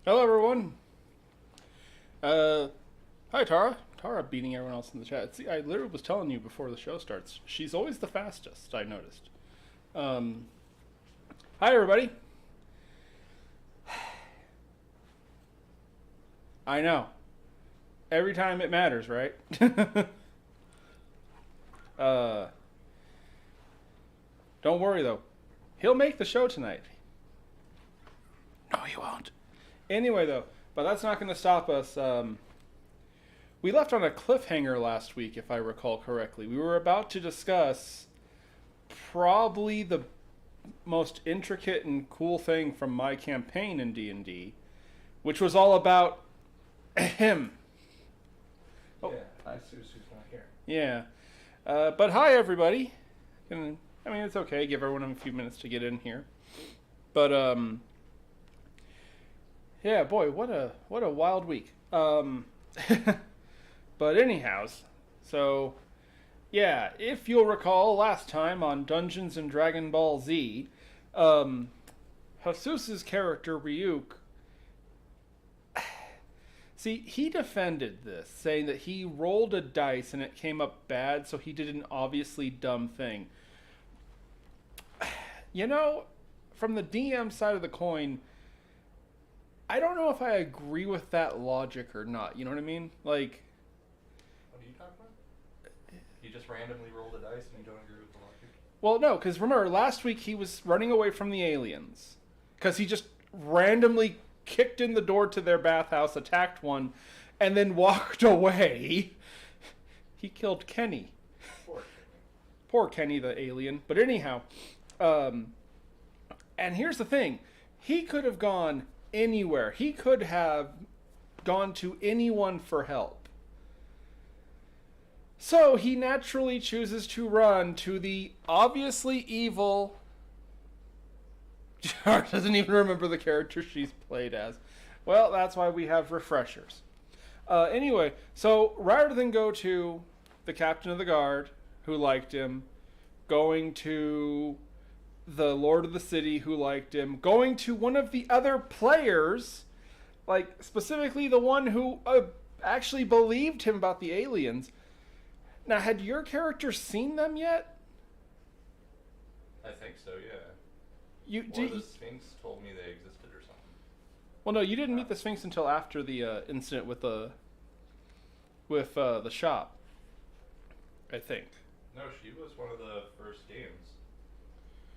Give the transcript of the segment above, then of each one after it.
Hello, everyone. Hi, Tara. Tara beating everyone else in the chat. See, I literally was telling you before the show starts. She's always the fastest, I noticed. Hi, everybody. I know. Every time it matters, right? Don't worry, though. He'll make the show tonight. No, he won't. Anyway, though, but that's not going to stop us. We left on a cliffhanger last week, if I recall correctly. We were about to discuss probably the most intricate and cool thing from my campaign in D&D, which was all about him. Oh, yeah, hi, Sue's not here. Yeah. But hi, everybody. I mean, it's okay. Give everyone a few minutes to get in here. But, yeah, boy, what a wild week. But anyhows, so, yeah, if you'll recall, last time on Dungeons and Dragon Ball Z, Jesus' character, Ryuk, see, he defended this, saying that he rolled a dice and it came up bad, so he did an obviously dumb thing. You know, from the DM side of the coin, I don't know if I agree with that logic or not. You know what I mean? Like, what are you talking about? You just randomly rolled a dice and you don't agree with the logic? Well, no, because remember, last week he was running away from the aliens. Because he just randomly kicked in the door to their bathhouse, attacked one, and then walked away. He killed Kenny. Poor Kenny, the alien. But anyhow, and here's the thing. He could have gone anywhere. He could have gone to anyone for help. So he naturally chooses to run to the obviously evil... Jar doesn't even remember the character she's played as. Well, that's why we have refreshers. Anyway, so rather than go to the captain of the guard, who liked him, going to the lord of the city, who liked him, going to one of the other players, like specifically the one who actually believed him about the aliens. Now, had your character seen them yet? I think so, yeah. The Sphinx told me they existed or something. Well, no, you didn't meet the Sphinx until after the incident with the shop, I think. No, she was one of the first games,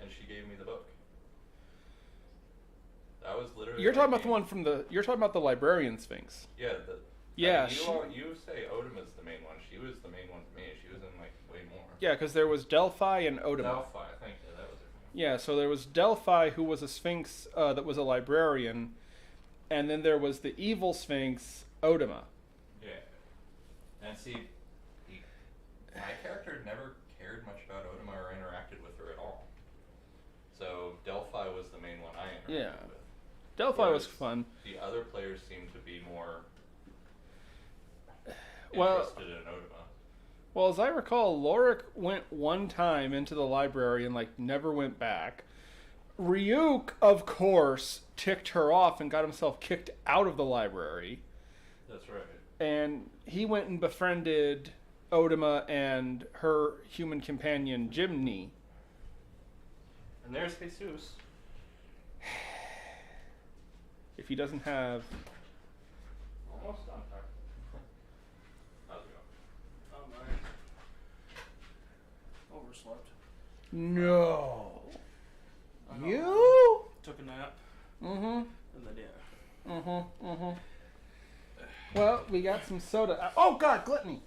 and she gave me the book. That was literally. You're talking about the one from the. You're talking about the librarian Sphinx. Yeah. Yeah. I mean, you say Otima's the main one. She was the main one for me. She was in like way more. Yeah, because there was Delphi and Otima. Delphi, I think. Yeah, that was her. Yeah, so there was Delphi, who was a Sphinx that was a librarian, and then there was the evil Sphinx, Otima. Yeah. And see, my character never cared much about Otima or interacted with her at all. So Delphi was the main one I interacted with. Delphi was fun. The other players seemed to be more well, interested in Otima. Well, as I recall, Lorik went one time into the library and never went back. Ryuk, of course, ticked her off and got himself kicked out of the library. That's right. And he went and befriended Otima and her human companion, Jimny. And there's Jesus. If he doesn't have... Almost done. How's it going? I'm alright. Overslept. No. You? Took a nap. Mm-hmm. And then, yeah. Mm-hmm. Mm-hmm. Well, we got some soda. Oh, God, Gluttony.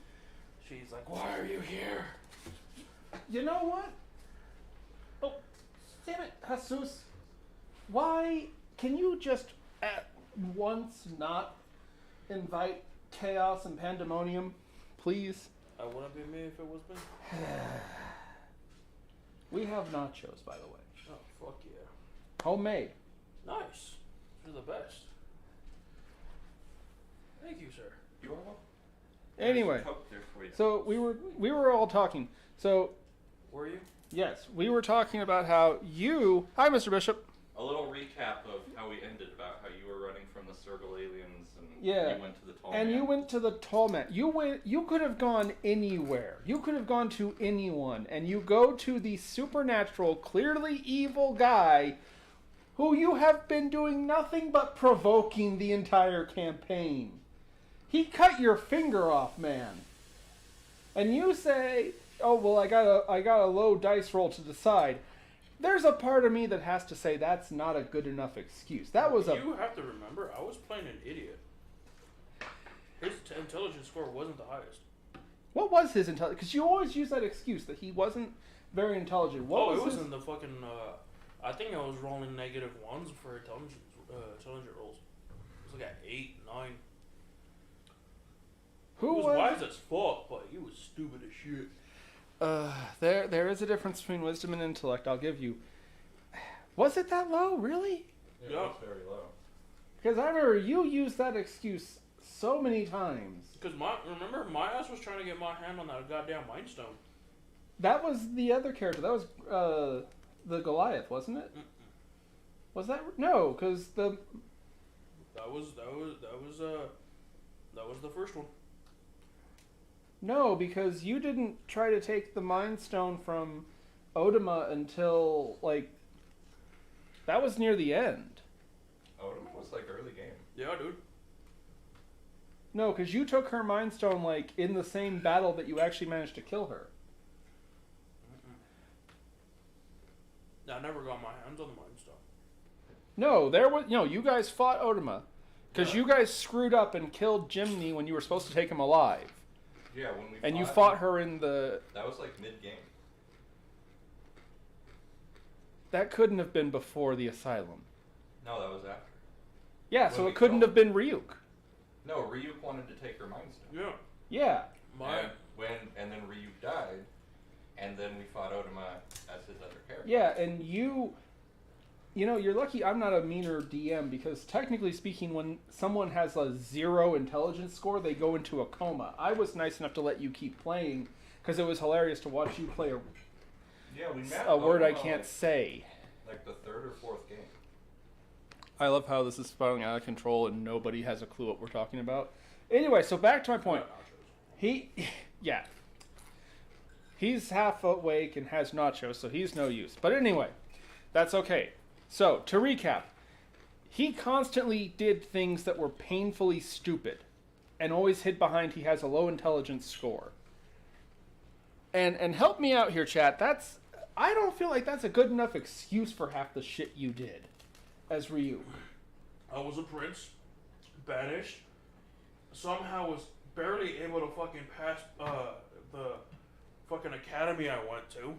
She's like, why are you here? You know what? Oh, damn it, Jesus. Why can you just at once not invite chaos and pandemonium, please? I wouldn't be me if it was me. We have nachos, by the way. Oh, fuck yeah. Homemade. Nice. You're the best. Thank you, sir. You want one? Anyway, There's a Coke there for you. so we were all talking. So, Were you? yes, we were talking about how you... Hi, Mr. Bishop. A little recap of how we ended, about how you were running from the the Circle Aliens, and Yeah. you went to the Tall And Man. you went to the tall man. You could have gone anywhere. You could have gone to anyone, and you go to the supernatural, clearly evil guy, who you have been doing nothing but provoking the entire campaign. He cut your finger off, man. And you say, "Oh well, I got a low dice roll to decide." There's a part of me that has to say that's not a good enough excuse. That was a You have to remember, I was playing an idiot. His intelligence score wasn't the highest. What was his intelligence? Because you always use that excuse that he wasn't very intelligent. What was it was his... in the fucking. I think I was rolling -1s for intelligence rolls. It was like at 8, 9. Who He was was? wise as fuck, but he was stupid as shit. There is a difference between wisdom and intellect. I'll give you. Was it that low? Really? It Yeah. was very low. Because I remember you used that excuse so many times. Because remember, my ass was trying to get my hand on that goddamn Mind Stone. That was the other character. That was the Goliath, wasn't it? Mm-mm. Was that no? Because the That was the first one. no, because you didn't try to take the Mind Stone from Odima until like that was near the end. Odom was like early game. Yeah, dude. No, because you took her Mind Stone like in the same battle that you actually managed to kill her. I never got my hands on the Mind Stone. No, you guys fought Odima. Because Yeah. you guys screwed up and killed Jimny when you were supposed to take him alive. Yeah, when we And you fought her in the... That was like mid game. That couldn't have been before the Asylum. No, that was after. Yeah, When so we it couldn't killed- have been Ryuk. No, Ryuk wanted to take her Mind Stone. Yeah. Yeah. And then Ryuk died, and then we fought Odima as his other character. Yeah, and you know, you're lucky I'm not a meaner DM because technically speaking, when someone has a 0 intelligence score, they go into a coma. I was nice enough to let you keep playing because it was hilarious to watch you play Yeah, we met a word I Odima, can't say. like the third or fourth game. I love how this is spiraling out of control and nobody has a clue what we're talking about. Anyway, so back to my point. Yeah. He's half awake and has nachos, so he's no use. But anyway, that's okay. So, to recap, he constantly did things that were painfully stupid and always hid behind he has a low intelligence score. And help me out here, chat. I don't feel like that's a good enough excuse for half the shit you did as Ryu. I was a prince, banished, somehow was barely able to fucking pass the fucking academy I went to.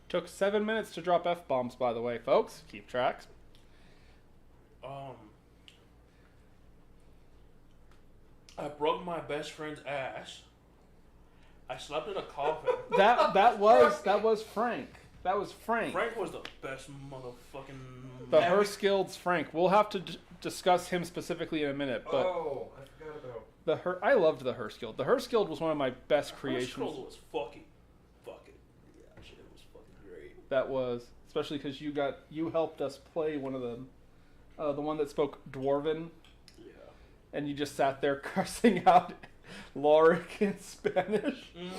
Took 7 minutes to drop F-bombs, by the way, folks. Keep track. I broke my best friend's ass. I slept in a coffin. That was Frank. That was Frank. Frank was the best motherfucking. The Herskild's Frank. We'll have to discuss him specifically in a minute, but Oh, I forgot about. I loved the Herskild. The Herskild was one of my best creations. Herskild was fucking. Yeah, shit, it was fucking great. That was especially because you helped us play one of them, the one that spoke Dwarven, Yeah. and you just sat there cursing out Lorik in Spanish. Mm-hmm.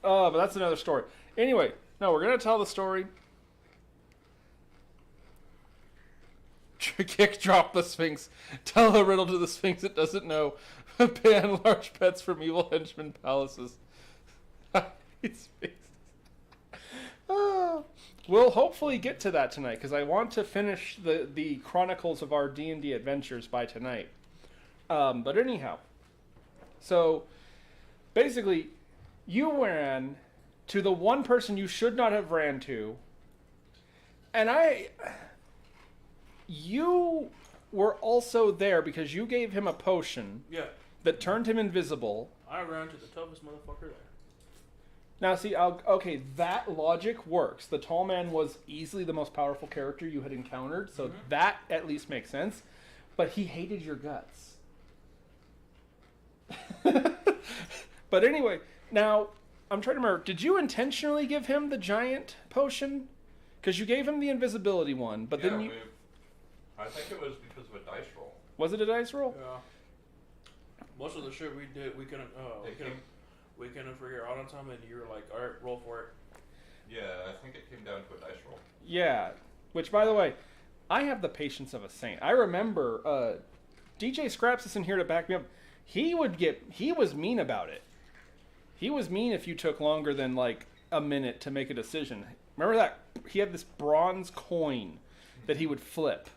But that's another story. Anyway, no, we're gonna tell the story. Kick drop the Sphinx. Tell a riddle to the Sphinx it doesn't know. Ban large pets from evil henchmen palaces. Sphinxes. We'll hopefully get to that tonight because I want to finish the chronicles of our D&D adventures by tonight. But anyhow, so basically, you ran to the one person you should not have ran to, and you were also there because you gave him a potion Yeah. that turned him invisible. I ran to the toughest motherfucker there. Now, see, okay, that logic works. The tall man was easily the most powerful character you had encountered, so that at least makes sense. But he hated your guts. But anyway, now, I'm trying to remember, did you intentionally give him the giant potion? Because you gave him the invisibility one, but then you... I think it was because to a dice roll. Was it a dice roll? Yeah. Most of the shit we did, we couldn't figure out on time, and you were like, all right, roll for it. Yeah, I think it came down to a dice roll. Yeah. Which, by the way, I have the patience of a saint. I remember DJ Scraps is in here to back me up. He was mean about it. He was mean if you took longer than like a minute to make a decision. Remember that? He had this bronze coin that he would flip.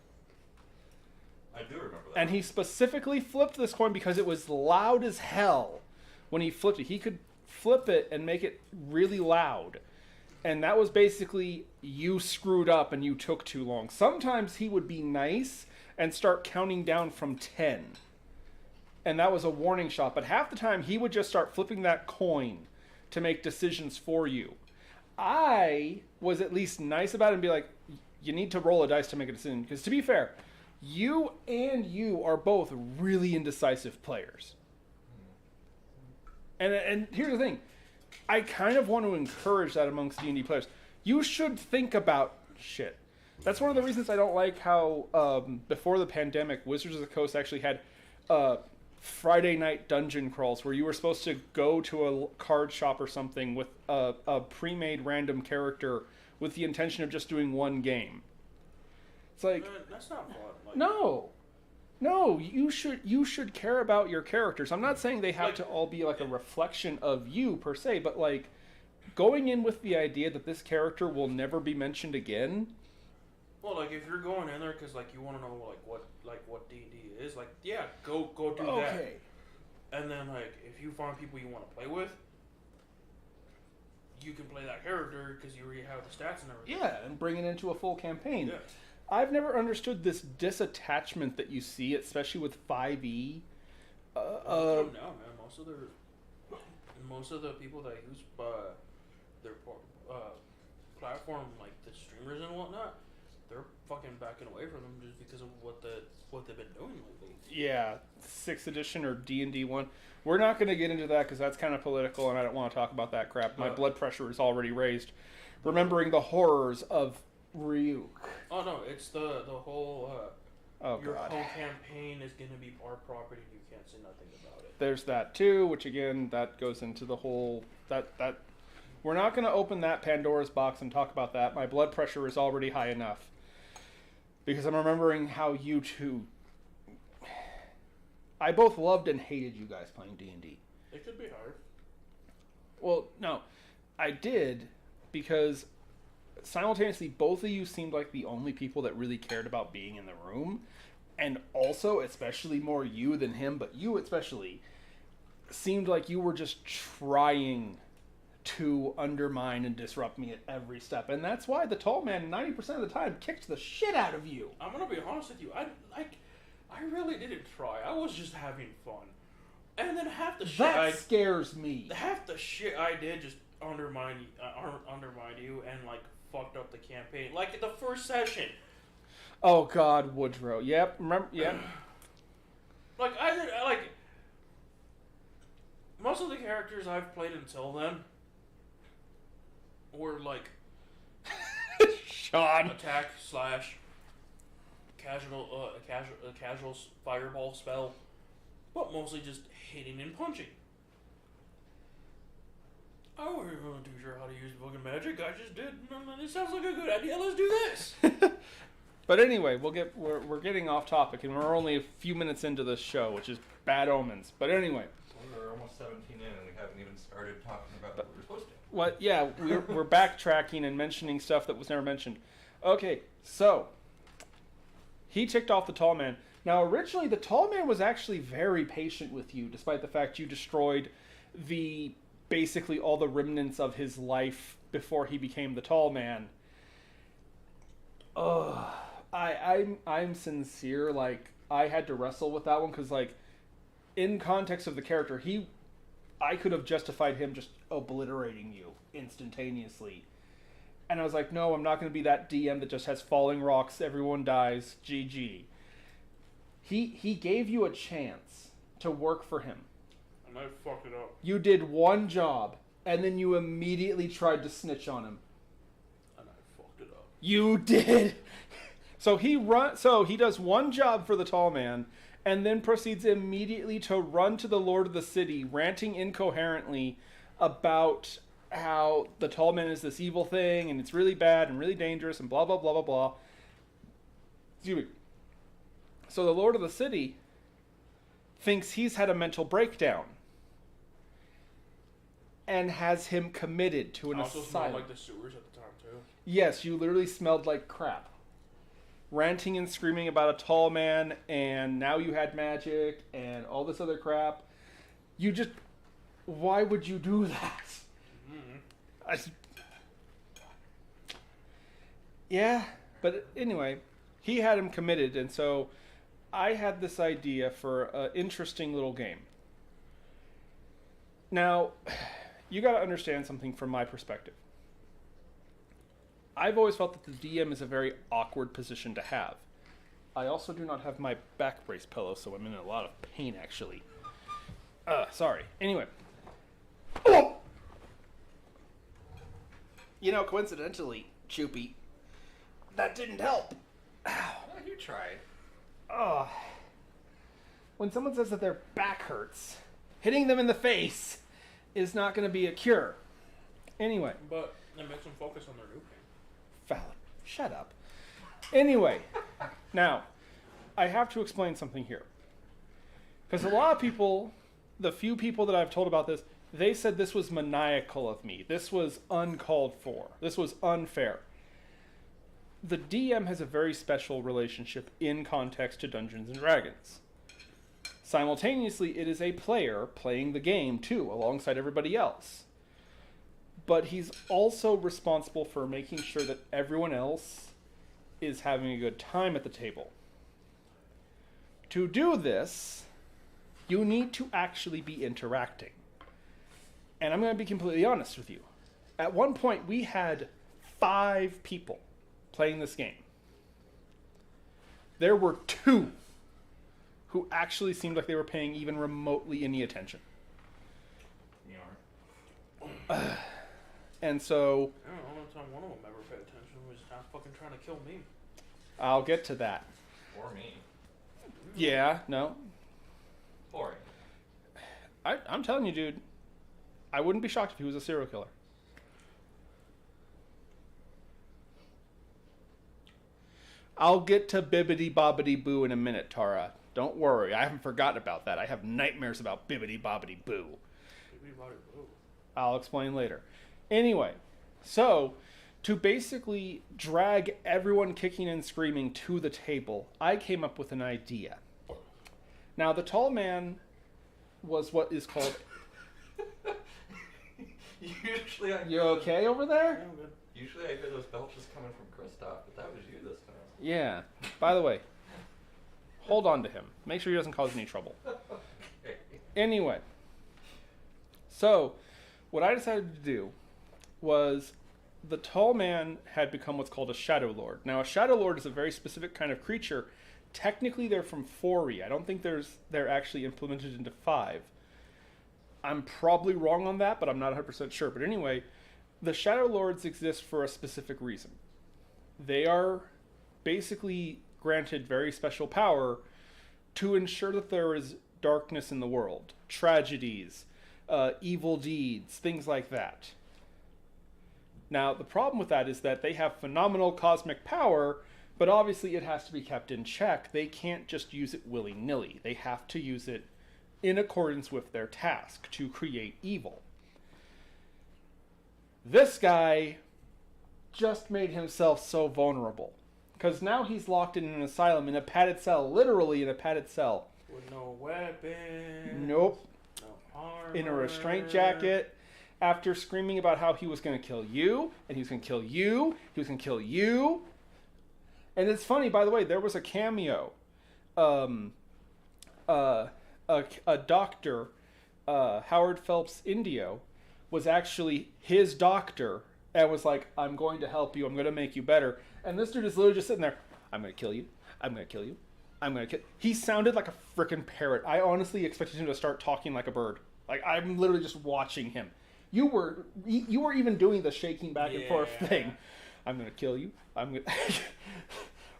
I do remember that. And he specifically flipped this coin because it was loud as hell when he flipped it. He could flip it and make it really loud. And that was basically you screwed up and you took too long. Sometimes he would be nice and start counting down from 10. And that was a warning shot. But half the time he would just start flipping that coin to make decisions for you. I was at least nice about it and be like, you need to roll a dice to make a decision. Because to be fair, you are both really indecisive players. And here's the thing. I kind of want to encourage that amongst D&D players. You should think about shit. That's one of the reasons I don't like how before the pandemic, Wizards of the Coast actually had Friday night dungeon crawls where you were supposed to go to a card shop or something with a pre-made random character with the intention of just doing one game. It's like that's not fun. Like, no, you should care about your characters. I'm not saying they have to all be like a reflection of you per se, but like going in with the idea that this character will never be mentioned again. Well, like if you're going in there because like you want to know what D&D is, like yeah, go do that. Okay. And then like if you find people you want to play with, you can play that character because you already have the stats and everything. Yeah, and bring it into a full campaign. Yeah. I've never understood this disattachment that you see, especially with 5e. No, man. Most of the people that use their platform, like the streamers and whatnot, they're fucking backing away from them just because of what they've been doing lately. Yeah, 6th edition or D&D 1. We're not going to get into that because that's kind of political, and I don't want to talk about that crap. My blood pressure is already raised. Remembering the horrors of Ryuk. Oh no, it's the whole your God. whole campaign is gonna be our property and you can't say nothing about it. There's that too, which again that goes into the whole that we're not gonna open that Pandora's box and talk about that. My blood pressure is already high enough. Because I'm remembering how you two I both loved and hated you guys playing D&D. It could be hard. Well, no. I did because simultaneously both of you seemed like the only people that really cared about being in the room, and also especially more you than him, but you especially seemed like you were just trying to undermine and disrupt me at every step, and that's why the tall man 90% of the time kicked the shit out of you. I'm gonna be honest with you, I really didn't try. I was just having fun, and then half the shit scares me. Half the shit I did just undermine you and like fucked up the campaign. Like the first session. Oh God, Woodrow. Yep. Remember? Yep. Like most of the characters I've played until then were like Sean attack / casual fireball spell, but mostly just hitting and punching. I wasn't too sure how to use fucking magic. I just did. It sounds like a good idea. Let's do this. But anyway, we're getting off topic, and we're only a few minutes into this show, which is bad omens. But anyway, We're almost 17 in, and we haven't even started talking about what we're supposed to. what? Yeah, we're backtracking and mentioning stuff that was never mentioned. Okay, so he ticked off the tall man. Now, originally, the tall man was actually very patient with you, despite the fact you destroyed basically all the remnants of his life before he became the tall man. I'm sincere. Like, I had to wrestle with that one because, like, in context of the character, I could have justified him just obliterating you instantaneously. And I was like, no, I'm not going to be that DM that just has falling rocks, everyone dies, GG. He gave you a chance to work for him. And I fucked it up. You did one job, and then you immediately tried to snitch on him. And I fucked it up. You did! So he does one job for the tall man, and then proceeds immediately to run to the Lord of the City, ranting incoherently about how the tall man is this evil thing, and it's really bad and really dangerous, and blah blah blah blah blah. Excuse me. So the Lord of the City thinks he's had a mental breakdown and has him committed to an also asylum. smelled like the sewers at the time too. Yes, you literally smelled like crap. Ranting and screaming about a tall man, and now you had magic, and all this other crap. You just... Why would you do that? Mm-hmm. Yeah, but anyway, he had him committed, and so I had this idea for an interesting little game. Now, you got to understand something from my perspective. I've always felt that the DM is a very awkward position to have. I also do not have my back brace pillow, so I'm in a lot of pain, actually. Sorry. Anyway. Oh! You know, coincidentally, Choopy, that didn't help. Ow. Well, you tried. Oh. When someone says that their back hurts, hitting them in the face is not going to be a cure. Anyway. But it makes them focus on their new pain. Valid. Shut up. Anyway, now, I have to explain something here. Because a lot of people, the few people that I've told about this, they said this was maniacal of me. This was uncalled for. This was unfair. The DM has a very special relationship in context to Dungeons and Dragons. Simultaneously, it is a player playing the game, too, alongside everybody else. But he's also responsible for making sure that everyone else is having a good time at the table. To do this, you need to actually be interacting. And I'm going to be completely honest with you. At one point, we had 5 people playing this game. There were 2 who actually seemed like they were paying even remotely any attention. You are. And so... I don't know, time one of them ever paid attention was not fucking trying to kill me. I'll get to that. Or me. Yeah, no. Or I'm telling you, dude. I wouldn't be shocked if he was a serial killer. I'll get to Bibbidi Bobbidi Boo in a minute, Tara. Don't worry. I haven't forgotten about that. I have nightmares about Bibbidi Bobbidi Boo. I'll explain later. Anyway, so to basically drag everyone kicking and screaming to the table, I came up with an idea. Now, the tall man was what is called... Usually You okay over there? Yeah, I'm good. Usually I hear those belches coming from Kristoff, but that was you this time. Yeah. By the way, hold on to him. Make sure he doesn't cause any trouble. Okay. Anyway, so what I decided to do was the tall man had become what's called a Shadow Lord. Now, a Shadow Lord is a very specific kind of creature. Technically, they're from 4e. I don't think they're actually implemented into 5. I'm probably wrong on that, but I'm not 100% sure. But anyway, the Shadow Lords exist for a specific reason. They are basically granted very special power to ensure that there is darkness in the world, tragedies, evil deeds, things like that. Now, the problem with that is that they have phenomenal cosmic power, but obviously it has to be kept in check. They can't just use it willy-nilly. They have to use it in accordance with their task to create evil. This guy just made himself so vulnerable. Because now he's locked in an asylum in a padded cell, literally in a padded cell. With no weapon. Nope. No armor. In a restraint jacket, after screaming about how he was going to kill you, and he was going to kill you, he was going to kill you. And it's funny, by the way, there was a cameo. A doctor, Howard Phelps Indio, was actually his doctor and was like, I'm going to help you, I'm going to make you better. And this dude is literally just sitting there, I'm going to kill you, I'm going to kill you, I'm going to kill... He sounded like a freaking parrot. I honestly expected him to start talking like a bird. Like, I'm literally just watching him. You were even doing the shaking back and forth thing. I'm going to kill you, I'm going to...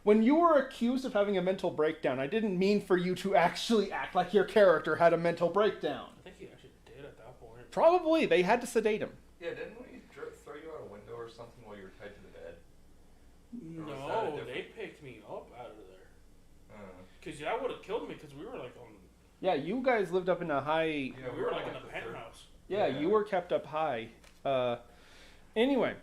When you were accused of having a mental breakdown, I didn't mean for you to actually act like your character had a mental breakdown. I think he actually did at that point. Probably. They had to sedate him. Yeah, didn't we throw you out a window or something while you were tied to the bed? Or was that a No, different- they picked me up out of there. Because that would have killed me because we were like on... Yeah, you guys lived up in a high... Yeah, we were like on, in a the penthouse. Yeah, Yeah. you were kept up high. Anyway,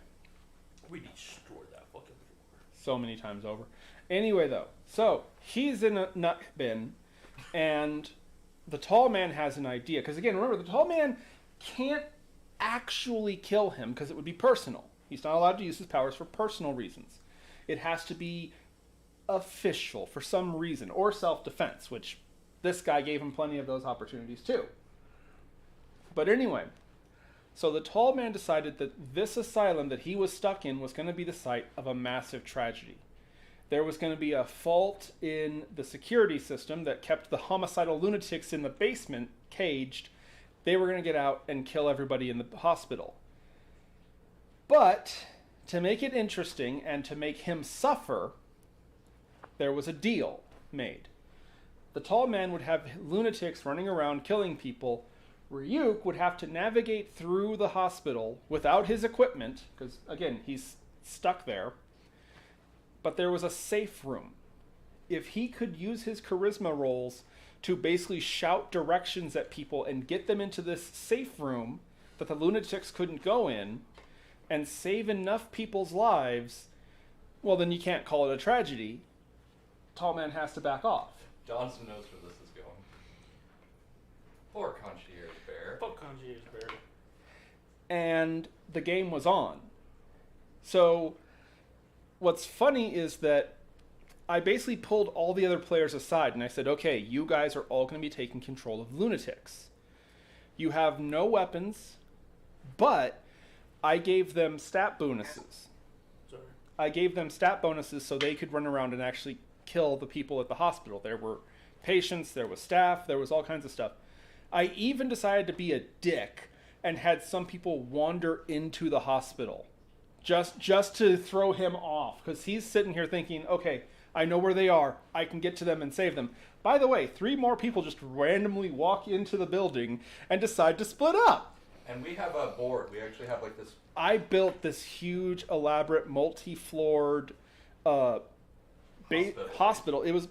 We destroyed that fucking floor. so many times over. Anyway, though, so he's in a nut bin, and the tall man has an idea. Because again, remember, the tall man can't actually kill him because it would be personal. He's not allowed to use his powers for personal reasons. It has to be official for some reason, or self-defense, which this guy gave him plenty of those opportunities too. But anyway, so the tall man decided that this asylum that he was stuck in was going to be the site of a massive tragedy. There was going to be a fault in the security system that kept the homicidal lunatics in the basement caged. They were going to get out and kill everybody in the hospital. But to make it interesting and to make him suffer, there was a deal made. The tall man would have lunatics running around killing people. Ryuk would have to navigate through the hospital without his equipment, because, again, he's stuck there. But there was a safe room. If he could use his charisma rolls to basically shout directions at people and get them into this safe room that the lunatics couldn't go in, and save enough people's lives, well, then you can't call it a tragedy. Tall man has to back off. Johnson knows where this is going. Poor concierge bear. Fuck concierge bear. And the game was on. So what's funny is that I basically pulled all the other players aside and I said, okay, you guys are all going to be taking control of lunatics. You have no weapons, but I gave them stat bonuses. Sorry. I gave them stat bonuses so they could run around and actually kill the people at the hospital. There were patients, there was staff, there was all kinds of stuff. I even decided to be a dick and had some people wander into the hospital just to throw him off, because he's sitting here thinking, okay, I know where they are, I can get to them and save them. By the way, 3 more people just randomly walk into the building and decide to split up. And we have a board. We actually have like this. I built this huge, elaborate, multi-floored hospital. It was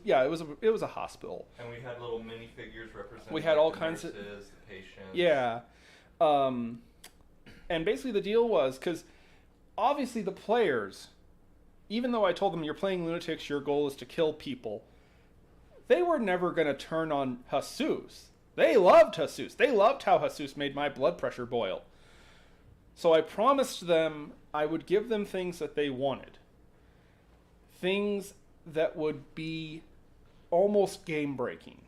a hospital. And we had little minifigures representing. We had all the kinds of nurses, the patients. Yeah. And basically the deal was, because obviously the players, even though I told them you're playing lunatics, your goal is to kill people, they were never going to turn on Jesus. They loved Jesus. They loved how Jesus made my blood pressure boil. So I promised them I would give them things that they wanted. Things that would be almost game-breaking.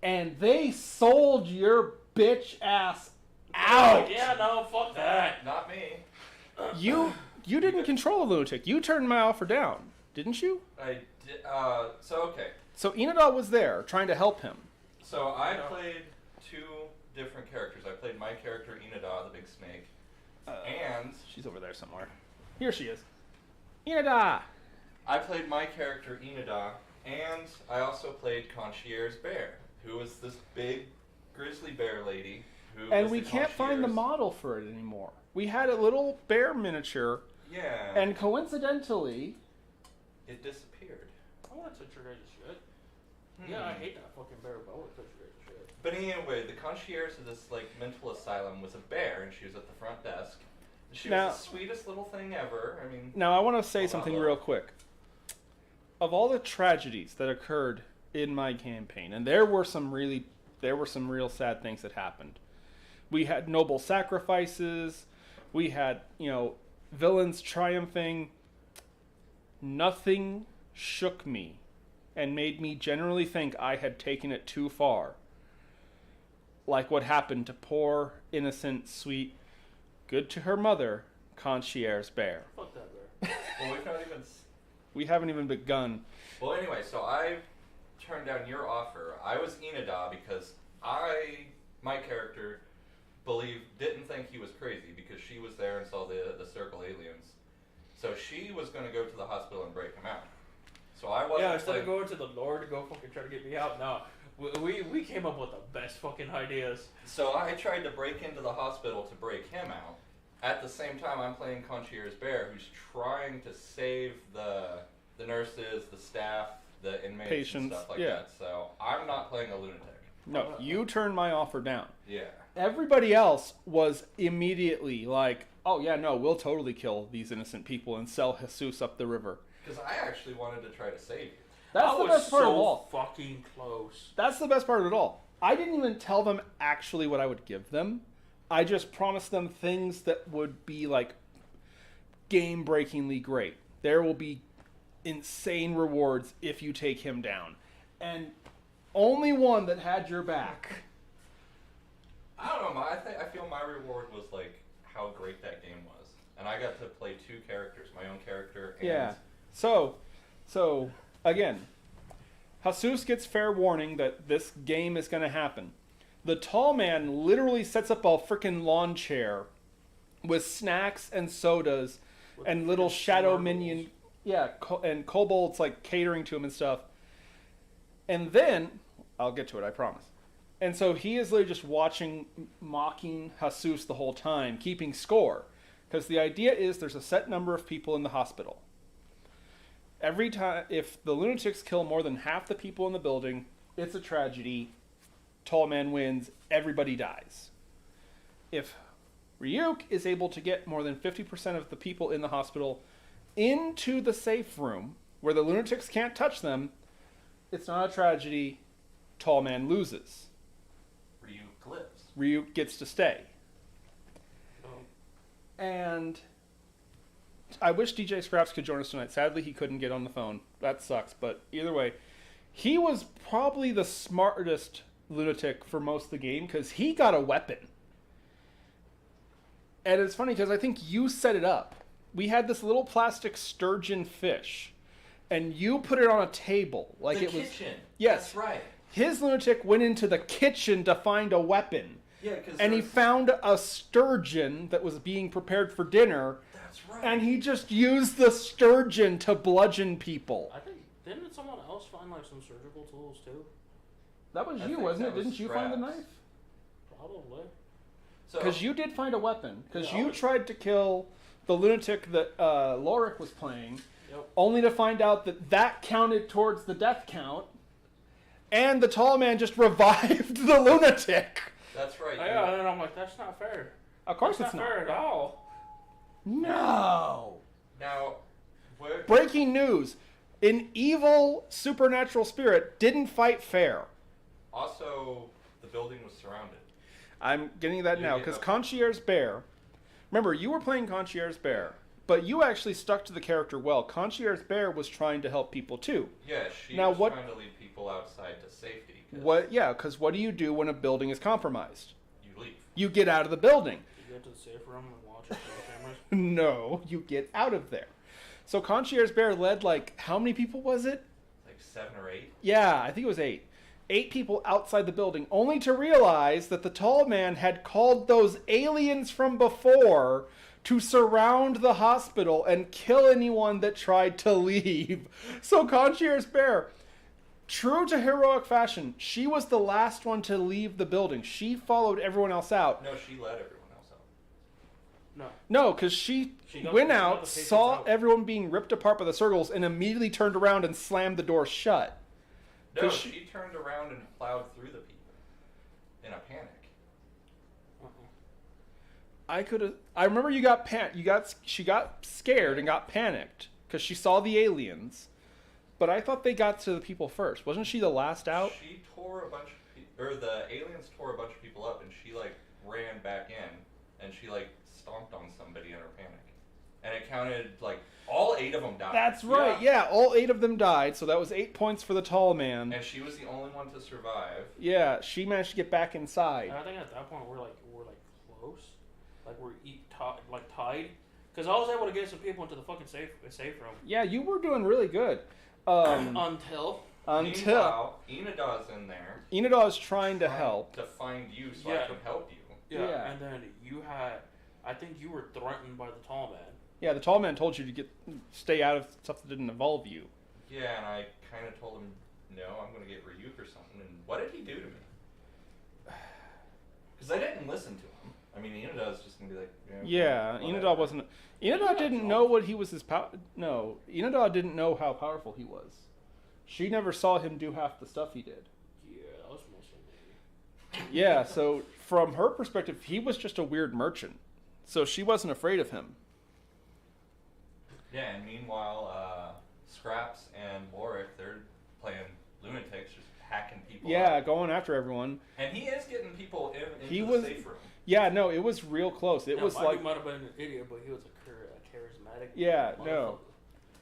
And they sold your bitch ass out. Yeah, no, fuck that. Not me. You didn't control a lunatic. You turned my offer down, didn't you? I did. Okay. So Inada was there trying to help him. So I played 2 different characters. I played my character Inada, the big snake, and She's over there somewhere. Here she is. Inada! I played my character Inada, and I also played Concierge Bear, who was this big grizzly bear lady. Who And was we the can't find the concierge. model for it anymore. We had a little bear miniature, Yeah. and coincidentally, it disappeared. I want to touch your guys' shit. Yeah, I hate that fucking bear, but I want to touch your guys' shit. But anyway, the concierge of this like mental asylum was a bear, and she was at the front desk. She Now- was the sweetest little thing ever. I mean, now I want to say Hold on, something hold real on. quick. Of all the tragedies that occurred in my campaign, and there were some real sad things that happened. We had noble sacrifices. We had, villains triumphing. Nothing shook me and made me generally think I had taken it too far. Like what happened to poor, innocent, sweet, good to her mother, concierge bear. Fuck that bear. well, we've not even. We haven't even begun. Well, anyway, so I turned down your offer. I was Inada because my character, didn't think he was crazy because she was there and saw the circle aliens. So she was going to go to the hospital and break him out. So I wasn't. Yeah, instead of going to the Lord to go fucking try to get me out, no. We came up with the best fucking ideas. So I tried to break into the hospital to break him out. At the same time, I'm playing Concierge Bear, who's trying to save the nurses, the staff, the inmates, Patients, and stuff like yeah. that. So I'm not playing a lunatic. No, you turned my offer down. Yeah. Everybody else was immediately like, oh yeah, no, we'll totally kill these innocent people and sell Jesus up the river. Because I actually wanted to try to save you. That's I the was best part so of it all. fucking close. That's the best part of it all. I didn't even tell them actually what I would give them. I just promised them things that would be like game-breakingly great. There will be insane rewards if you take him down. And only one that had your back. I don't know. I feel my reward was like how great that game was, and I got to play 2 characters, my own character. And Yeah. So again, Jesus gets fair warning that this game is going to happen. The tall man literally sets up a freaking lawn chair with snacks and sodas With and little freaking shadow Smurgles. minion, and kobolds like catering to him and stuff. And then I'll get to it, I promise. And so he is literally just watching, mocking Jesus the whole time, keeping score. Because the idea is there's a set number of people in the hospital. Every time, if the lunatics kill more than half the people in the building, it's a tragedy. Tall man wins, everybody dies. If Ryuk is able to get more than 50% of the people in the hospital into the safe room, where the lunatics can't touch them, it's not a tragedy. Tall man loses. Ryuk lives. Ryuk gets to stay. Oh. And I wish DJ Scraps could join us tonight. Sadly, he couldn't get on the phone. That sucks. But either way, he was probably the smartest lunatic for most of the game because he got a weapon. And it's funny because I think you set it up. We had this little plastic sturgeon fish, and you put it on a table like The it was. kitchen. Yes. That's right. His lunatic went into the kitchen to find a weapon. Yeah, because And he found a sturgeon that was being prepared for dinner, That's right. and he just used the sturgeon to bludgeon people. I think didn't someone else find like some surgical tools too? That was I you, think wasn't that it? was Didn't you find the Scraps. knife? Probably. So, Because you did find a weapon. Because Yeah, you I was- tried to kill the lunatic that Lorik was playing, Yep. only to find out that that counted towards the death count, and the tall man just revived the lunatic. that's right. Yeah, and then I'm like, that's not fair. Of course That's it's not not. fair at all. No. Now, where, Breaking news. An evil supernatural spirit didn't fight fair. also, the building was surrounded. I'm getting that You now get- because okay. Concierge Bear. Remember, you were playing Concierge Bear, but you actually stuck to the character well. Concierge Bear was trying to help people too. Yeah, she Now was what- trying to lead people outside to safety. 'Cause What? Yeah, because what do you do when a building is compromised? You leave. You get out of the building. You go to the safe room and watch it through the cameras. No, you get out of there. So Concierge Bear led like how many people was it? Like 7 or 8. Yeah, I think it was 8. 8 people outside the building, only to realize that the tall man had called those aliens from before to surround the hospital and kill anyone that tried to leave. So Concierge Bear, true to heroic fashion, she was the last one to leave the building. She followed everyone else out. No, she let everyone else out. No. No, because she got- went she got out, the patients saw out. everyone being ripped apart by the circles, and immediately turned around and slammed the door shut. No, 'Cause she turned around and plowed through the people in a panic. I remember you got she got scared and got panicked because she saw the aliens, but I thought they got to the people first. Wasn't she the last out? She tore a bunch of people, or the aliens tore a bunch of people up, and she like ran back in, and she like stomped on somebody in her panic, and it counted like all 8 of them died. That's right. Yeah, all 8 of them died, so that was 8 points for the tall man. And she was the only one to survive. Yeah, she managed to get back inside. And I think at that point we're like close, like we're tied, because I was able to get some people into the fucking safe room. Yeah, you were doing really good. Until Meanwhile, Inada's in there. Inada is trying to help. To find you so I Yeah. can help you. yeah, Yeah. and then I think you were threatened by the tall man. Yeah, the tall man told you to stay out of stuff that didn't involve you. Yeah, and I kind of told him, no, I'm going to get Ryuk or something. And what did he do to me? Because I didn't listen to him. I mean, Inada's just going to be like, yeah, Inada wasn't. Inada didn't know what he was No, Inada didn't know how powerful he was. She never saw him do half the stuff he did. Yeah, that was mostly me. Yeah, so from her perspective, he was just a weird merchant. So she wasn't afraid of him. Yeah, and meanwhile, Scraps and Lorik, they're playing lunatics, just hacking people Yeah, up. going after everyone. And he is getting people into He the was- safe room. Yeah, no, it was real close. It was like... He might have been an idiot, but he was a charismatic. Yeah, motherfucker. no.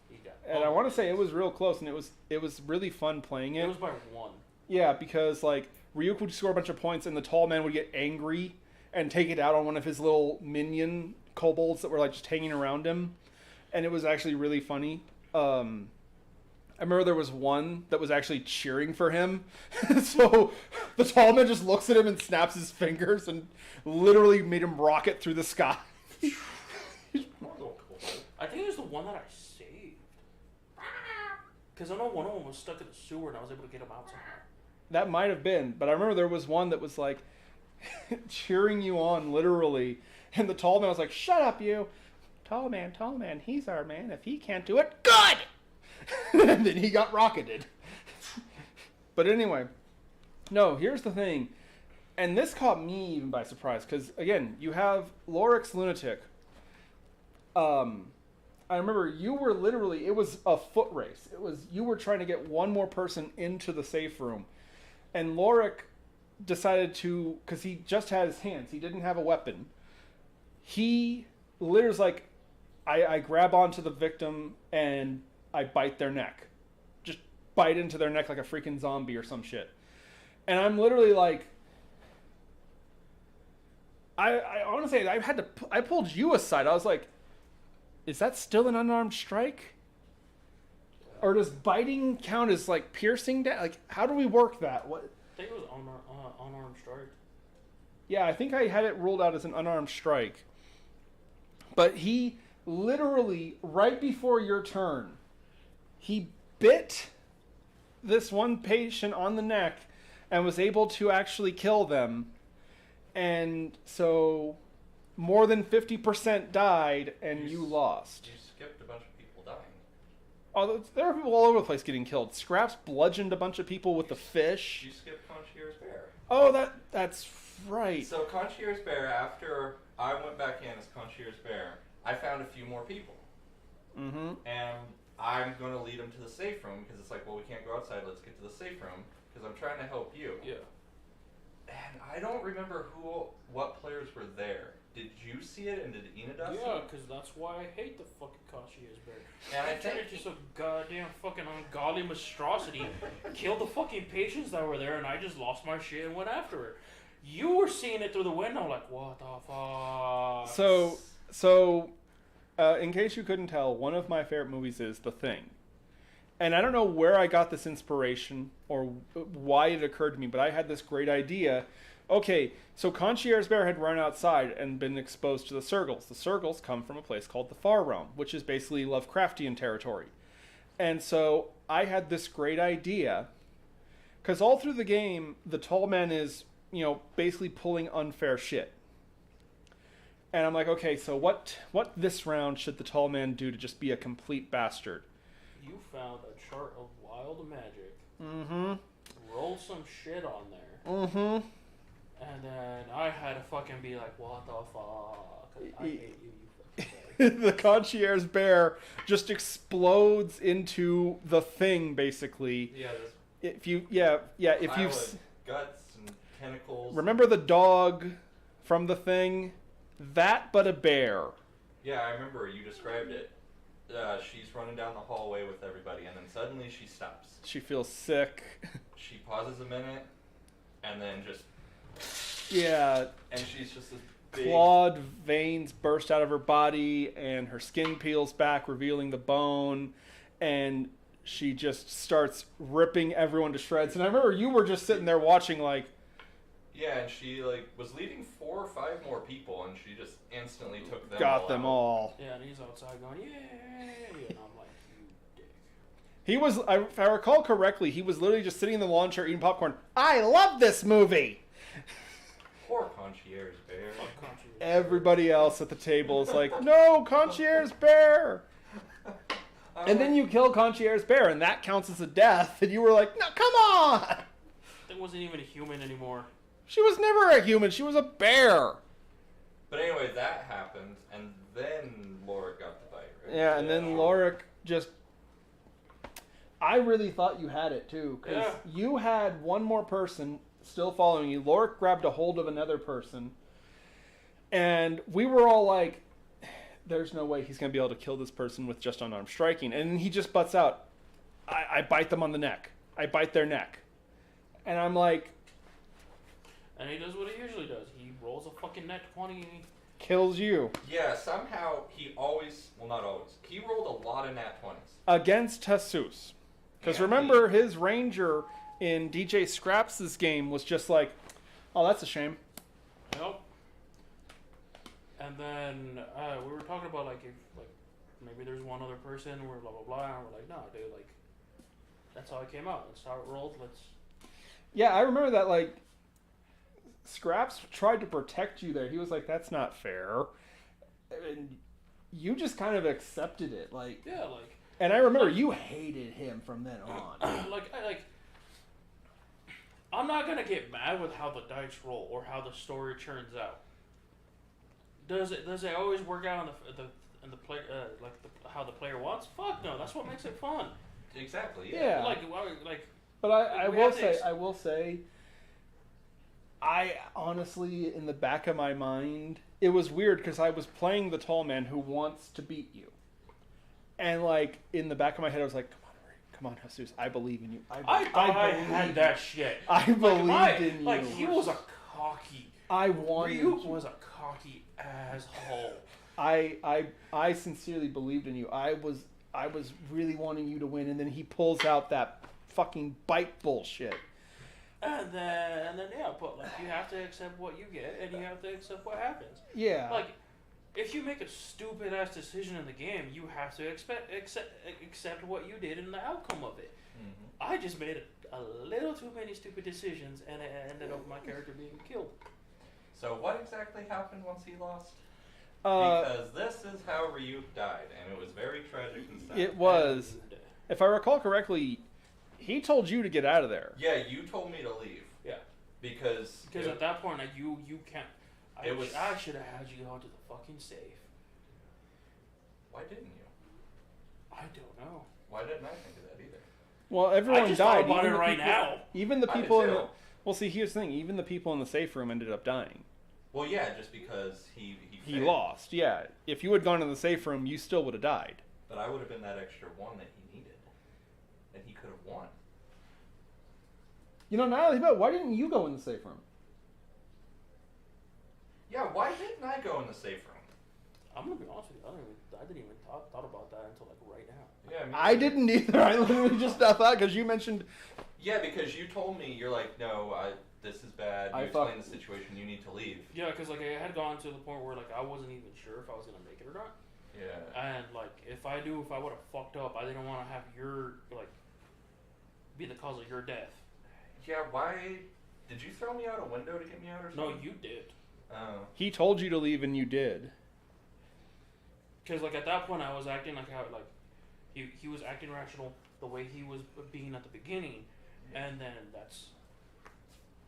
He got And I want to say it was real close, and it was really fun playing It it. was by one. Yeah, because like Ryuk would score a bunch of points, and the tall man would get angry and take it out on one of his little minion kobolds that were like just hanging around him, and it was actually really funny. I remember there was one that was actually cheering for him, so the tall man just looks at him and snaps his fingers and literally made him rocket through the sky. I think it was the one that I saved. Because I know one of them was stuck in the sewer and I was able to get him out somehow. That might have been, but I remember there was one that was like cheering you on literally, and the tall man was like, "Shut up, you! Tall man, he's our man. If he can't do it, good!" And then he got rocketed. But anyway, no, here's the thing, and this caught me even by surprise, because again, you have Lorik's lunatic. I remember you were literally, it was a foot race. You were trying to get one more person into the safe room. And Lorik decided to, because he just had his hands, he didn't have a weapon. He literally was like, I grab onto the victim and I bite their neck. Just bite into their neck like a freaking zombie or some shit. And I'm literally like, I want to say, I pulled you aside. I was like, is that still an unarmed strike? Or does biting count as like piercing? Like, how do we work that? What? I think it was unarmed strike. Yeah, I think I had it ruled out as an unarmed strike. But he literally, right before your turn, he bit this one patient on the neck and was able to actually kill them. And so more than 50% died and you lost. You skipped a bunch of people dying. Oh, there are people all over the place getting killed. Scraps bludgeoned a bunch of people with the fish. You skipped Concierge Bear. Oh, that's right. So Concierge Bear, after I went back in as Concierge Bear, I found a few more people. Mm-hmm. And I'm going to lead them to the safe room because it's like, well, we can't go outside. Let's get to the safe room because I'm trying to help you. Yeah. And I don't remember what players were there. Did you see it and did Inada see Yeah, it? because that's why I hate the fucking Concierge Bear. And I That think it's just a goddamn fucking ungodly monstrosity. Killed the fucking patients that were there, and I just lost my shit and went after her. You were seeing it through the window, like, what the fuck? So, in case you couldn't tell, one of my favorite movies is The Thing. And I don't know where I got this inspiration or why it occurred to me, but I had this great idea. Okay, so Concierge Bear had run outside and been exposed to the Surgles. The Surgles come from a place called the Far Realm, which is basically Lovecraftian territory. And so I had this great idea, because all through the game, the tall man is, basically pulling unfair shit. And I'm like, okay, so what this round should the tall man do to just be a complete bastard? You found a chart of wild magic. Mm-hmm. Roll some shit on there. Mm-hmm. And then I had to fucking be like, what the fuck? I hate you, you fucking The Concierge Bear just explodes into the Thing, basically. yeah, this If you've guts and tentacles. remember the dog from the Thing, that but a bear. Yeah, I remember you described it. She's running down the hallway with everybody, and then suddenly she stops. She feels sick. She pauses a minute, and then just, Yeah, and she's just this big. clawed veins burst out of her body, and her skin peels back, revealing the bone, and she just starts ripping everyone to shreds. And I remember you were just sitting there watching, like, Yeah, and she like was leading 4 or 5 more people, and she just instantly took them. Got all them out. all. Yeah, and he's outside going, yay! And I'm like, you dick. He was, if I recall correctly, he was literally just sitting in the lawn chair eating popcorn. I love this movie! Poor Concierge Bear. Fuck country. Everybody else at the table is like, no, Concierge Bear! And then you kill Concierge Bear, and that counts as a death, and you were like, no, come on! That wasn't even a human anymore. She was never a human, she was a bear! But anyway, that happened, and then Lorik got the bite, right? Yeah, and then Lorik just... I really thought you had it, too, because you had one more person still following you. Lorik grabbed a hold of another person, and we were all like, there's no way he's going to be able to kill this person with just unarmed striking. And he just butts out, I bite them on the neck. I bite their neck. And I'm like... And he does what he usually does. He rolls a fucking net 20. Kills you. Yeah, somehow he always, well not always, he rolled a lot of nat 20s. Against Jesus. Because Yeah, remember, his ranger in DJ Scraps' game was just like, oh, that's a shame. Yep. And then we were talking about like if like maybe there's one other person where blah blah blah, and we're like, no, dude, like that's how it came out. That's how it rolled. Let's. Yeah, I remember that, like, Scraps tried to protect you there. He was like, that's not fair. And you just kind of accepted it. Like, Yeah, like. and I remember you hated him from then on. Like I'm not gonna get mad with how the dice roll or how the story turns out. Does it always work out in the play how the player wants? Fuck no, that's what makes it fun. Exactly, Yeah. Like But I we will have to say, I honestly, in the back of my mind, it was weird because I was playing the tall man who wants to beat you. And, like, in the back of my head, I was like, come on, Jesus, I believe in you. I thought I believe had that shit. I believed in you. Like he was a cocky. I wanted Ryu was a cocky asshole. I sincerely believed in you. I was really wanting you to win, and then he pulls out that fucking bite bullshit. And then yeah, but like you have to accept what you get, and you have to accept what happens. Yeah. Like, if you make a stupid ass decision in the game, you have to accept what you did and the outcome of it. Mm-hmm. I just made a little too many stupid decisions, and it ended up my character being killed. So what exactly happened once he lost? Uh, Because this is how Ryuk died, and it was very tragic and sad. it was, And, if I recall correctly, he told you to get out of there. Yeah, you told me to leave. Yeah. Because at that point, like, you can't. I should have had you go to the fucking safe. Why didn't you? I don't know. Why didn't I think of that either? Well, everyone I just died. thought about even it the right people- now. Even the I did people in too. the... Well, see, here's the thing. Even the people in the safe room ended up dying. Well, yeah, just because he He failed. lost, yeah. If you had gone in the safe room, you still would have died. But I would have been that extra one that he needed, and he could have won. You know, now that I think about it, why didn't you go in the safe room? Yeah, why didn't I go in the safe room? I'm gonna be honest with you. I didn't even thought about that until like right now. Yeah, me I too. didn't either. I literally just thought, because you mentioned... Yeah, because you told me, you're like, no, this is bad. You I explained thought- the situation. You need to leave. Yeah, because like I had gone to the point where like I wasn't even sure if I was gonna make it or not. Yeah. And like if I would have fucked up, I didn't want to have your like be the cause of your death. Yeah, why? Did you throw me out a window to get me out or No, something? you did. Oh. He told you to leave, and you did. Because like at that point I was acting like how like he was acting rational the way he was being at the beginning, and then that's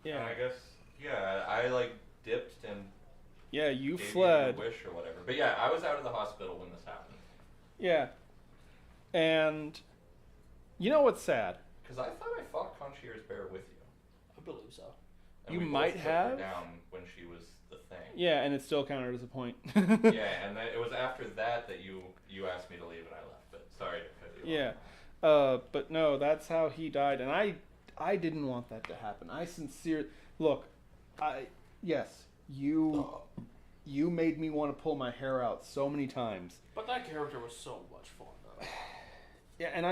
And I guess, yeah, I like dipped and Yeah, you gave fled. you a wish or whatever. But yeah, I was out of the hospital when this happened. Yeah. And you know what's sad? Because I thought I fought Concierge Bear with you. I believe so. And You we both might took her have. down when she was the thing. Yeah, and it still counted as a point. Yeah, and then it was after that you asked me to leave and I left. But sorry to cut you Yeah. off. But no, that's how he died, and I didn't want that to happen. I sincerely look. Yes, you made me want to pull my hair out so many times. But that character was so much fun though. Yeah, and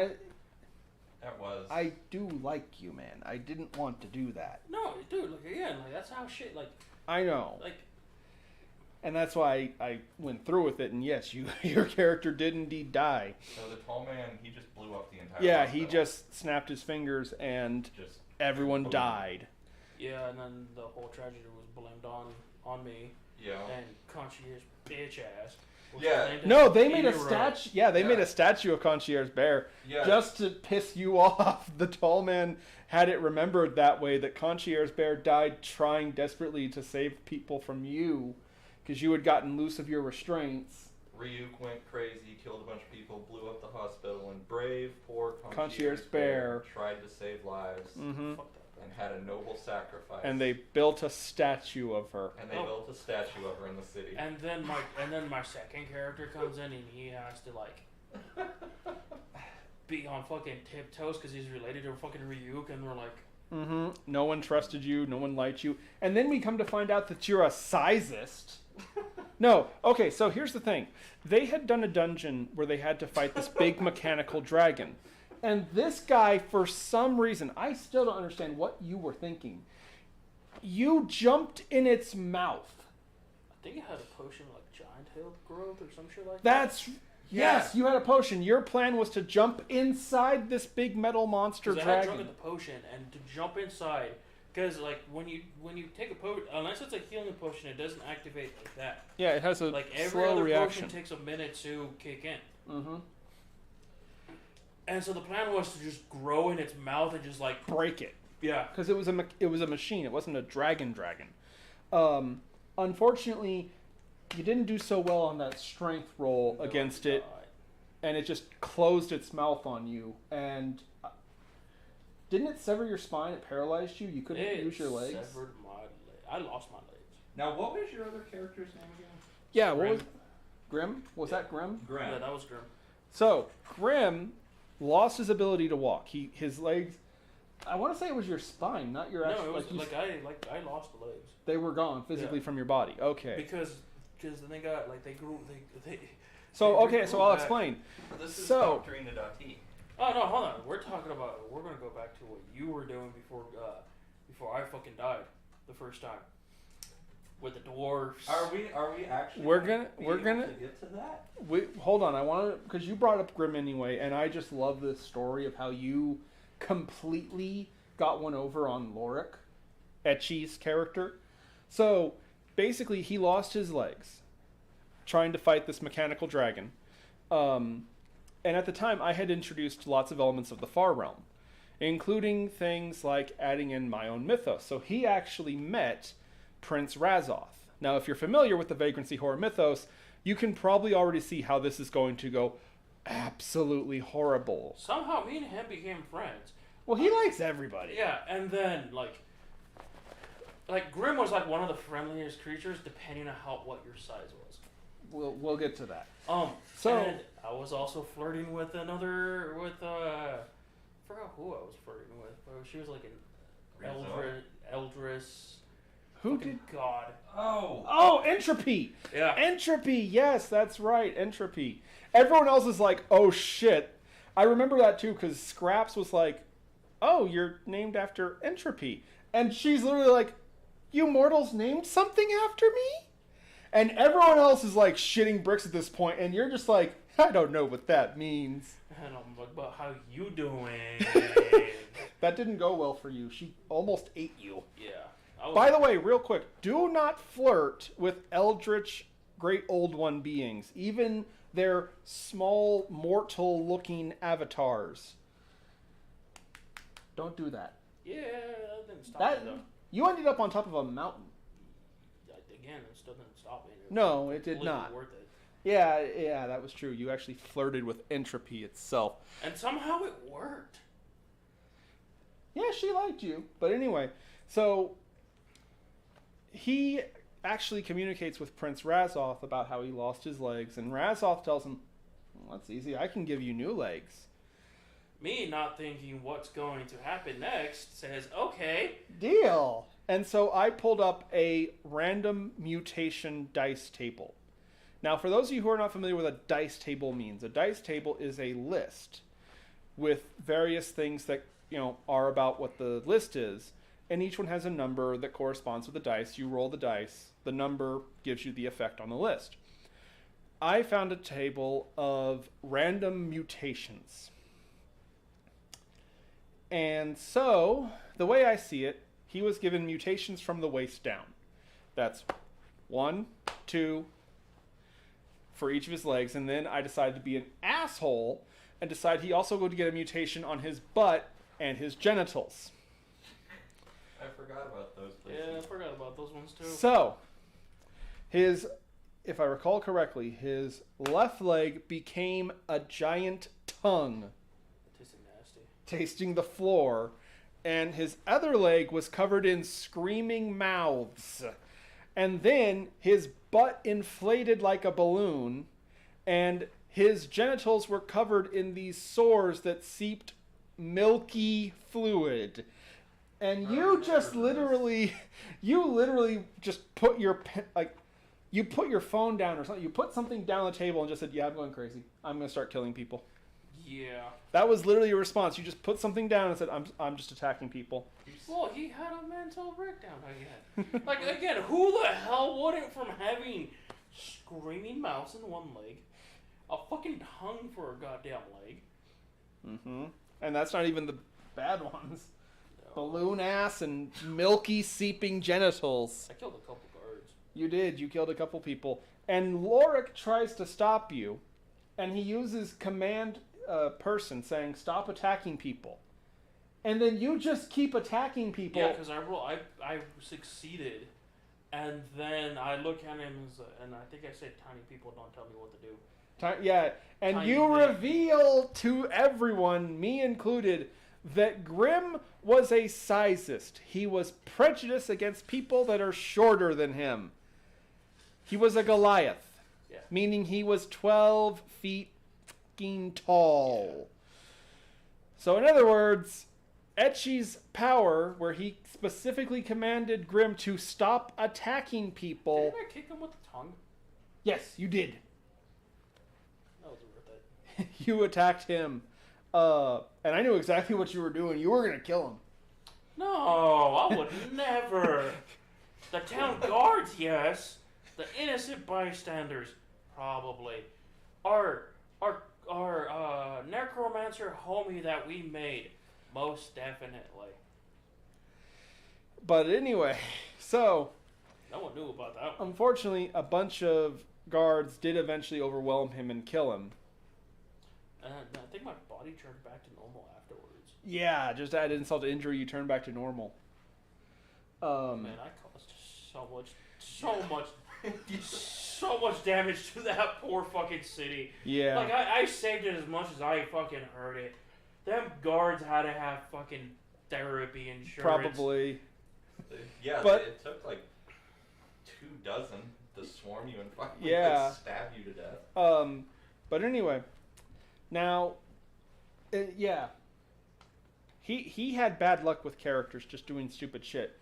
That was. I do like you, man. I didn't want to do that. No, dude, like again, like That's how shit, like, I know. like, And that's why I went through with it. And yes, your character did indeed die. So the tall man, he just blew up the entire Yeah, hospital. he just snapped his fingers and Just everyone boom. died. yeah, and then the whole tragedy was blamed on me Yeah. and Concierge bitch ass. was Yeah. blamed No, as they made a hero. statue. Yeah, they made Yeah. a statue of Concierge Bear Yeah. just to piss you off. The tall man had it remembered that way, that Concierge Bear died trying desperately to save people from you because you had gotten loose of your restraints. Ryuk went crazy, killed a bunch of people, blew up the hospital, and brave, poor Concierge Concierge Bear tried to save lives Mm-hmm. Fuck that. and had a noble sacrifice. And they built a statue of her. And they Oh. built a statue of her in the city. And then my second character comes in and he has to like be on fucking tiptoes because he's related to fucking Ryuk, and they're like, Mm-hmm. No one trusted you. No one liked you. And then we come to find out that you're a sizist. No. Okay, so here's the thing. They had done a dungeon where they had to fight this big mechanical dragon. And this guy, for some reason, I still don't understand what you were thinking. You jumped in its mouth. I think it had a potion like giant hill growth or some shit like that. That's... Yes, you had a potion. Your plan was to jump inside this big metal monster 'Cause I had dragon. drunk the potion and to jump inside. Because like when you take a potion, unless it's a healing potion, it doesn't activate like that. Yeah, it has a Like every slow other reaction. potion takes a minute to kick in. Mm-hmm. And so the plan was to just grow in its mouth and just like Break it. yeah. Because it was a machine. It wasn't a dragon. Unfortunately, you didn't do so well on that strength roll against it, and it just closed its mouth on you. And didn't it sever your spine? It paralyzed you. You couldn't use your legs. Severed my leg. I lost my legs. Now, what was your other character's name again? Yeah. What Grim. was Grim? Was that Grim? Graham. Yeah, that was grim. So Grim lost his ability to walk. His legs. I want to say it was your spine, not your No, actual. it was you- I lost the legs they were gone physically Yeah. from your body. Okay. because then they got like they grew they. So they okay, grew so I'll back. explain. This is So- Doctrina.t. Oh no, hold on. We're gonna go back to what you were doing before I fucking died the first time with the dwarfs. Are we actually? We're be gonna able to get to that. Hold on. I want to, because you brought up Grim anyway, and I just love this story of how you completely got one over on Lorik, Etchy's character. So basically, he lost his legs trying to fight this mechanical dragon. And at the time, I had introduced lots of elements of the Far Realm, including things like adding in my own mythos. So he actually met Prince Razoth. Now, if you're familiar with the Vagrancy Horror mythos, you can probably already see how this is going to go absolutely horrible. Somehow me and him became friends. Well, he likes everybody. Yeah, and then like Grim was like one of the friendliest creatures, depending on what your size was. We'll get to that. So and I was also flirting with I forgot who I was flirting with, but she was like an Eldris. Who fucking did? God. Oh, Entropy. Yeah. Entropy. Yes, that's right. Entropy. Everyone else is like, oh shit. I remember that too because Scraps was like, oh, you're named after Entropy, and she's literally like, you mortals named something after me? And everyone else is like shitting bricks at this point, and you're just like, I don't know what that means. And I'm like, but how you doing? That didn't go well for you. She almost ate you. Yeah. By the way, real quick, do not flirt with eldritch great old one beings, even their small mortal-looking avatars. Don't do that. Yeah, that didn't stop me though. You ended up on top of a mountain. Again, it still didn't stop me. No, it did completely not. Worth it. Yeah, that was true. You actually flirted with Entropy itself. And somehow it worked. Yeah, she liked you. But anyway, so he actually communicates with Prince Razoth about how he lost his legs, and Razoth tells him, well, that's easy. I can give you new legs. Me not thinking what's going to happen next says, okay. Deal. And so I pulled up a random mutation dice table. Now, for those of you who are not familiar with what a dice table means, a dice table is a list with various things that, are about what the list is. and each one has a number that corresponds with the dice. You roll the dice. The number gives you the effect on the list. I found a table of random mutations. And so, the way I see it, he was given mutations from the waist down. That's 1, 2, for each of his legs. And then I decided to be an asshole and decide he also would get a mutation on his butt and his genitals. I forgot about those places. Yeah, I forgot about those ones too. So, if I recall correctly, his left leg became a giant tongue Tasting nasty. tasting the floor, and his other leg was covered in screaming mouths. And then his butt inflated like a balloon, and his genitals were covered in these sores that seeped milky fluid. And you literally just put your you put your phone down or something. You put something down on the table and just said, "Yeah, I'm going crazy. I'm going to start killing people." Yeah. That was literally your response. You just put something down and said, I'm just attacking people." Well, he had a mental breakdown again. Like, again, who the hell wouldn't, from having screaming mouths in one leg, a fucking tongue for a goddamn leg? Mm-hmm. And that's not even the bad ones. No. Balloon ass and milky seeping genitals. I killed a couple guards. You did. You killed a couple people. And Lorik tries to stop you, and he uses command person saying, "Stop attacking people." And then you just keep attacking people. Yeah, because I succeeded, and then I look at him and I think I said, "Tiny people don't tell me what to do." Yeah, and Tiny you bit. reveal to everyone, me included, that Grimm was a sizist. He was prejudiced against people that are shorter than him. He was a Goliath, Yeah. meaning he was 12 feet fucking tall. Yeah. So in other words, Etchi's power, where he specifically commanded Grimm to stop attacking people. Didn't I kick him with the tongue? Yes, you did. That was worth it. You attacked him. And I knew exactly what you were doing. You were going to kill him. No, I would never. The town guards, yes. The innocent bystanders, probably. Our necromancer homie that we made, most definitely. But anyway, so No one knew about that one. unfortunately, a bunch of guards did eventually overwhelm him and kill him. And I think my body turned back to normal afterwards. Yeah, just add insult to injury, you turn back to normal. Man, I caused so much damage to that poor fucking city. Yeah. Like, I saved it as much as I fucking heard it. Them guards had to have fucking therapy insurance. Probably. Yeah, But- it took like 24 to swarm you and fucking Yeah. stab you to death. But anyway, now, yeah, he had bad luck with characters just doing stupid shit.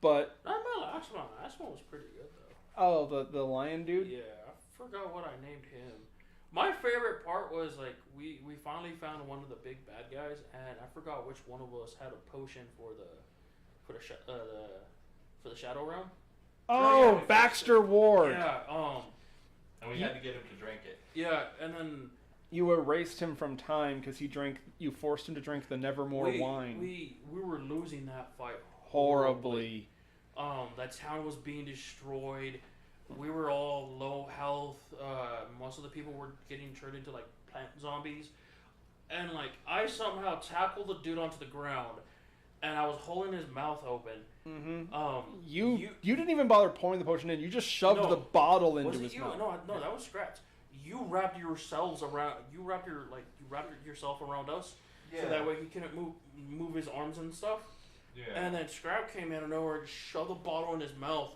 But Not my last one. Last one was pretty good though. oh, the lion dude. Yeah, I forgot what I named him. My favorite part was like we finally found one of the big bad guys, and I forgot which one of us had a potion for the Shadow Realm. Oh, Yeah, Baxter Ward. Yeah, And we had to get him to drink it. yeah, and then You erased him from time because he drank. You forced him to drink the Nevermore wine. we were losing that fight Horribly. That town was being destroyed. We were all low health. Most of the people were getting turned into like plant zombies. And like I somehow tackled the dude onto the ground, and I was holding his mouth open. Mm-hmm. You didn't even bother pouring the potion in. You just shoved No. the bottle into Was it his you? mouth. No, that was Scraps. You wrapped yourselves around. You wrapped yourself around us, so that way he couldn't move his arms and stuff. Yeah. And then Scrap came out of nowhere and shoved the bottle in his mouth.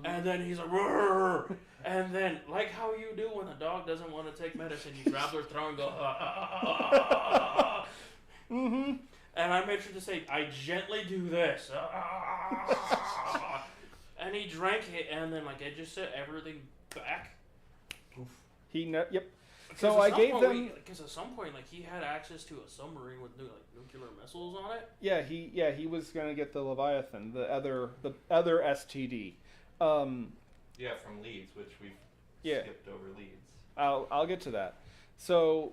And then he's like, "Rrrr." And then, like how you do when a dog doesn't want to take medicine, you grab their throat and go, Mm-hmm. And I made sure to say, I gently do this. And he drank it, and then, like, it just set everything back. Yep. So I gave them. Because at some point, like he had access to a submarine with nuclear missiles on it. Yeah, he was gonna get the Leviathan, the other STD. Yeah, from Leeds, which we've skipped over Leeds. I'll get to that. So,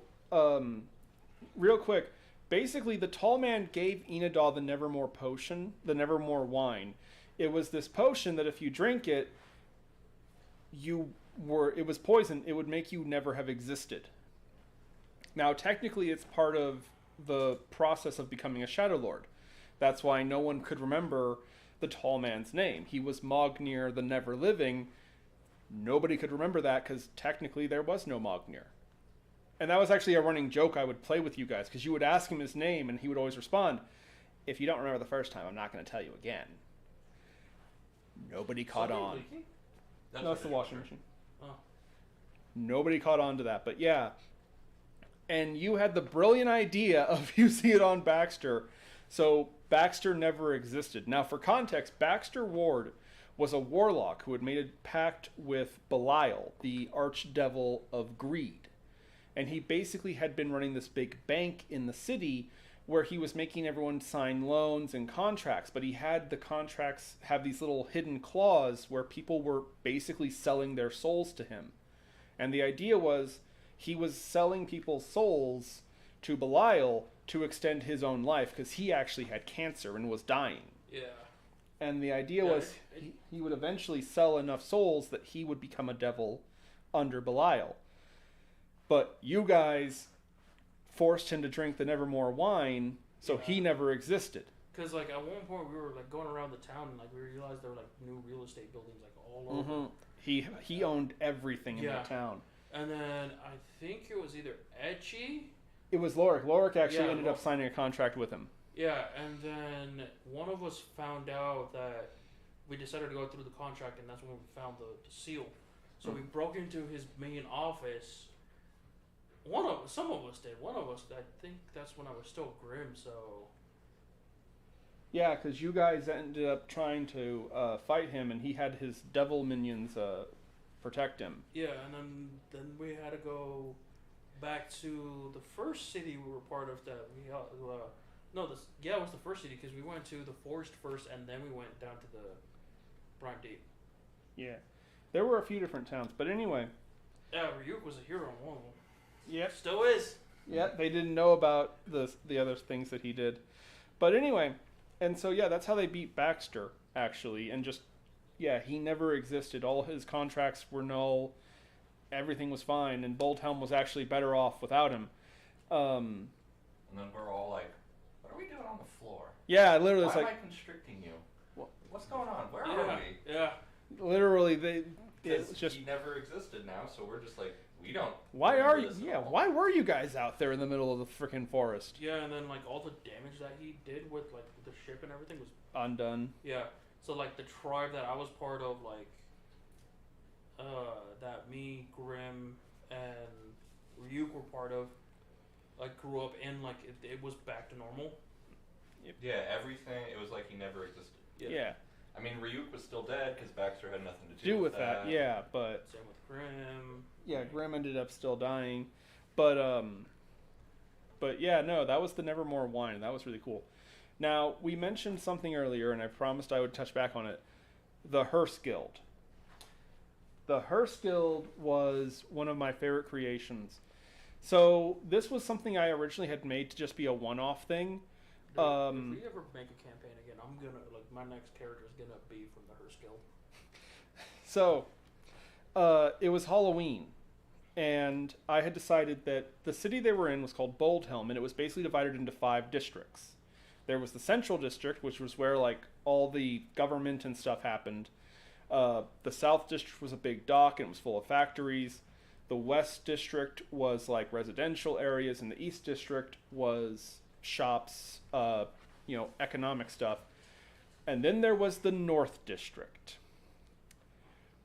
real quick, basically the tall man gave Enidal the Nevermore potion, the Nevermore wine. It was this potion that if you drink it, it was poison. It would make you never have existed. Now, technically, it's part of the process of becoming a Shadow Lord. That's why no one could remember the tall man's name. He was Mognir the Never Living. Nobody could remember that because technically there was no Mognir. And that was actually a running joke I would play with you guys, because you would ask him his name and he would always respond, "If you don't remember the first time, I'm not going to tell you again." Nobody caught on. No, it's the washing machine. Oh. Nobody caught on to that, but yeah. And you had the brilliant idea of using it on Baxter. So Baxter never existed. Now, for context, Baxter Ward was a warlock who had made a pact with Belial, the archdevil of greed. And he basically had been running this big bank in the city where he was making everyone sign loans and contracts, but he had the contracts have these little hidden clause where people were basically selling their souls to him. And the idea was he was selling people's souls to Belial to extend his own life because he actually had cancer and was dying. Yeah. And the idea was he would eventually sell enough souls that he would become a devil under Belial. But you guys forced him to drink the Nevermore wine, so he never existed. Because like at one point we were like going around the town and like we realized there were like new real estate buildings like all over. He owned everything in that town. And then I think it was either Etchy. It was Lorik. Lorik actually ended up signing a contract with him. Yeah, and then one of us found out that we decided to go through the contract, and that's when we found the seal. So we broke into his main office. Some of us did. One of us, I think that's when I was still Grim, so... Yeah, because you guys ended up trying to fight him, and he had his devil minions protect him. Yeah, and then we had to go back to the first city we were part of that we... it was the first city, because we went to the forest first, and then we went down to the Brine Deep. Yeah. There were a few different towns, but anyway... Yeah, Ryuk was a hero in one of them. Yep. Still is. Yep, they didn't know about the other things that he did. But anyway, and so yeah, that's how they beat Baxter, actually. And just, he never existed. All his contracts were null. Everything was fine. And Boldhelm was actually better off without him. And then we're all like, what are we doing on the floor? Yeah, literally. Why am I constricting you? What's going on? Where are we? Yeah. Literally, it's just... He never existed now, so we're just like... We don't. Why are you? Yeah, why were you guys out there in the middle of the freaking forest? Yeah, and then like all the damage that he did with like the ship and everything was undone. Yeah, so like the tribe that I was part of, like that me, Grim, and Ryuk were part of, like grew up in like it was back to normal. Yep. Yeah, everything. It was like he never existed. Yeah. I mean, Ryuk was still dead because Baxter had nothing to do with that. Yeah, but same with Grim. Yeah, Grim ended up still dying, but yeah, no, that was the Nevermore wine. That was really cool. Now we mentioned something earlier, and I promised I would touch back on it. The Hearse Guild. The Hearse Guild was one of my favorite creations. So this was something I originally had made to just be a one-off thing. If we ever make a campaign again, I'm gonna my next character is gonna be from the Hearse Guild. So, it was Halloween, and I had decided that the city they were in was called Boldhelm, and it was basically divided into 5 districts. There was the Central District, which was where like all the government and stuff happened. The South District was a big dock, and it was full of factories. The West District was like residential areas, and the East District was shops, economic stuff. And then there was the North District,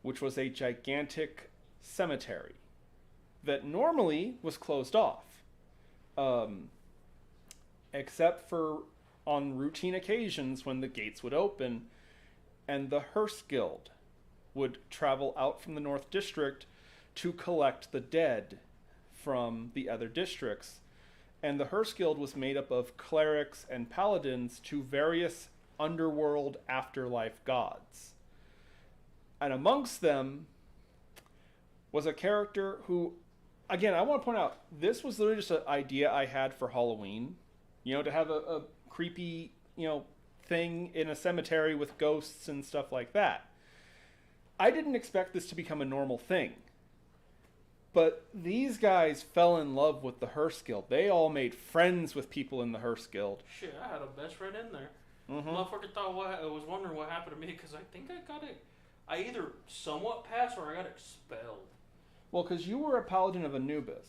which was a gigantic cemetery that normally was closed off, except for on routine occasions when the gates would open and the Hearse Guild would travel out from the North District to collect the dead from the other districts. And the Hearst Guild was made up of clerics and paladins to various underworld afterlife gods. And amongst them was a character who, again, I want to point out, this was literally just an idea I had for Halloween. You know, to have a creepy, thing in a cemetery with ghosts and stuff like that. I didn't expect this to become a normal thing. But these guys fell in love with the Hearst Guild. They all made friends with people in the Hearst Guild. Shit, I had a best friend in there. Mm-hmm. Motherfucker I was wondering what happened to me because I think I got it. I either somewhat passed or I got expelled. Well, because you were a paladin of Anubis.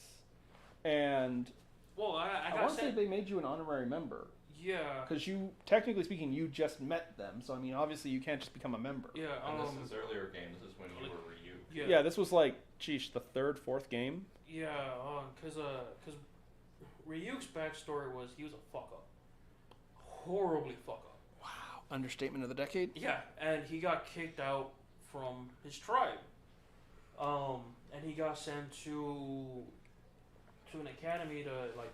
And Well, I want got to say sent. they made you an honorary member. Yeah. Because you, technically speaking, you just met them. So, I mean, obviously you can't just become a member. Yeah. And this is earlier game. This is when you were Ryu. Yeah. Yeah, this was like, the third, fourth game. Yeah, cause Ryuk's backstory was he was a fuck up, horribly fuck up. Wow, understatement of the decade. Yeah, and he got kicked out from his tribe, and he got sent to an academy to like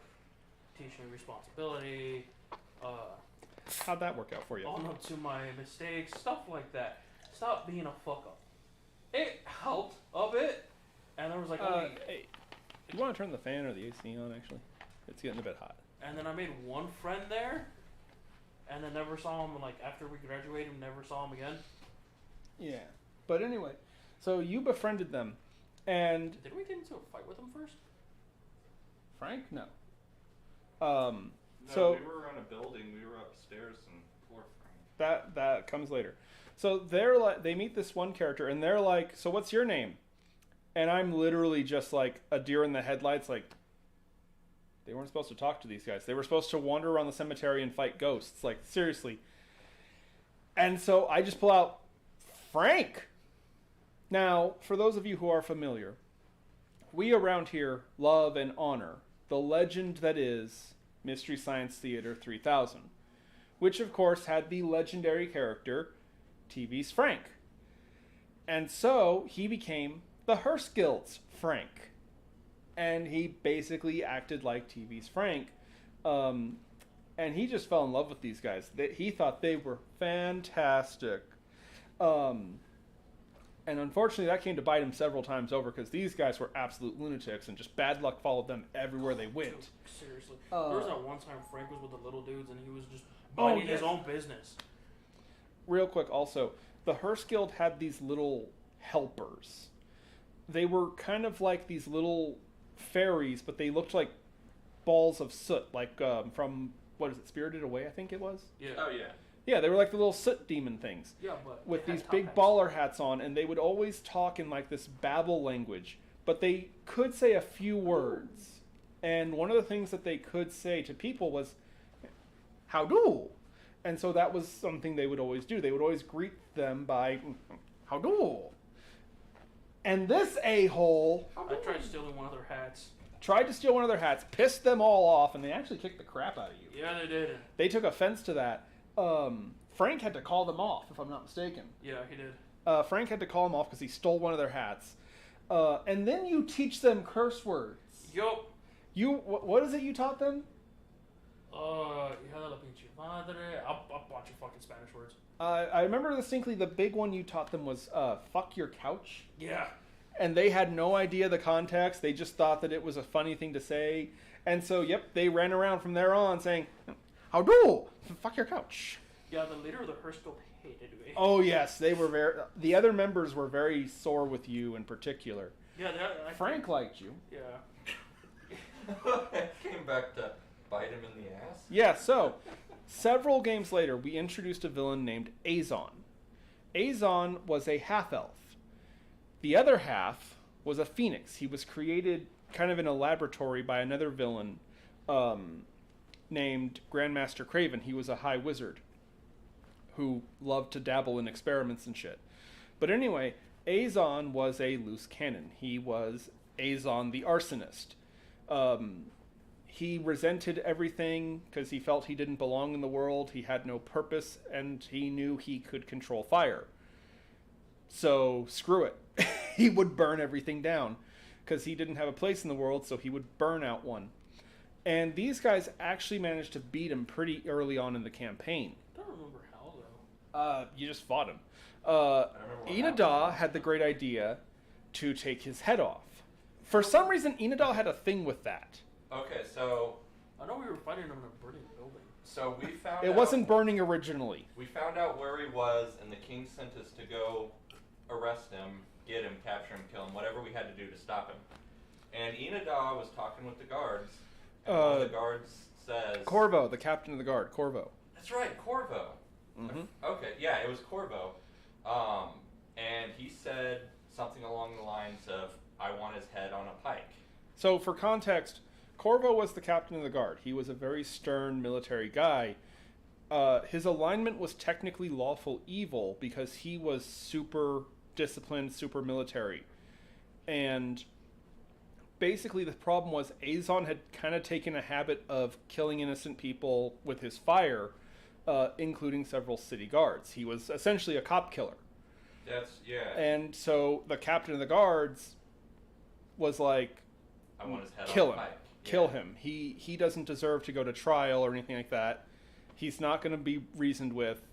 teach me responsibility, How'd that work out for you? own up to my mistakes, stuff like that. Stop being a fuck up. It helped a bit, and there was like only. Hey, you want to turn the fan or the AC on, actually? It's getting a bit hot. And then I made one friend there, and then never saw him, like, after we graduated, never saw him again. Yeah. But anyway, so you befriended them, and... Did we get into a fight with him first? Frank? No. No, So we were on a building. We were upstairs and poor Frank. that comes later. So they meet this one character, and they're like, so what's your name? And I'm literally just like a deer in the headlights, like, they weren't supposed to talk to these guys. They were supposed to wander around the cemetery and fight ghosts. Like, seriously. And so I just pull out Frank. Now, for those of you who are familiar, we around here love and honor the legend that is Mystery Science Theater 3000, which of course had the legendary character TV's Frank. And so he became the Hearst Guild's Frank. And he basically acted like TV's Frank. And he just fell in love with these guys. He thought they were fantastic. And unfortunately, that came to bite him several times over because these guys were absolute lunatics and just bad luck followed them everywhere they went. Dude, seriously. There was that one time Frank was with the little dudes and he was just minding his own business. Real quick, also, the Hearst Guild had these little helpers. They were kind of like these little fairies, but they looked like balls of soot, like from, what is it, Spirited Away, I think it was? Yeah. Oh, yeah. Yeah, they were like the little soot demon things. Yeah, but With they had these top big hats. baller hats on, and they would always talk in like this babble language, but they could say a few words. And one of the things that they could say to people was, "How do?" And so that was something they would always do. They would always greet them by, "How do?" And this a-hole I tried stealing one of their hats. tried to steal one of their hats, pissed them all off, and they actually kicked the crap out of you. Yeah, they did. They took offense to that. Frank had to call them off, if I'm not mistaken. Yeah, he did. Frank had to call him off because he stole one of their hats. And then you teach them curse words. Yup. What is it you taught them? Hija de la pinche madre. A bunch of fucking Spanish words. I remember distinctly the big one you taught them was fuck your couch. Yeah. And they had no idea the context. They just thought that it was a funny thing to say. And so, yep, they ran around from there on saying, "How do? Fuck your couch." Yeah, the leader of the Hearst Guild hated me. Oh, yes. They were the other members were very sore with you in particular. Yeah, Frank liked you. Yeah. It came back to bite him in the ass. Yeah, so several games later, we introduced a villain named Azon. Azon was a half-elf. The other half was a phoenix. He was created kind of in a laboratory by another villain named Grandmaster Craven. He was a high wizard who loved to dabble in experiments and shit. But anyway, Azon was a loose cannon. He was Azon the arsonist. He resented everything because he felt he didn't belong in the world. He had no purpose, and he knew he could control fire. So, screw it. He would burn everything down. because he didn't have a place in the world, so he would burn out one. And these guys actually managed to beat him pretty early on in the campaign. I don't remember how, though. You just fought him. what Inada had the great idea to take his head off. For some reason, Inada had a thing with that. Okay, so I know we were fighting him in a burning building. we found It out, wasn't burning originally. We found out where he was, and the king sent us to go arrest him, get him, capture him, kill him, whatever we had to do to stop him. And Inada was talking with the guards, and one of the guards says... Corvo, the captain of the guard, Corvo. That's right, Corvo. Mm-hmm. Okay, yeah, it was Corvo. And he said something along the lines of, I want his head on a pike. So, for context, Corvo was the captain of the guard. He was a very stern military guy. His alignment was technically lawful evil because he was super disciplined, super military. And basically the problem was Azon had kind of taken a habit of killing innocent people with his fire, including several city guards. He was essentially a cop killer. Yeah. And so the captain of the guards was like, I want his head kill on him. a pike. Kill him. He doesn't deserve to go to trial or anything like that. He's not going to be reasoned with.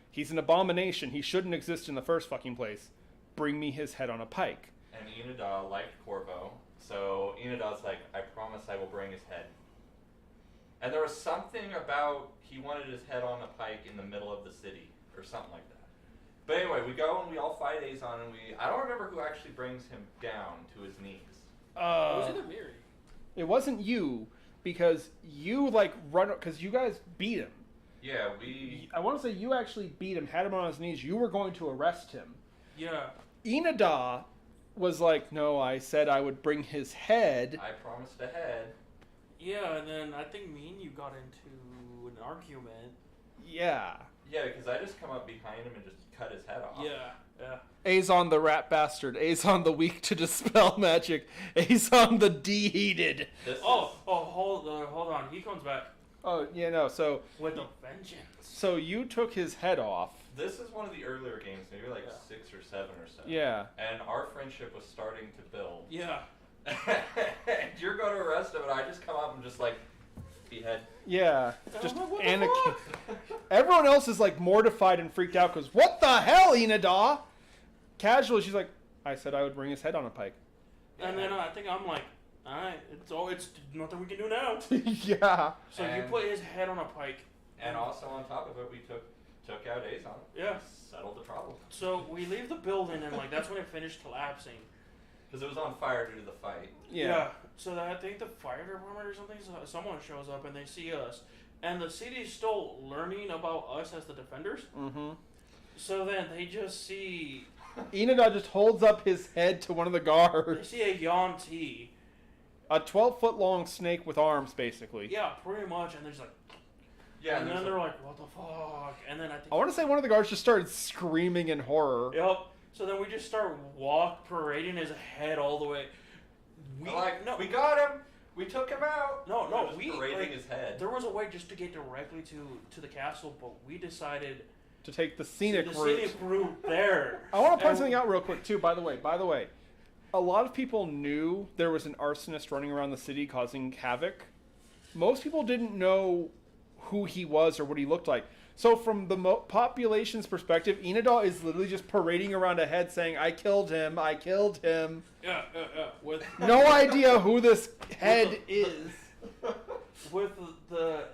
He's an abomination. He shouldn't exist in the first fucking place. Bring me his head on a pike. And Inada liked Corvo, so Inada's like, I promise I will bring his head. And there was something about he wanted his head on a pike in the middle of the city, or something like that. But anyway, we go and we all fight Azon, and I don't remember who actually brings him down to his knees. It was either me or you. It wasn't you, because you because you guys beat him. Yeah, I want to say you actually beat him, had him on his knees. You were going to arrest him. Yeah. Inada was like, no, I said I would bring his head. I promised a head. Yeah, and then I think me and you got into an argument. Yeah. Yeah, because I just come up behind him and just cut his head off. Yeah. Azon the rat bastard. Azon the weak to dispel magic. Azon the de-heated. Hold on. He comes back Oh, yeah, no, so... with a vengeance. So you took his head off. This is one of the earlier games, maybe like 6 or 7 or so. Yeah. And our friendship was starting to build. Yeah. And you're going to arrest him, and I just come up and just like, behead. Yeah. Just like, what the Anakin. Everyone else is like mortified and freaked out because, what the hell, Inada? Casually, she's like, I said I would bring his head on a pike. And then I think I'm like, alright, it's nothing we can do now. Yeah. So you put his head on a pike. And also on top of it, we took out Azon. Yeah. Settled the problem. So we leave the building, and like that's when it finished collapsing. Because it was on fire due to the fight. Yeah. So I think the fire department or something, someone shows up and they see us, and the city's still learning about us as the defenders. Mm-hmm. So then they just see. Inada just holds up his head to one of the They guards. see a Yuan-Ti. A 12-foot long snake with arms, basically. Yeah, pretty much, and they're just like. Yeah, And then they're like, what the fuck? And then I think. I want to say one of the guards just started screaming in horror. Yep. So then we just start parading his head all the way. we got him. We took him out. No, we parading his head. There was a way just to get directly to the castle, but we decided To take the scenic the route. scenic route there. I want to point And- something out real quick, too, by the way. A lot of people knew there was an arsonist running around the city causing havoc. Most people didn't know who he was or what he looked like. So from the population's perspective, Inada is literally just parading around a head saying, I killed him. Yeah. With No idea who this head is. with the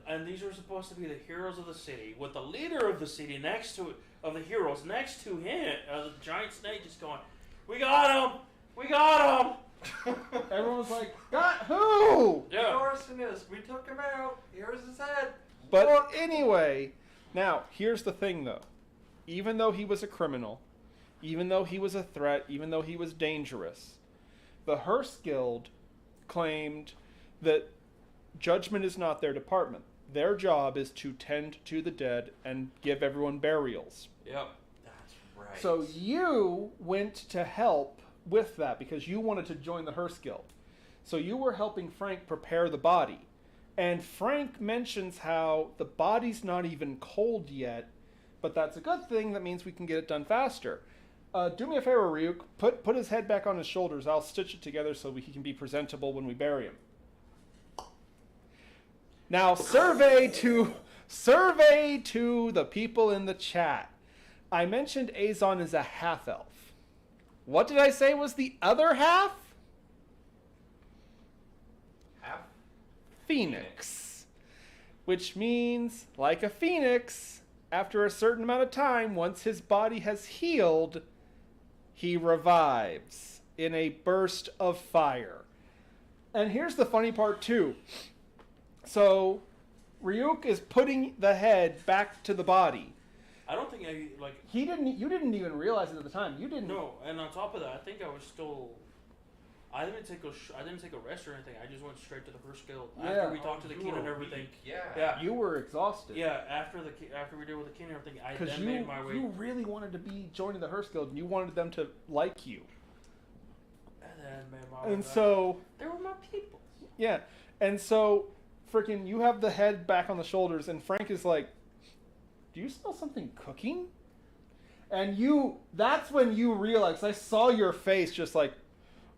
and these were supposed to be the heroes of the city, with the leader of the city next to the heroes next to him, the giant snake just going, we got him. Everyone's like, got who? The Yeah. arsonist. We took him out. Here's his head. But anyway, now, here's the thing, though. Even though he was a criminal, even though he was a threat, even though he was dangerous, the Hearst Guild claimed that judgment is not their department. Their job is to tend to the dead and give everyone burials. Yep. That's right. So you went to help with that because you wanted to join the Hearst Guild. So you were helping Frank prepare the body. And Frank mentions how the body's not even cold yet, but that's a good thing. That means we can get it done faster. Do me a favor, Ryuk. Put his head back on his shoulders. I'll stitch it together so he can be presentable when we bury him. Now, survey to the people in the chat. I mentioned Azon is a half-elf. What did I say was the other half? Half? Phoenix. Which means, like a phoenix, after a certain amount of time, once his body has healed, he revives in a burst of fire. And here's the funny part, too. So, Ryuk is putting the head back to the body. I don't think You didn't even realize it at the time. You didn't. No, and on top of that, I think I was still. I didn't take a rest or anything. I just went straight to the first guild after we talked to the king and everything. Yeah. Yeah. You were exhausted. Yeah. After we did with the king and everything, I Because then made my way. you really wanted to be joining the Hearst Guild, and you wanted them to like you. And then made my way. And back. so, They were my people. yeah, and so, freaking, you have the head back on the shoulders, and Frank is like, "Do you smell something cooking?" And that's when you realize, I saw your face just like,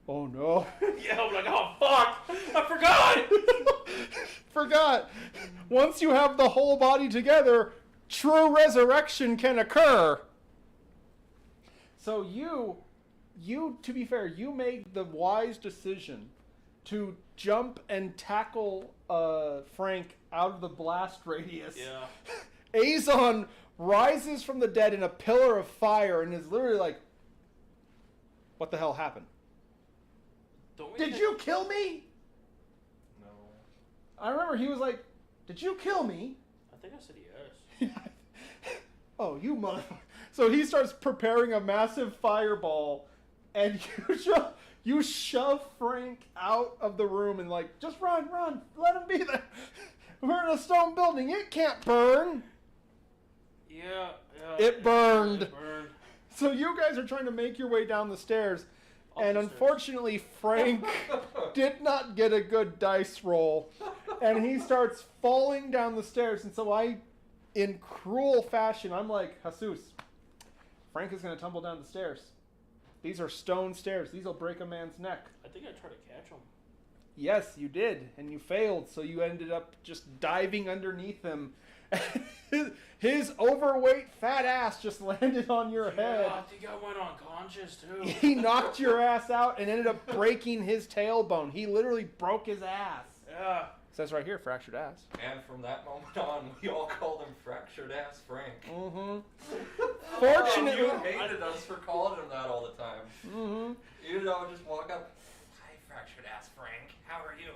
"Oh no." Yeah, I'm like, oh fuck, I forgot. Forgot. Once you have the whole body together, true resurrection can occur. So you, to be fair, you made the wise decision to jump and tackle Frank out of the blast radius. Yeah. Azon rises from the dead in a pillar of fire and is literally like, "What the hell happened? Did you kill me?" No. I remember he was like, "Did you kill me?" I think I said yes. Oh, you motherfucker. So he starts preparing a massive fireball, and you shove Frank out of the room and like, "Just run, let him be there. We're in a stone building, it can't burn." Yeah. It burned. It burned. So you guys are trying to make your way down the stairs, and the stairs. unfortunately Frank did not get a good dice roll, and he starts falling down the stairs. And so in cruel fashion, I'm like, "Jesus, Frank is going to tumble down the stairs. These are stone stairs. These will break a man's neck." I think I tried to catch him. Yes, you did, and you failed, so you ended up just diving underneath him. His overweight fat ass just landed on your head. I think I went unconscious too. He knocked your ass out and ended up breaking his tailbone. He literally broke his ass. Yeah. Says right here, fractured ass. And from that moment on, we all called him Fractured Ass Frank. Mm-hmm. And Fortunately, you hated us for calling him that all the time. mm-hmm. You know, just walk up, "Hi, Fractured Ass Frank. How are you?"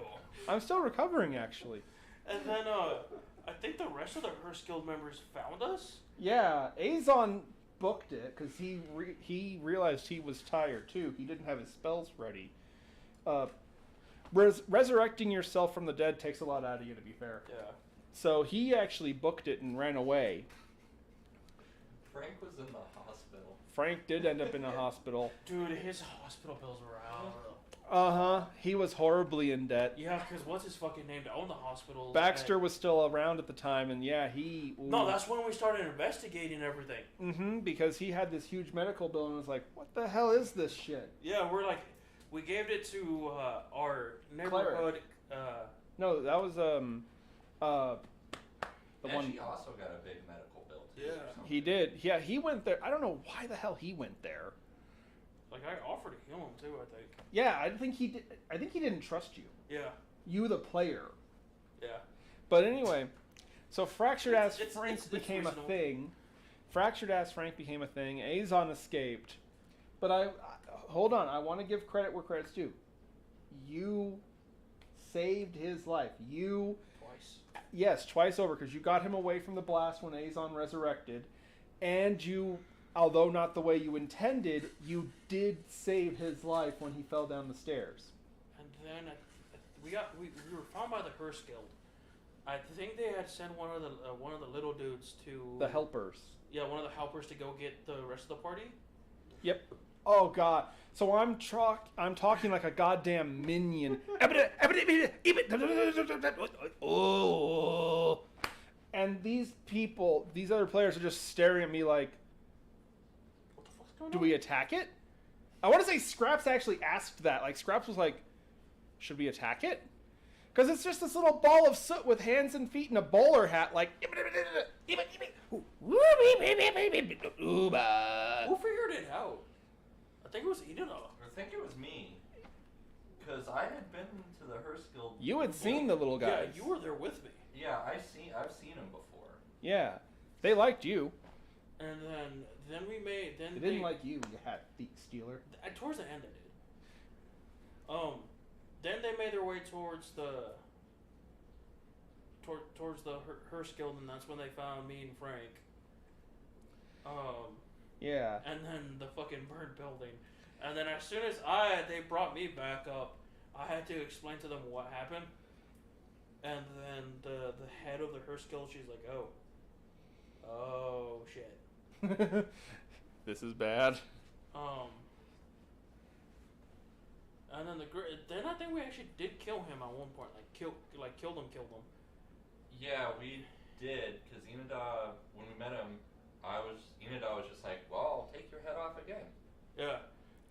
I'm still recovering, actually. And then I think the rest of the Hearst Guild members found us. Yeah, Azon booked it because he realized he was tired too. He didn't have his spells ready. Resurrecting yourself from the dead takes a lot out of you, to be fair. Yeah. So he actually booked it and ran away. Frank was in the hospital. Frank did end up in a hospital. Dude, his hospital bills were out. Uh-huh. He was horribly in debt. Yeah, because what's his fucking name to own the hospital? Baxter was still around at the time, and yeah, No, that's when we started investigating everything. Mm-hmm, because he had this huge medical bill and was like, "What the hell is this shit?" Yeah, we gave it to our neighborhood. No, that was the And one. she also got a big medical bill too. Yeah. or something. He did. Yeah, he went there. I don't know why the hell he went there. Like I offered to heal him too. I think. Yeah, I think he did. I think he didn't trust you. Yeah. You, the player. Yeah. But anyway, so Fractured Ass It's Frank became reasonable. a thing. Fractured Ass Frank became a thing. Azon escaped. But I hold on. I want to give credit where credit's due. You saved his life. You, Twice. yes, twice over, because you got him away from the blast when Azon resurrected, and you, although not the way you intended, you did save his life when he fell down the stairs. And then we were found by the Hearst Guild. I think they had sent one of the little dudes to The helpers. Yeah, one of the helpers to go get the rest of the party. Yep. Oh god. So I'm talking like a goddamn minion. Oh. And these people, these other players are just staring at me like, What the fuck's going Do on? we attack it? I want to say Scraps actually asked that. Like, Scraps was like, should we attack it? Because it's just this little ball of soot with hands and feet and a bowler hat, like... Who figured it out? I think it was Edith. I think it was me. Because I had been to the Hearst Guild. You had seen the little guys. Yeah, you were there with me. Yeah, I've seen him before. Yeah. They liked you. And then we made... Then They didn't like you hat thief stealer. Towards the end, I did. Then they made their way towards the Hearst Guild, and that's when they found me and Frank. Yeah. And then the fucking burned building, and then as soon as they brought me back up, I had to explain to them what happened. And then the head of the Hearst Guild, she's like, oh shit. This is bad. And then I think we actually did kill him at one point, killed him. Yeah, we did, because Inada, when we met him, Inada was just like, well, I'll take your head off again. Yeah,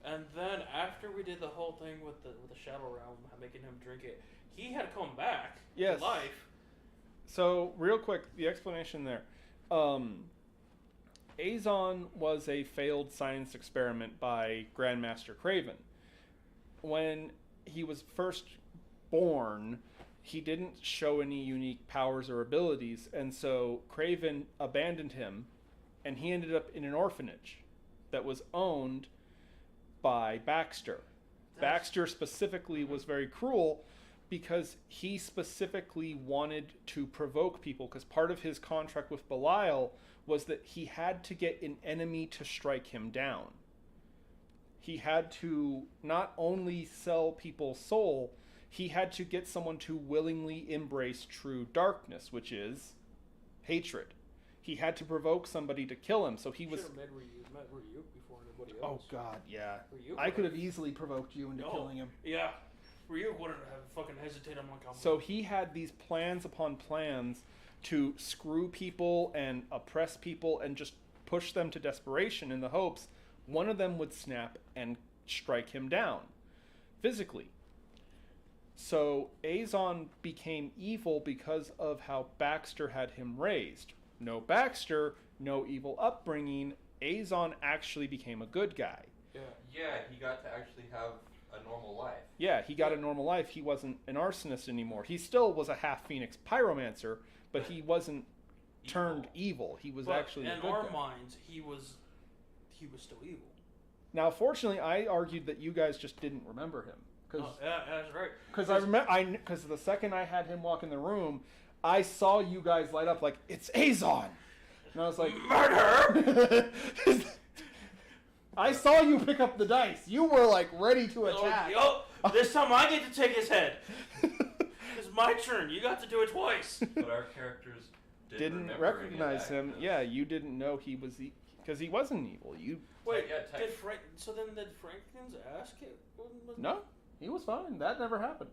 and then after we did the whole thing with the Shadow Realm, making him drink it, he had come back Yes. to life. So, real quick, the explanation there. Azon was a failed science experiment by Grandmaster Craven. When he was first born, he didn't show any unique powers or abilities, and so Craven abandoned him, and he ended up in an orphanage that was owned by Baxter. Baxter specifically was very cruel because he specifically wanted to provoke people, because part of his contract with Belial was that he had to get an enemy to strike him down. He had to not only sell people's soul, he had to get someone to willingly embrace true darkness, which is hatred. He had to provoke somebody to kill him, so he was... Should've met Ryuk before anybody Oh else. god, yeah. Ryuk I could have easily provoked you into killing him. Yeah. Ryuk wouldn't have fucking hesitated. I'm like, So he had these plans upon plans to screw people and oppress people and just push them to desperation in the hopes one of them would snap and strike him down physically. So Azon became evil because of how Baxter had him raised. No Baxter, no evil upbringing. Azon actually became a good guy. Yeah. Yeah, he got to actually have a normal life. Yeah, he got a normal life. He wasn't an arsonist anymore. He still was a half-phoenix pyromancer, but he wasn't turned evil. He was actually a good in our guy. minds, he was still evil. Now, fortunately, I argued that you guys just didn't remember him. Yeah, that's right. Because the second I had him walk in the room, I saw you guys light up like, it's Azon! And I was like, Murder! I saw you pick up the dice. You were like ready to attack. This time I get to take his head. It's my turn. You got to do it twice. But our characters Didn't remember recognize any of him. that. Yeah, you didn't know he was because he wasn't evil. Wait, Yeah, did Franklin's ass kick? No, he was fine. That never happened.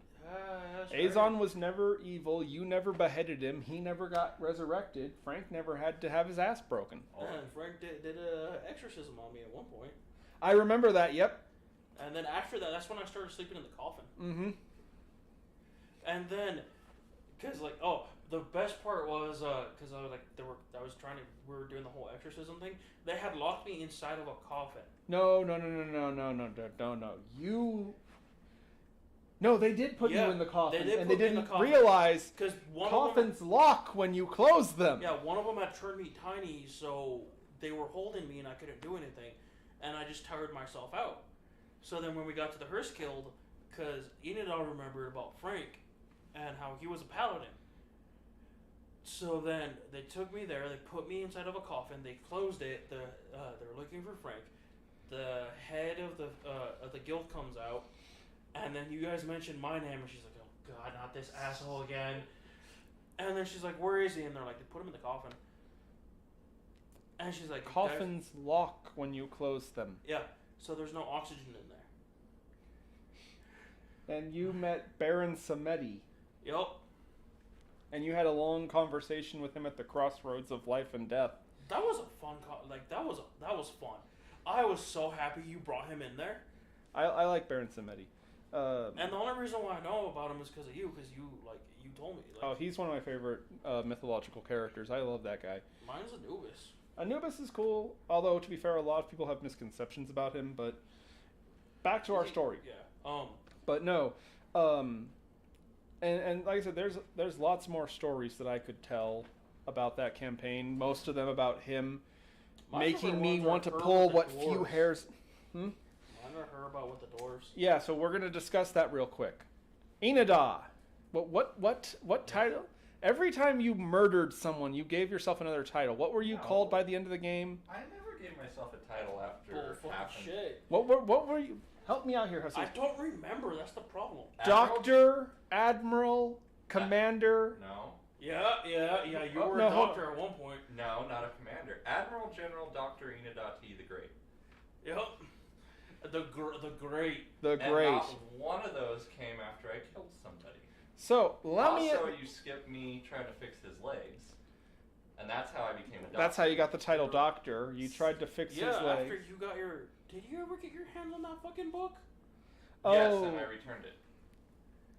That's Azon right. was never evil. You never beheaded him. He never got resurrected. Frank never had to have his ass broken. And Frank did a exorcism on me at one point. I remember that. Yep. And then after that, that's when I started sleeping in the coffin. Mm-hmm. And then, the best part was, because I was like, we were doing the whole exorcism thing. They had locked me inside of a coffin. No. No, they did put you in the coffin, and they didn't realize because coffins lock when you close them. Yeah, one of them had turned me tiny, so they were holding me and I couldn't do anything, and I just tired myself out. So then when we got to the Hearst Guild, because Enidal remembered about Frank and how he was a paladin. So then they took me there, they put me inside of a coffin, they closed it, they were looking for Frank. The head of the guild comes out, and then you guys mentioned my name, and she's like, oh god, not this asshole again. And then she's like, where is he? And they're like, they put him in the coffin. And she's like, Coffins lock when you close them. Yeah, so there's no oxygen in there. And you met Baron Samedi. Yep. And you had a long conversation with him at the crossroads of life and death. That was a fun that was fun. I was so happy you brought him in there. I like Baron Samedi. And the only reason why I know about him is because of you, because you told me. Like, Oh, he's one of my favorite mythological characters. I love that guy. mine's Anubis. Anubis is cool, although to be fair, a lot of people have misconceptions about him. But back to our story. Yeah. But no, and like I said, there's lots more stories that I could tell about that campaign. Most of them about him My making favorite me ones are want to her pull with what the few dwarves. hairs. Mine are her about with the dwarves. Yeah, so we're gonna discuss that real quick. Inada. What title? Every time you murdered someone, you gave yourself another title. What were you No. called by the end of the game? I never gave myself a title after Bull fucking half an shit. What were you? Help me out here, I Jesus. don't remember. That's the problem. Doctor, Admiral, Commander. No. Yeah. You Oh, were no, a hold- doctor at one point. No, not a commander. Admiral General Dr. Inadati the Great. Yep. The great. The And Great. not one of those came after I killed somebody. So let me. Also, you skipped me trying to fix his legs. And that's how I became a doctor. That's how you got the title Doctor. You tried to fix Yeah. his legs. After you got your. Did you ever get your hands on that fucking book? Yes, Oh, and I returned it.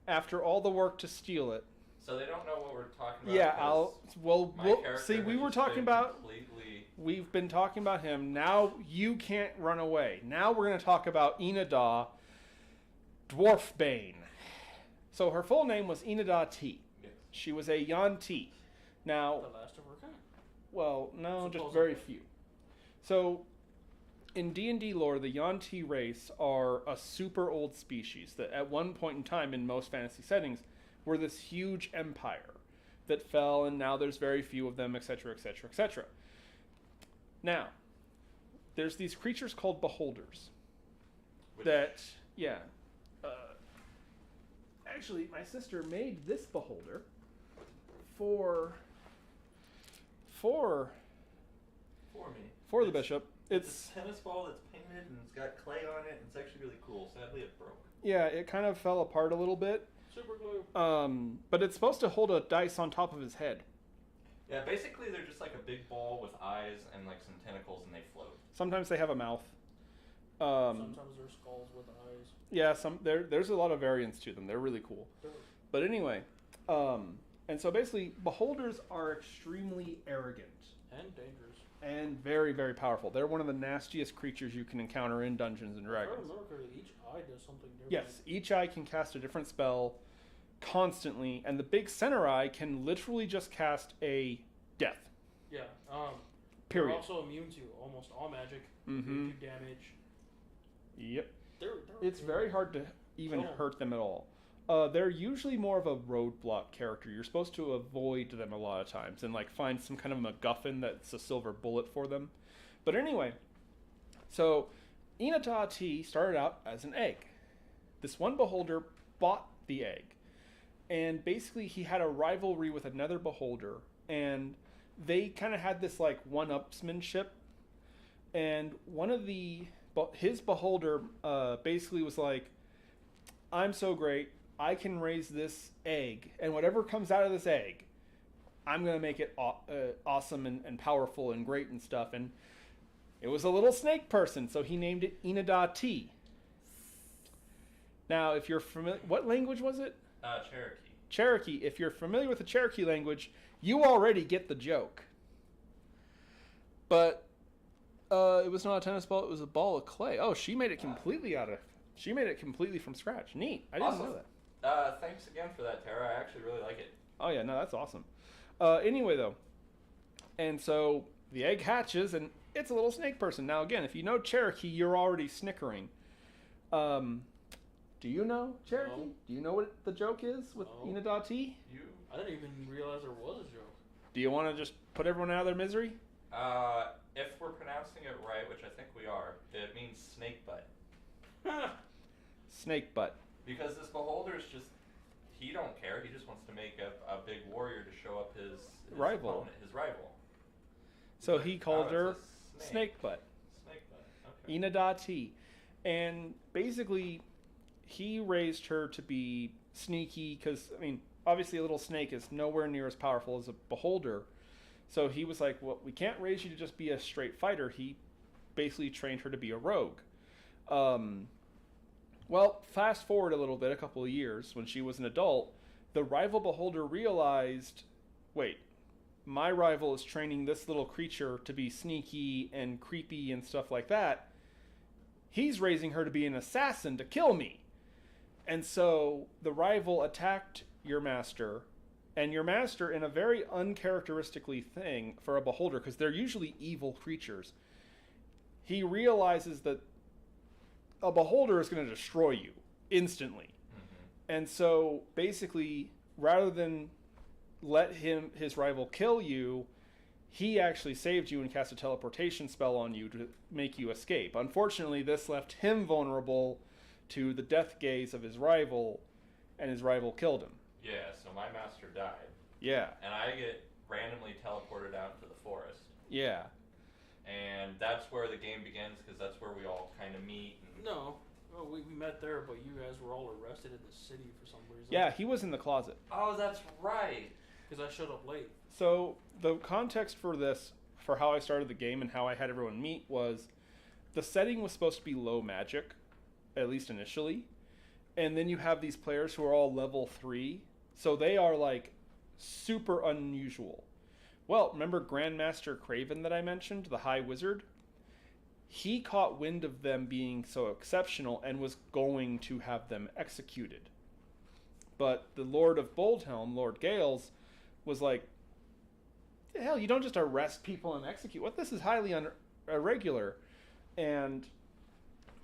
after all the work to steal it. So they don't know what we're talking about. Yeah, because Well, my we'll character see. has We were just talking been about. completely. We've been talking about him. Now you can't run away. Now we're going to talk about Inada Dwarfbane. So her full name was Inada T. Yes. She was a Yuan-Ti. Now, The last of her kind. well, no, just Supposedly. very few. So, in D&D lore, the Yuan-Ti race are a super old species that at one point in time in most fantasy settings were this huge empire that fell, and now there's very few of them, etc., etc., etc. Now, there's these creatures called beholders Which- that, yeah. Actually, my sister made this beholder for For me. the bishop. It's a tennis ball that's painted and it's got clay on it and it's actually really cool. Sadly, it broke. Yeah, it kind of fell apart a little bit. Super glue. But it's supposed to hold a dice on top of his head. Yeah, basically they're just like a big ball with eyes and like some tentacles and they float. Sometimes they have a mouth. Sometimes they're skulls with eyes. Yeah, there's a lot of variants to them. They're really cool. But anyway, and so basically, beholders are extremely arrogant And dangerous. and very, very powerful. They're one of the nastiest creatures you can encounter in Dungeons and If I Dragons. remember correctly, each eye does something different. Yes, each eye can cast a different spell constantly, and the big center eye can literally just cast a death. Yeah. Period. They're also immune to almost all magic. Mhm. They do damage. Yep. They're It's very hard to even Oh. hurt them at all. They're usually more of a roadblock character. You're supposed to avoid them a lot of times and like find some kind of MacGuffin that's a silver bullet for them. But anyway, so Inata T started out as an egg. This one beholder bought the egg, and basically he had a rivalry with another beholder, and they kind of had this like one-upsmanship. And one of his beholder basically was like, I'm so great, I can raise this egg, and whatever comes out of this egg, I'm going to make it awesome and powerful and great and stuff. And it was a little snake person, so he named it Inada T. Now, if you're familiar, what language was it? Cherokee. Cherokee. If you're familiar with the Cherokee language, you already get the joke. But it was not a tennis ball, it was a ball of clay. Oh, she made it completely she made it completely from scratch. Neat. I didn't know Awesome. that. Thanks again for that, Tara. I actually really like it. Oh yeah, no, that's awesome. Anyway though, and so the egg hatches and it's a little snake person. Now again, if you know Cherokee, you're already snickering. Do you know Cherokee? No. Do you know what the joke is with No. Inada T? You. I didn't even realize there was a joke. Do you want to just put everyone out of their misery? If we're pronouncing it right, which I think we are, it means snake butt. Snake butt. Because this beholder's just, he don't care. He just wants to make a big warrior to show up his Rival. opponent, his rival. So he called it's her a snake butt. Snake butt. Okay. Inada T. And basically, he raised her to be sneaky because, I mean, obviously a little snake is nowhere near as powerful as a beholder. So he was like, well, we can't raise you to just be a straight fighter. He basically trained her to be a rogue. Well, fast forward a little bit, a couple of years, when she was an adult, the rival beholder realized, wait, my rival is training this little creature to be sneaky and creepy and stuff like that. He's raising her to be an assassin to kill me. And so the rival attacked your master, and your master, in a very uncharacteristically thing for a beholder, because they're usually evil creatures, he realizes that a beholder is going to destroy you instantly. And so basically, rather than let his rival kill you, he actually saved you and cast a teleportation spell on you to make you escape. Unfortunately, this left him vulnerable to the death gaze of his rival, and his rival killed him. Yeah, so my master died. Yeah. And I get randomly teleported out into the forest. Yeah. And that's where the game begins, because that's where we all kind of meet. And No. Well, we met there, but you guys were all arrested in the city for some reason. Yeah, he was in the closet. Oh, that's right. Because I showed up late. So the context for this, for how I started the game and how I had everyone meet, was the setting was supposed to be low magic, at least initially. And then you have these players who are all level 3. So they are like super unusual. Well, remember Grandmaster Craven that I mentioned, the High Wizard? He caught wind of them being so exceptional and was going to have them executed. But the Lord of Boldhelm, Lord Gales, was like, hell, you don't just arrest people and execute. What? This is highly irregular. And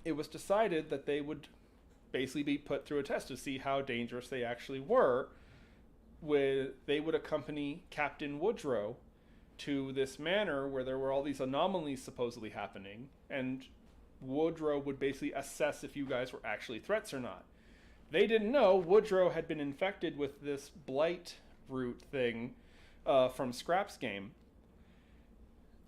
it was decided that they would basically be put through a test to see how dangerous they actually were. They would accompany Captain Woodrow to this manor where there were all these anomalies supposedly happening, and Woodrow would basically assess if you guys were actually threats or not. They didn't know Woodrow had been infected with this blight root thing from Scrap's game.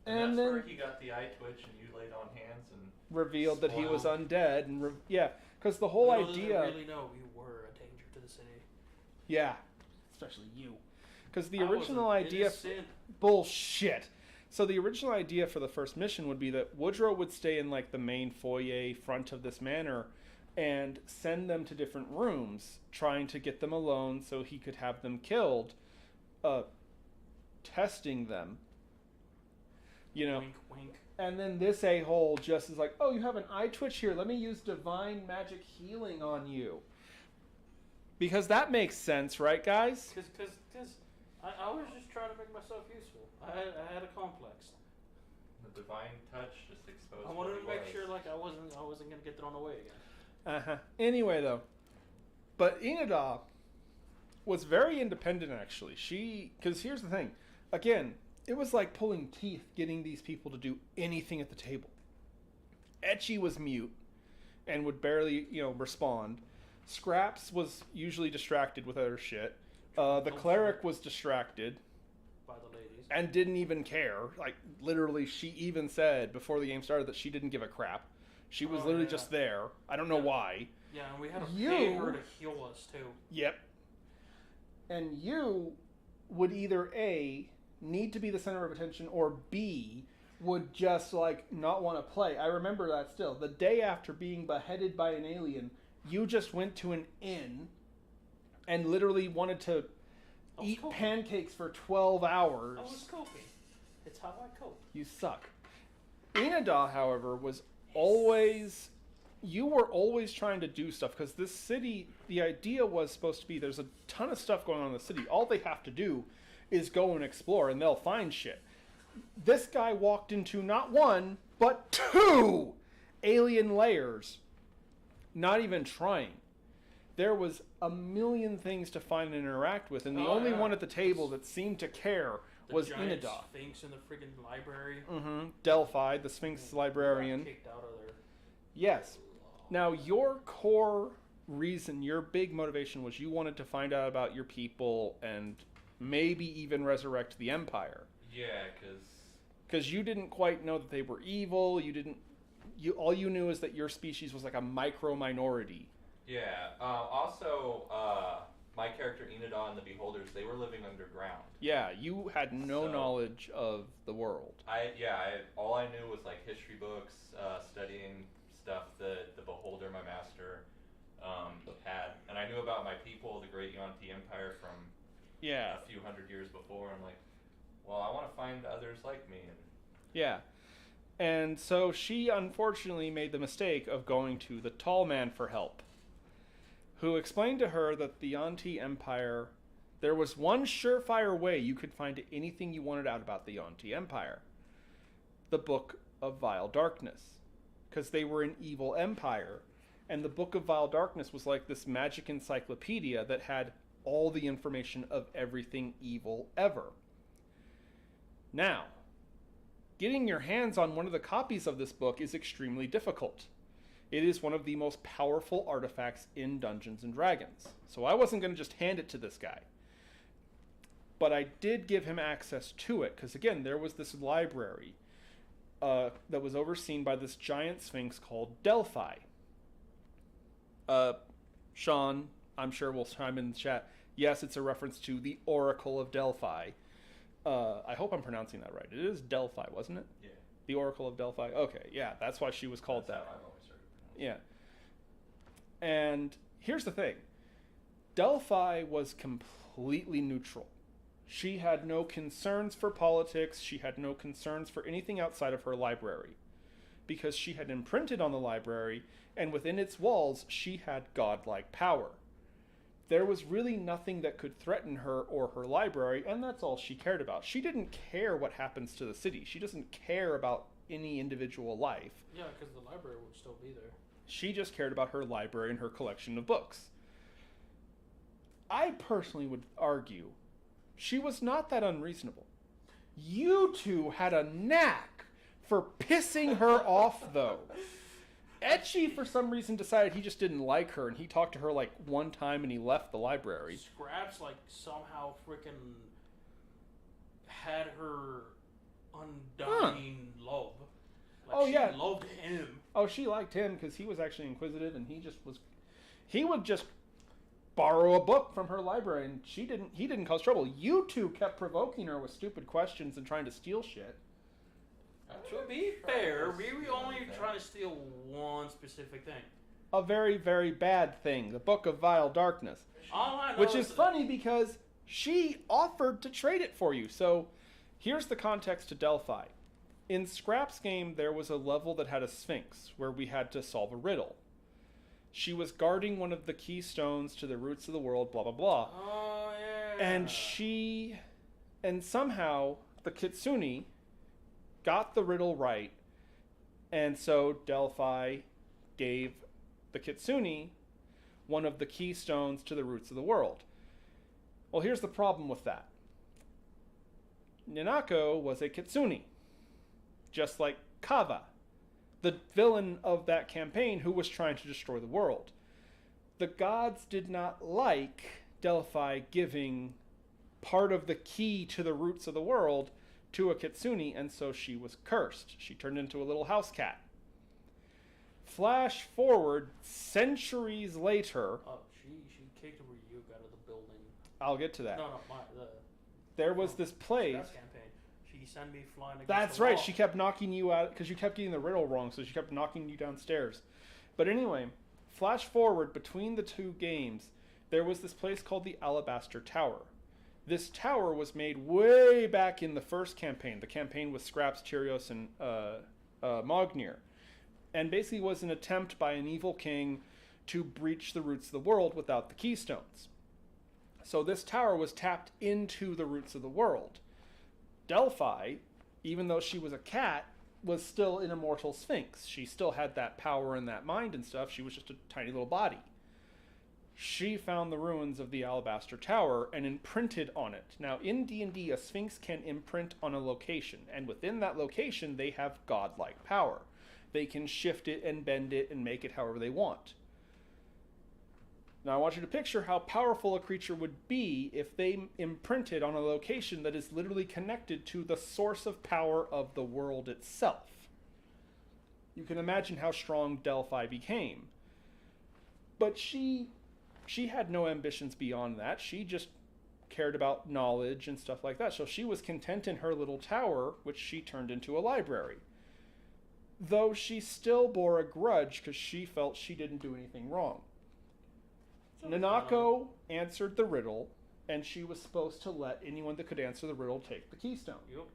And that's where he got the eye twitch and you laid on hands and revealed that he was undead. And yeah, because the whole idea... Didn't really know you were a danger to the city. Yeah, especially you. Because the original idea... Innocent. Bullshit. So the original idea for the first mission would be that Woodrow would stay in like the main foyer front of this manor and send them to different rooms, trying to get them alone so he could have them killed, testing them. You know. Wink, wink. And then this a-hole just is like, oh, you have an eye twitch here. Let me use divine magic healing on you. Because that makes sense, right, guys? Because I was just trying to make myself useful. I had a complex. the divine touch just exposed. I wanted to make sure like I wasn't gonna get thrown away again. Anyway, though, but Inada was very independent actually. Because here's the thing, again, it was like pulling teeth getting these people to do anything at the table. Etchy was mute and would barely, respond. Scraps was usually distracted with other shit. The cleric was distracted By the ladies. and didn't even care. Like, literally, she even said before the game started that she didn't give a crap. She was literally just there. I don't know why. Yeah, and we had to pay her to heal us, too. Yep. And you would either A, need to be the center of attention, or B, would just, not want to play. I remember that still. The day after being beheaded by an alien, you just went to an inn and literally wanted to eat pancakes for 12 hours. I was coping. It's how I cope. You suck. Inada, however, was always... You were always trying to do stuff, because this city, the idea was supposed to be there's a ton of stuff going on in the city. All they have to do is go and explore, and they'll find shit. This guy walked into not one, but 2 alien layers. Not even trying. There was a million things to find and interact with, and the only one at the table that seemed to care was giant Inada. Sphinx in the freaking library. Mm-hmm. Delphi, the Sphinx librarian. Got kicked out of there. Yes. Now, your core reason, your big motivation was you wanted to find out about your people and maybe even resurrect the Empire. Yeah, because you didn't quite know that they were evil. All you knew is that your species was like a micro minority. Yeah. Also, my character Enidon and the Beholders, they were living underground. Yeah, you had no So- knowledge of the world. All I knew was like history books, studying stuff that the Beholder, my master, had, and I knew about my people, the Great Yuan-Ti Empire, from Yeah. a few hundred years before. I'm like, well, I want to find others like me. And Yeah. And so she unfortunately made the mistake of going to the tall man for help, who explained to her that the Yuan-Ti Empire, there was one surefire way you could find anything you wanted out about the Yuan-Ti Empire. The Book of Vile Darkness. Because they were an evil empire. And the Book of Vile Darkness was like this magic encyclopedia that had all the information of everything evil ever. Now, getting your hands on one of the copies of this book is extremely difficult. It is one of the most powerful artifacts in Dungeons and Dragons. So I wasn't going to just hand it to this guy. But I did give him access to it, because again, there was this library that was overseen by this giant sphinx called Delphi. Sean, I'm sure will chime in the chat. Yes, it's a reference to the Oracle of Delphi. I hope I'm pronouncing that right. It is Delphi, wasn't it? yeah, The Oracle of Delphi. Okay, yeah, that's why she was called that's that. how I've always heard it pronounced. Yeah. And here's the thing. Delphi was completely neutral. She had no concerns for politics. She had no concerns for anything outside of her library. Because she had imprinted on the library, and within its walls, she had godlike power. There was really nothing that could threaten her or her library, and that's all she cared about. She didn't care what happens to the city. She doesn't care about any individual life. Yeah, because the library would still be there. She just cared about her library and her collection of books. I personally would argue she was not that unreasonable. You two had a knack for pissing her off, though. Etchy, for some reason, decided he just didn't like her, and he talked to her like one time and he left the library. Scraps like somehow freaking had her undying love. Like, Oh, she yeah. loved him. Oh, she liked him because he was actually inquisitive, and he would just borrow a book from her library, and he didn't cause trouble. You two kept provoking her with stupid questions and trying to steal shit. To be fair, we were only trying to steal one specific thing. A very, very bad thing, the Book of Vile Darkness. All I know Which is funny because she offered to trade it for you. So here's the context to Delphi. In Scrap's game, there was a level that had a sphinx where we had to solve a riddle. She was guarding one of the keystones to the roots of the world, blah, blah, blah. Oh, yeah. And somehow the Kitsune got the riddle right. And so Delphi gave the Kitsune one of the keystones to the roots of the world. Well, here's the problem with that. Ninako was a Kitsune, just like Kava, the villain of that campaign who was trying to destroy the world. The gods did not like Delphi giving part of the key to the roots of the world to a Kitsune, and so she was cursed. She turned into a little house cat. Flash forward centuries later. Oh, she kicked Ryuk out of the building. I'll get to that. No, There was this place. Scraps campaign. She sent me flying against That's the right. wall. She kept knocking you out because you kept getting the riddle wrong, so she kept knocking you downstairs. But anyway, flash forward between the two games, there was this place called the Alabaster Tower. This tower was made way back in the first campaign, the campaign with Scraps, Tyrios, and Mognir, and basically was an attempt by an evil king to breach the roots of the world without the keystones. So this tower was tapped into the roots of the world. Delphi, even though she was a cat, was still an immortal sphinx. She still had that power and that mind and stuff. She was just a tiny little body. She found the ruins of the Alabaster Tower and imprinted on it. Now, in D&D, a sphinx can imprint on a location, and within that location, they have godlike power. They can shift it and bend it and make it however they want. Now, I want you to picture how powerful a creature would be if they imprinted on a location that is literally connected to the source of power of the world itself. You can imagine how strong Delphi became. But she she had no ambitions beyond that. She just cared about knowledge and stuff like that. So she was content in her little tower, which she turned into a library. Though she still bore a grudge because she felt she didn't do anything wrong. Nanako answered the riddle, and she was supposed to let anyone that could answer the riddle take the keystone. Yep.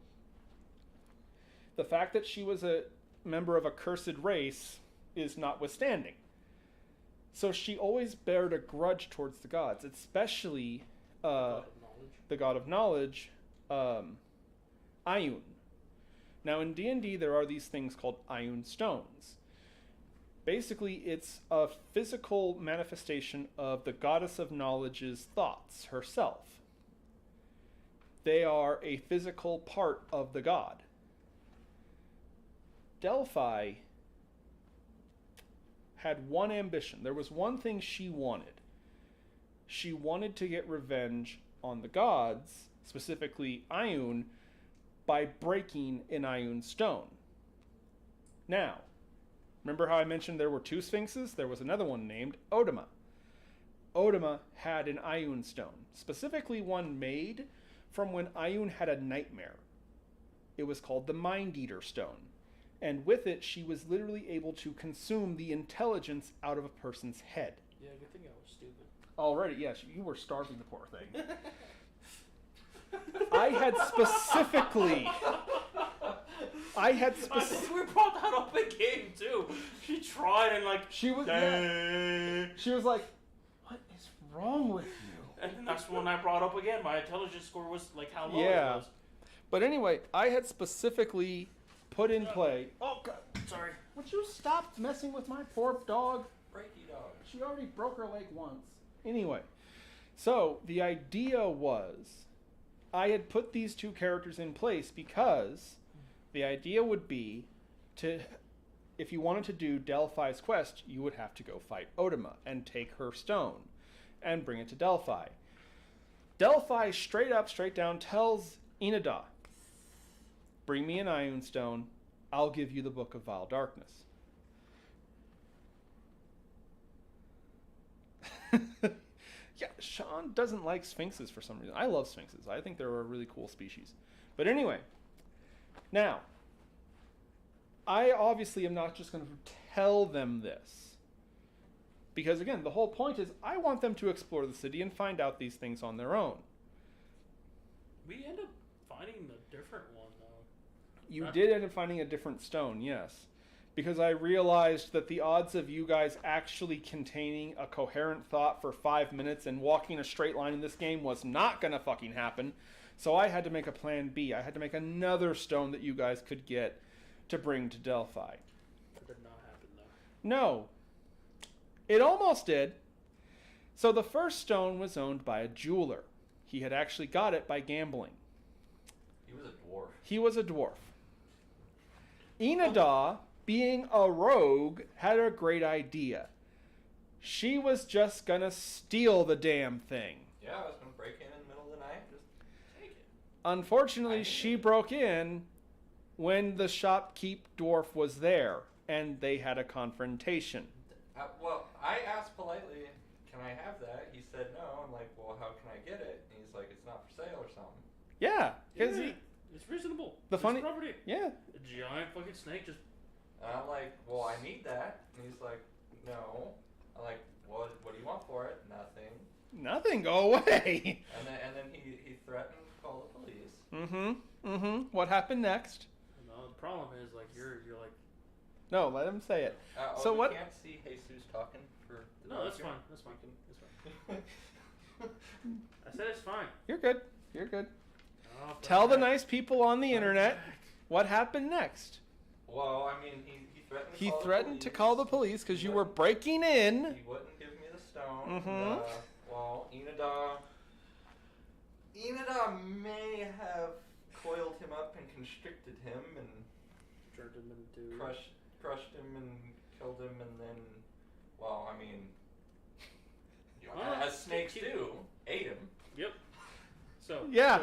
The fact that she was a member of a cursed race is notwithstanding. So she always bared a grudge towards the gods, especially the god of knowledge, Ayun. Now in D&D there are these things called Ayun stones. Basically it's a physical manifestation of the goddess of knowledge's thoughts herself. They are a physical part of the god. Delphi had one ambition. There was one thing she wanted. She wanted to get revenge on the gods, specifically Ayun, by breaking an Ayun stone. Now, remember how I mentioned there were two sphinxes? There was another one named Odama. Odama had an Ayun stone, specifically one made from when Ayun had a nightmare. It was called the Mind Eater stone. And with it, she was literally able to consume the intelligence out of a person's head. Yeah, good thing I was stupid. Already, yes, you were starving the poor thing. I had specifically... I think we brought that up in game too. She tried and like... She was... Yeah, she was like, what is wrong with you? And that's when I brought up again. My intelligence score was like how low it was. But anyway, I had specifically put in play... Oh, God. Sorry. Would you stop messing with my poor dog? Breaky dog. She already broke her leg once. Anyway, so the idea was I had put these two characters in place because the idea would be to, if you wanted to do Delphi's quest, you would have to go fight Odama and take her stone and bring it to Delphi. Delphi straight up, straight down tells Inada, bring me an Ayun stone, I'll give you the Book of Vile Darkness. Yeah, Sean doesn't like sphinxes for some reason. I love sphinxes. I think they're a really cool species. But anyway, now, I obviously am not just going to tell them this. Because again, the whole point is I want them to explore the city and find out these things on their own. We end up finding a different one, though. You did end up finding a different stone, yes. Because I realized that the odds of you guys actually containing a coherent thought for 5 minutes and walking a straight line in this game was not going to fucking happen. So I had to make a plan B. I had to make another stone that you guys could get to bring to Delphi. That did not happen, though. No. It almost did. So the first stone was owned by a jeweler. He had actually got it by gambling. He was a dwarf. He was a dwarf. Inada, being a rogue, had a great idea. She was just gonna steal the damn thing. Yeah, I was gonna break in the middle of the night, just take it. Unfortunately, she broke in when the shopkeep dwarf was there, and they had a confrontation. Well, I asked politely, can I have that? He said no. I'm like, well, how can I get it? And he's like, it's not for sale or something. Yeah, because it's reasonable. The It's funny, property. yeah. A giant fucking snake just. And I'm like, well, I need that. And he's like, no. I'm like, what do you want for it? Nothing. Nothing. Go away. And then he threatened to call the police. What happened next? No, the problem is like you're like. No, let him say it. So what? Can't see Jesus talking for. No, that's fine. That's fine. That's fine. I said it's fine. You're good. You're good. Oh, Tell the nice people on the internet what happened next. Well, I mean, he threatened to call the police because you were breaking in. He wouldn't give me the stone. And, well, Inada may have coiled him up and constricted him and turned him into crushed him and killed him, and then, well, I mean, as snakes do, ate him. Yep.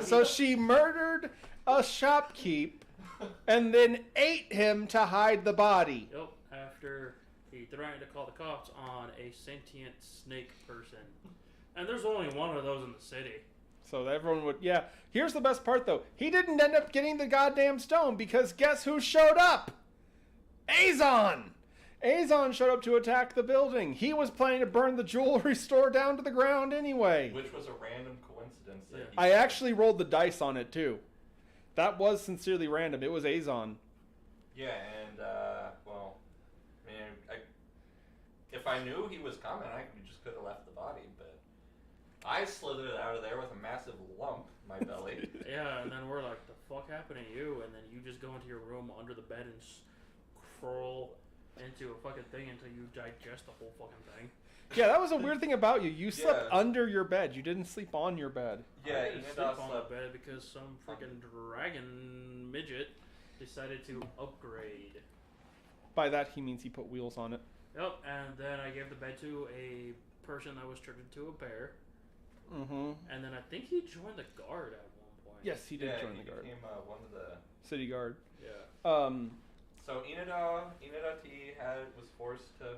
So she murdered a shopkeep and then ate him to hide the body. Yep. After he threatened to call the cops on a sentient snake person. And there's only one of those in the city. So everyone would, yeah. Here's the best part, though. He didn't end up getting the goddamn stone because guess who showed up? Azon! Azon showed up to attack the building. He was planning to burn the jewelry store down to the ground anyway. Which was a random coincidence. That he I actually rolled the dice on it, too. That was sincerely random. It was Azon. Yeah, and, well, I mean, if I knew he was coming, I just could have left the body, but I slithered out of there with a massive lump in my belly. Yeah, and then we're like, the fuck happened to you? And then you just go into your room under the bed and crawl into a fucking thing until you digest the whole fucking thing. Yeah, that was a weird thing about you. You slept Yeah. under your bed. You didn't sleep on your bed. Yeah, I didn't Enid sleep on slept. the bed because some freaking dragon midget decided to upgrade. By that, he means he put wheels on it. Yep, and then I gave the bed to a person that was turned into a bear. Mm-hmm. And then I think he joined the guard at one point. Yes, he did join he the guard. became one of the. City guard. Yeah. So Enid T was forced to.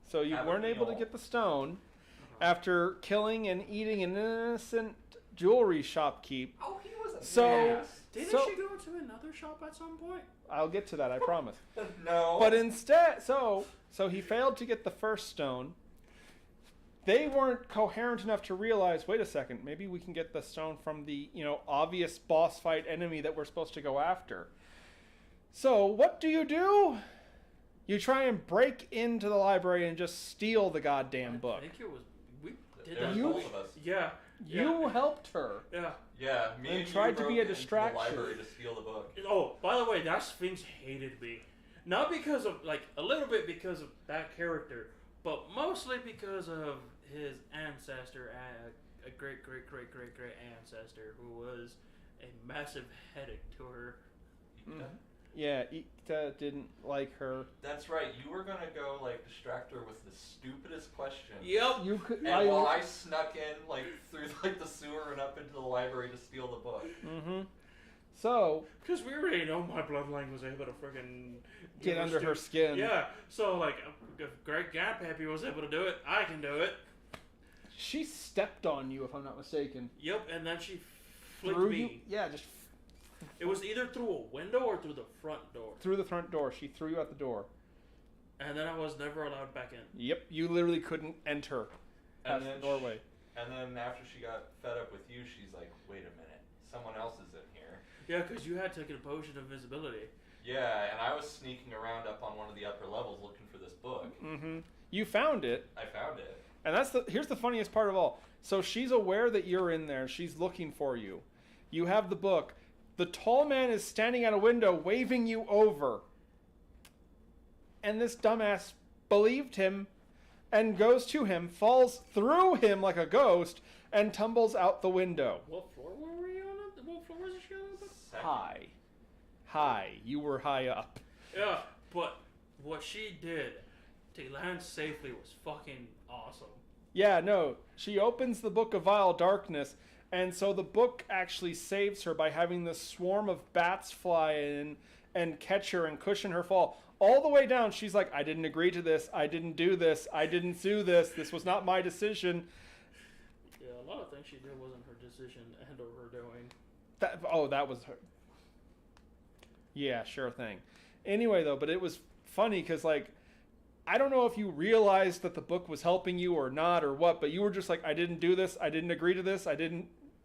So you Have a weren't able to meal. get the stone after killing and eating an innocent jewelry shopkeep. Oh, he was a So- ass. Didn't So- she go into another shop at some point? I'll get to that, I promise. No. But instead, so he failed to get the first stone. They weren't coherent enough to realize, wait a second, maybe we can get the stone from the, obvious boss fight enemy that we're supposed to go after. So what do? You try and break into the library and just steal the goddamn book. I think it was. We did There that. was You- both of us. Yeah. You helped her. Yeah. Yeah, me And and tried you to be broke a into distraction. The library to steal the book. Oh, by the way, that Sphinx hated me. Not because of, a little bit because of that character, but mostly because of his ancestor, a great ancestor, who was a massive headache to her. Mm. Yeah, Ita didn't like her. That's right. You were gonna go distract her with the stupidest question. Yep. You could. And while I snuck in through the sewer and up into the library to steal the book. Mm-hmm. So Because we already know my bloodline was able to friggin' get under her skin. Yeah, so if Greg Grandpappy was able to do it, I can do it. She stepped on you, if I'm not mistaken. Yep, and then she flicked Through me. you. Yeah, just It was either through a window or through the front door. through the front door. She threw you out the door. And then I was never allowed back in. Yep, you literally couldn't enter past And the then doorway. And then after she got fed up with you, she's like, "Wait a minute, someone else is in here." Yeah, because you had taken a potion of invisibility. Yeah, and I was sneaking around up on one of the upper levels looking for this book. Mm-hmm. You found it, I found it. and here's the funniest part of all. So she's aware that you're in there. She's looking for you. You have the book. The tall man is standing at a window waving you over. And this dumbass believed him and goes to him, falls through him like a ghost, and tumbles out the window. What floor were we on? What floor was she on? Second. High. You were high up. Yeah, but what she did to land safely was fucking awesome. Yeah, no. She opens the Book of Vile Darkness, and so the book actually saves her by having this swarm of bats fly in and catch her and cushion her fall. All the way down, she's like, I didn't agree to this. I didn't do this. I didn't do this. This was not my decision. Yeah, a lot of things she did wasn't her decision and or her doing. That was her. Yeah, sure thing. Anyway, though, but it was funny because, I don't know if you realized that the book was helping you or not or what, but you were just like, I didn't do this. I didn't agree to this.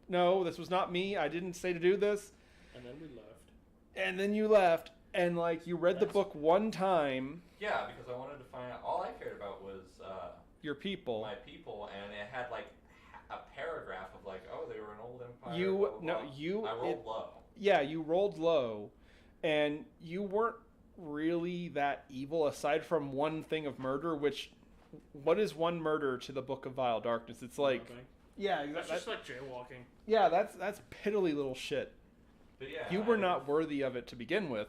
No, this was not me. I didn't say to do this. And then we left. And then you left, and, you read the book one time, Yeah, because I wanted to find out. All I cared about was your people. my people, and it had a paragraph of oh, they were an old empire. You- blah, blah, no, blah. you- I rolled it- low. Yeah, you rolled low, and you weren't really that evil aside from one thing of murder, which, what is one murder to the Book of Vile Darkness? It's Nothing. yeah, That's just like jaywalking. yeah, that's piddly little shit. But yeah, You were not worthy of it to begin with.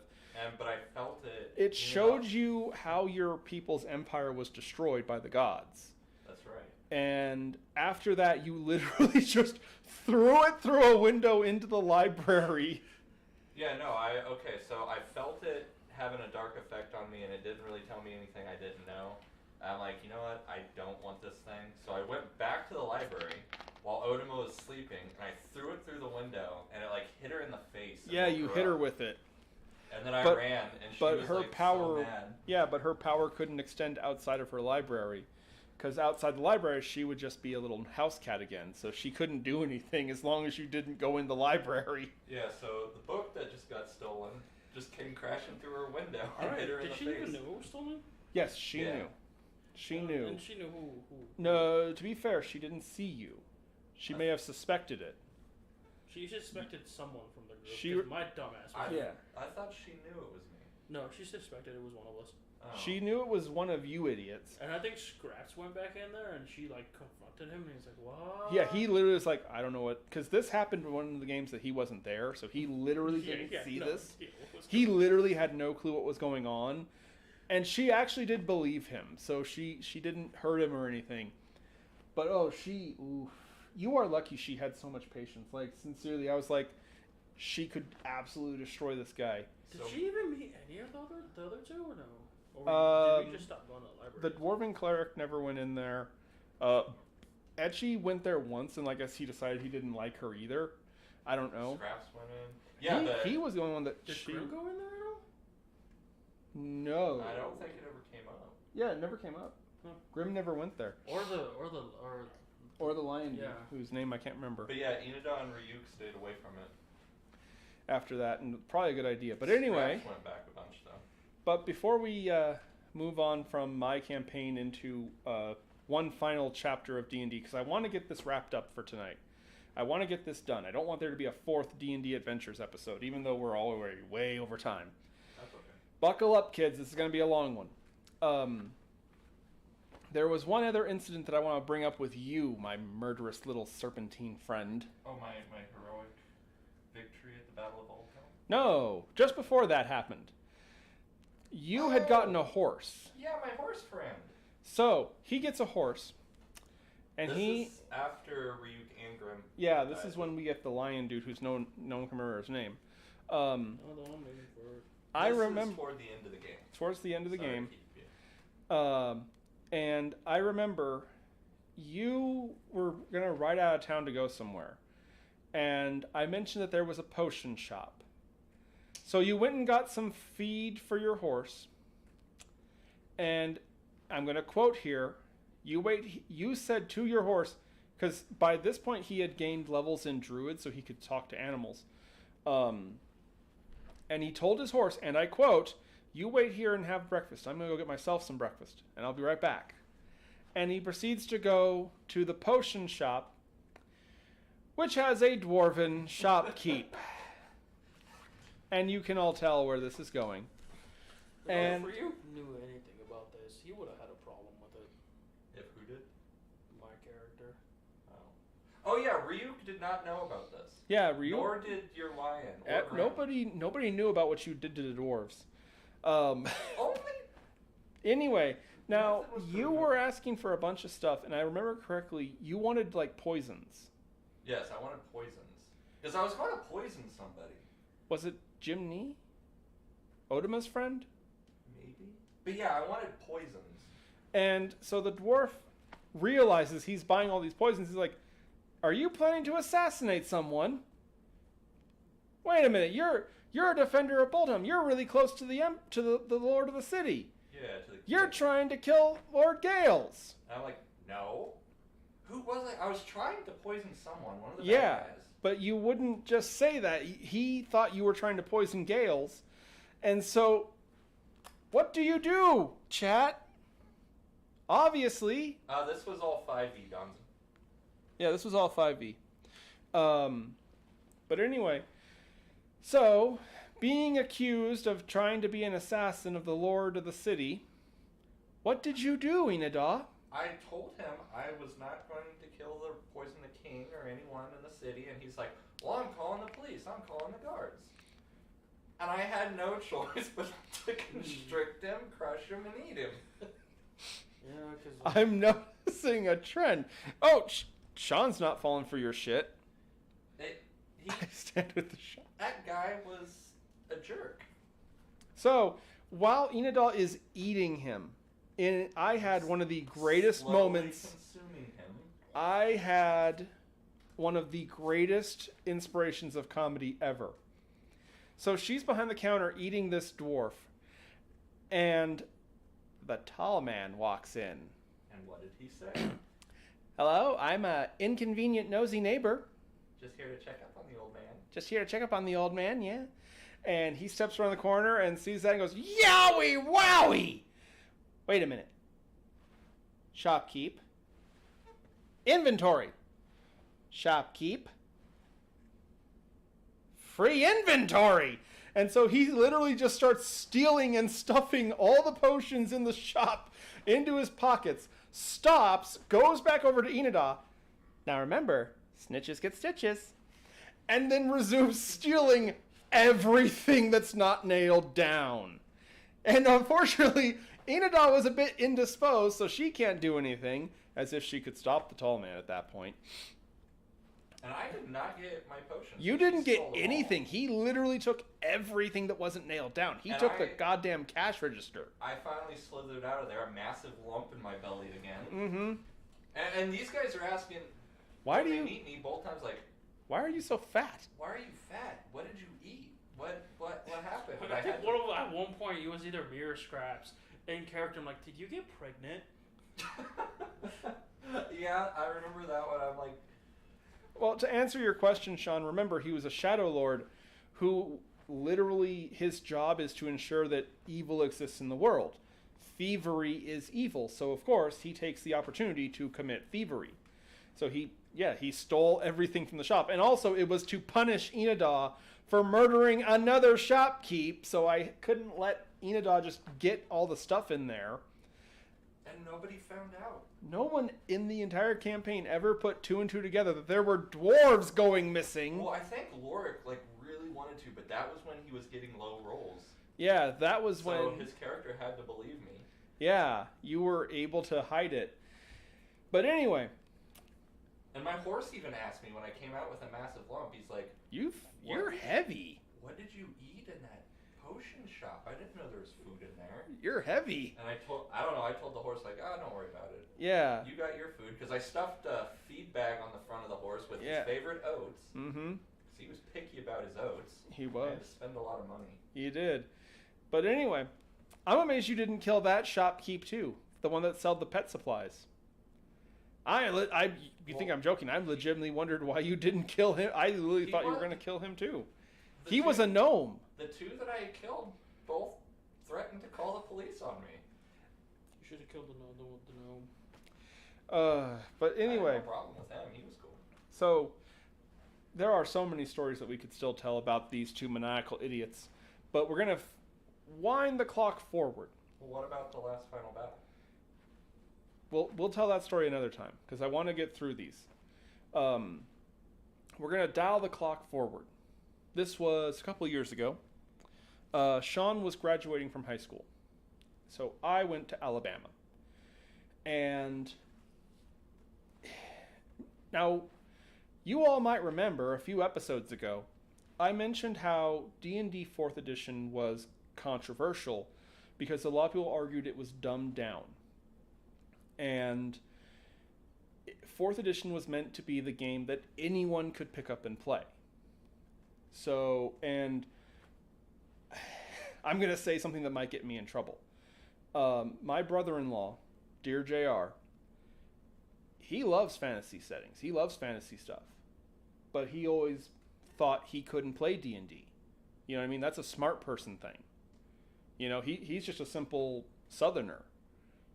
But I felt it. It showed you how your people's empire was destroyed by the gods. That's right. And after that, you literally just threw it through a window into the library. Yeah, no, so I felt it having a dark effect on me, and it didn't really tell me anything I didn't know. I'm like, you know what? I don't want this thing. So I went back to the library while Odima was sleeping, and I threw it through the window, and it like hit her in the face. Yeah, you hit her with it. And then I ran, and she was her like power, so mad. Yeah, but her power couldn't extend outside of her library. Because outside the library, she would just be a little house cat again. So she couldn't do anything as long as you didn't go in the library. Yeah, so the book that just got stolen just came crashing through her window and Alright, hit her in did the she face. even know it was stolen? Yes, she Yeah. knew. She knew. And she knew who. No, to be fair, she didn't see you. She may have suspected it. She suspected someone from the group. She- 'cause my dumbass. Yeah. I thought she knew it was me. No, she suspected it was one of us. Oh. She knew it was one of you idiots. And I think Scraps went back in there and she like confronted him and he's like, "What?" Yeah, he literally was like, I don't know what, because this happened in one of the games that he wasn't there, so he literally didn't see this. He literally had no clue what was going on, and she actually did believe him, so she didn't hurt him or anything. But you are lucky she had so much patience. Like, sincerely, I was like, she could absolutely destroy this guy. Did she even meet any of the other two or no? Or did we just stop going to the library? The dwarven cleric never went in there. Etchy went there once, and I guess he decided he didn't like her either. I don't know. Scraps went in. Yeah, he was the only one that Did she. Grim go in there at all? No. I don't think it ever came up. Yeah, it never came up. Huh. Grim never went there. Or Or the lion dude, Yeah. whose name I can't remember. But yeah, Inada and Ryuk stayed away from it. After that, and probably a good idea. But anyway, Scraps went back a bunch though. but before we move on from my campaign into one final chapter of D&D, because I want to get this wrapped up for tonight. I want to get this done. I don't want there to be a fourth D&D Adventures episode, even though we're already way over time. That's okay. Buckle up, kids. This is going to be a long one. There was one other incident that I want to bring up with you, my murderous little serpentine friend. Oh, my heroic victory at the Battle of Old Town? No, just before that happened. You had gotten a horse. Yeah, my horse friend. So, he gets a horse. And this he... is after Ryuk and Grim. Yeah, this is when we get the lion dude who's no one can remember his name. Oh, the one moving forward. I This remember... is toward the end of the game. Towards the end of the Sorry game. to keep you. And I remember you were going to ride out of town to go somewhere. And I mentioned that there was a potion shop. So you went and got some feed for your horse. And I'm going to quote here. You said to your horse, because by this point he had gained levels in Druid so he could talk to animals. And he told his horse, and I quote, "You wait here and have breakfast. I'm going to go get myself some breakfast, and I'll be right back." And he proceeds to go to the potion shop, which has a dwarven shopkeep. And you can all tell where this is going. And if you knew anything about this, he would have had a problem with it. If who did? My character. Oh yeah, Ryuk did not know about this. yeah, Ryu. Nor did your lion. Or Grim. Nobody knew about what you did to the dwarves. Only Anyway, now Nothing was you proven. were asking for a bunch of stuff, and I remember correctly, you wanted like poisons. Yes, I wanted poisons. Because I was going to poison somebody. Was it Jim Nee? Odima's friend? Maybe? But yeah, I wanted poisons. And so the dwarf realizes he's buying all these poisons. He's like, "Are you planning to assassinate someone? Wait a minute, you're a defender of Boldham. You're really close to the Lord of the City. Yeah, to the You're king. trying to kill Lord Gales." And I'm like, no. Who was I? I was trying to poison someone. One of the Yeah, bad guys. but you wouldn't just say that. He thought you were trying to poison Gales. And so, what do you do, chat? Obviously. This was all 5e, Donson. Yeah, this was all 5e. But anyway, so, being accused of trying to be an assassin of the Lord of the City, what did you do, Inada? I told him I was not going to kill or poison the king or anyone in the city, and he's like, well, I'm calling the police. I'm calling the guards. And I had no choice but to constrict him, crush him, and eat him. Yeah, because I'm noticing a trend. Oh, Sean's not falling for your shit. I stand with the Sean. That guy was a jerk. So, while Inadal is eating him, and I had one of the greatest Slowly moments. consuming him. I had one of the greatest inspirations of comedy ever. So she's behind the counter eating this dwarf, and the tall man walks in. And what did he say? Hello, I'm a inconvenient nosy neighbor. Just here to check up on the old man. Just here to check up on the old man, yeah. And he steps around the corner and sees that and goes, Yowie wowie! Wait a minute. Shopkeep. Inventory. Shopkeep. Free inventory! And so he literally just starts stealing and stuffing all the potions in the shop into his pockets, stops, goes back over to Inada. Now remember, snitches get stitches. And then resumes stealing everything that's not nailed down. And unfortunately, Inada was a bit indisposed, so she can't do anything, as if she could stop the tall man at that point. And I did not get my potion. You didn't get anything. He literally took everything that wasn't nailed down. He took the goddamn cash register. I finally slithered out of there, a massive lump in my belly again. Mm-hmm. And these guys are asking, Why do they you... meet me both times, like, Why are you so fat? why are you fat? What did you eat? What happened? I think at one point it was either me or Scraps. In character, I'm like, did you get pregnant? Yeah, I remember that one. I'm like, Well, to answer your question, Sean, remember he was a Shadow Lord who literally his job is to ensure that evil exists in the world. Thievery is evil, so of course he takes the opportunity to commit thievery. So he stole everything from the shop. And also it was to punish Inada for murdering another shopkeep, so I couldn't let Inada just get all the stuff in there. and nobody found out. No one in the entire campaign ever put two and two together that there were dwarves going missing. Well, I think Lorik really wanted to, but that was when he was getting low rolls. Yeah, that was when... So his character had to believe me. Yeah, you were able to hide it. But anyway... And my horse even asked me when I came out with a massive lump, he's like... You're heavy. What did you eat in that potion shop? I didn't know there was food in there. You're heavy. And I told the horse, don't worry about it. Yeah. You got your food, because I stuffed a feed bag on the front of the horse with his favorite oats. Mm-hmm. Because he was picky about his oats. He was. I had to spend a lot of money. He did. But anyway, I'm amazed you didn't kill that shopkeep too. The one that sold the pet supplies. You think I'm joking? I legitimately wondered why you didn't kill him. I literally thought you were going to kill him too. He was a gnome. The two that I killed both threatened to call the police on me. You should have killed the gnome. But anyway. I had no problem with him. He was cool. So, there are so many stories that we could still tell about these two maniacal idiots. But we're going to wind the clock forward. Well, what about the last final battle? We'll tell that story another time, because I want to get through these. We're going to dial the clock forward. This was a couple of years ago. Sean was graduating from high school. So I went to Alabama. And now, you all might remember a few episodes ago, I mentioned how D&D 4th edition was controversial because a lot of people argued it was dumbed down. And 4th edition was meant to be the game that anyone could pick up and play. So, and I'm going to say something that might get me in trouble. My brother-in-law, dear JR, he loves fantasy settings. He loves fantasy stuff. But he always thought he couldn't play D&D. You know what I mean? That's a smart person thing. You know, he's just a simple southerner.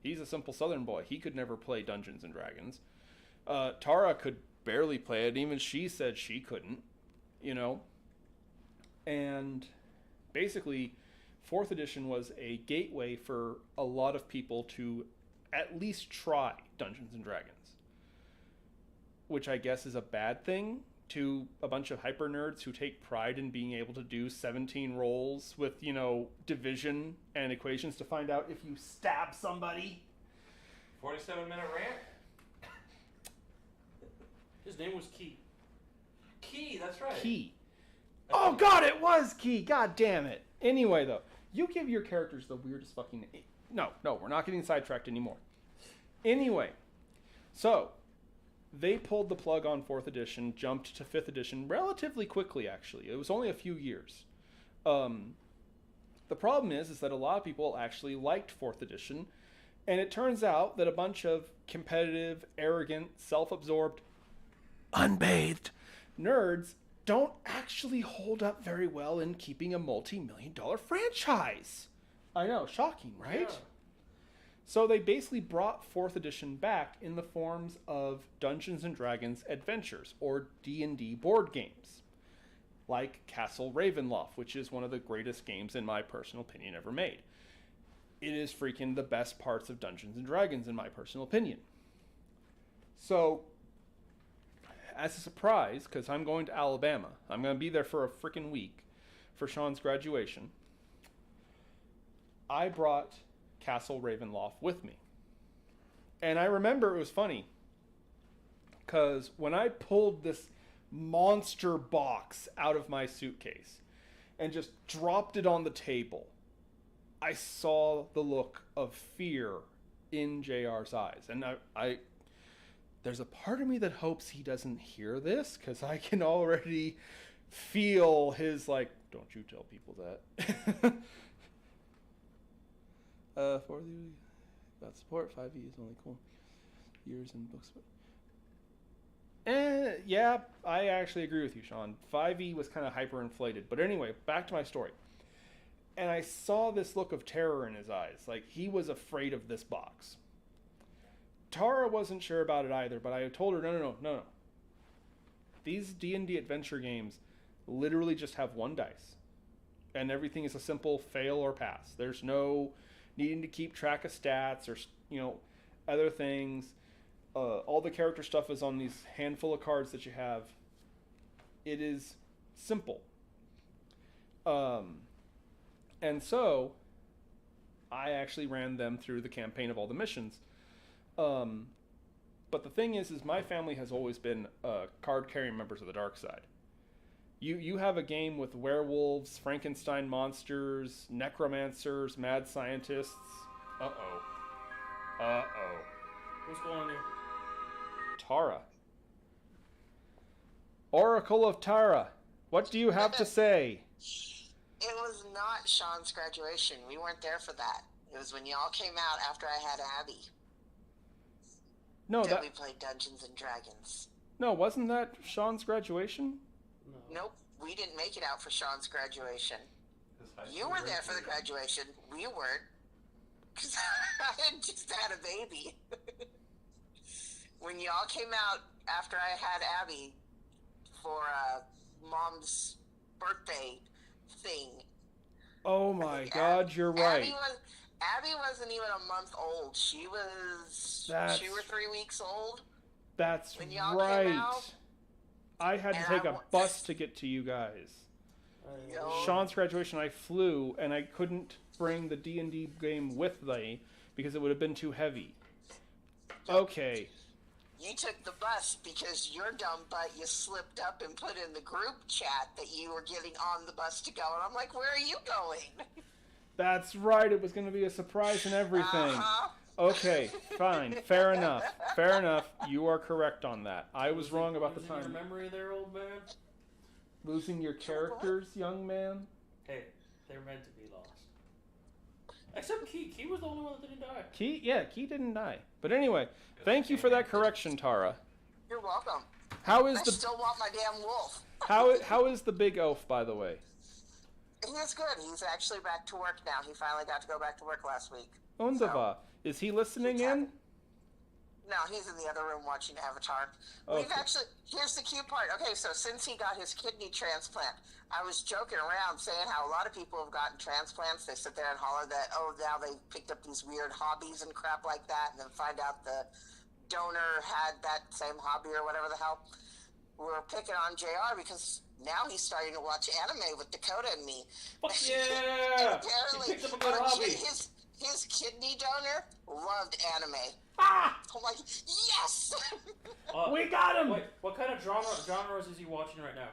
He's a simple southern boy. He could never play Dungeons and Dragons. Tara could barely play it. Even she said she couldn't, you know. And basically, 4th edition was a gateway for a lot of people to at least try Dungeons and Dragons. Which I guess is a bad thing to a bunch of hyper nerds who take pride in being able to do 17 rolls with, you know, division and equations to find out if you stab somebody. 47-minute rant? His name was Key. Key, that's right. Key. Oh, God, it was Key. God damn it. Anyway, though, You give your characters the weirdest fucking... No, we're not getting sidetracked anymore. Anyway, so they pulled the plug on 4th edition, jumped to 5th edition relatively quickly, actually. It was only a few years. The problem is that a lot of people actually liked 4th edition, and it turns out that a bunch of competitive, arrogant, self-absorbed, unbathed nerds don't actually hold up very well in keeping a multi-million-dollar franchise. I know, shocking, right? Yeah. So they basically brought 4th edition back in the forms of Dungeons & Dragons Adventures, or D&D board games, like Castle Ravenloft, which is one of the greatest games, in my personal opinion, ever made. It is freaking the best parts of Dungeons & Dragons, in my personal opinion. So, as a surprise, because I'm going to Alabama, I'm going to be there for a freaking week for Sean's graduation, I brought Castle Ravenloft with me. And I remember it was funny, because when I pulled this monster box out of my suitcase and just dropped it on the table, I saw the look of fear in JR's eyes. And I there's a part of me that hopes he doesn't hear this, because I can already feel his, like, don't you tell people that. For the about support, 5e is only cool. Years in books. Yeah, I actually agree with you, Sean. 5e was kind of hyperinflated. But anyway, back to my story. And I saw this look of terror in his eyes. Like, he was afraid of this box. Tara wasn't sure about it either, but I told her, no. These D&D adventure games literally just have one dice. And everything is a simple fail or pass. There's no needing to keep track of stats or, other things. All the character stuff is on these handful of cards that you have. It is simple. And so, I actually ran them through the campaign of all the missions. But the thing is my family has always been card-carrying members of the dark side. You have a game with werewolves, Frankenstein monsters, necromancers, mad scientists. Uh-oh. What's going on here? Tara. Oracle of Tara, what do you have to say? It was not Sean's graduation. We weren't there for that. It was when y'all came out after I had Abby. No, that we played Dungeons and Dragons. No, wasn't that Sean's graduation? No. Nope, we didn't make it out for Sean's graduation. You were there for the graduation. We weren't. Because I had just had a baby. When y'all came out after I had Abby for Mom's birthday thing. Oh my God, you're right. Abby wasn't even a month old. She was 2 or 3 weeks old. That's when y'all right. Came out, I had to take a bus to get to you guys. Sean's graduation, I flew, and I couldn't bring the D&D game with me because it would have been too heavy. Okay. You took the bus because your dumb butt, you slipped up and put in the group chat that you were getting on the bus to go. And I'm like, where are you going? That's right. It was going to be a surprise and everything. Uh-huh. Okay, fine. Fair enough. Fair enough. You are correct on that. I was wrong about the time. Losing your memory there, old man? Losing your characters, young man? Hey, they're meant to be lost. Except Key. Key was the only one that didn't die. Key didn't die. But anyway, thank you for that correction, Tara. You're welcome. How is I still want my damn wolf. How is the big elf, by the way? He's good. He's actually back to work now. He finally got to go back to work last week. Wunderbar. Is he listening in? No, he's in the other room watching Avatar. Okay. Here's the cute part. Okay, so since he got his kidney transplant, I was joking around saying how a lot of people have gotten transplants. They sit there and holler that, now they picked up these weird hobbies and crap like that, and then find out the donor had that same hobby or whatever the hell. We're picking on JR because now he's starting to watch anime with Dakota and me. Fuck yeah! Apparently, he picked up a good hobby. His kidney donor loved anime. Ah! I'm like, yes! We got him! Wait, what kind of genres is he watching right now?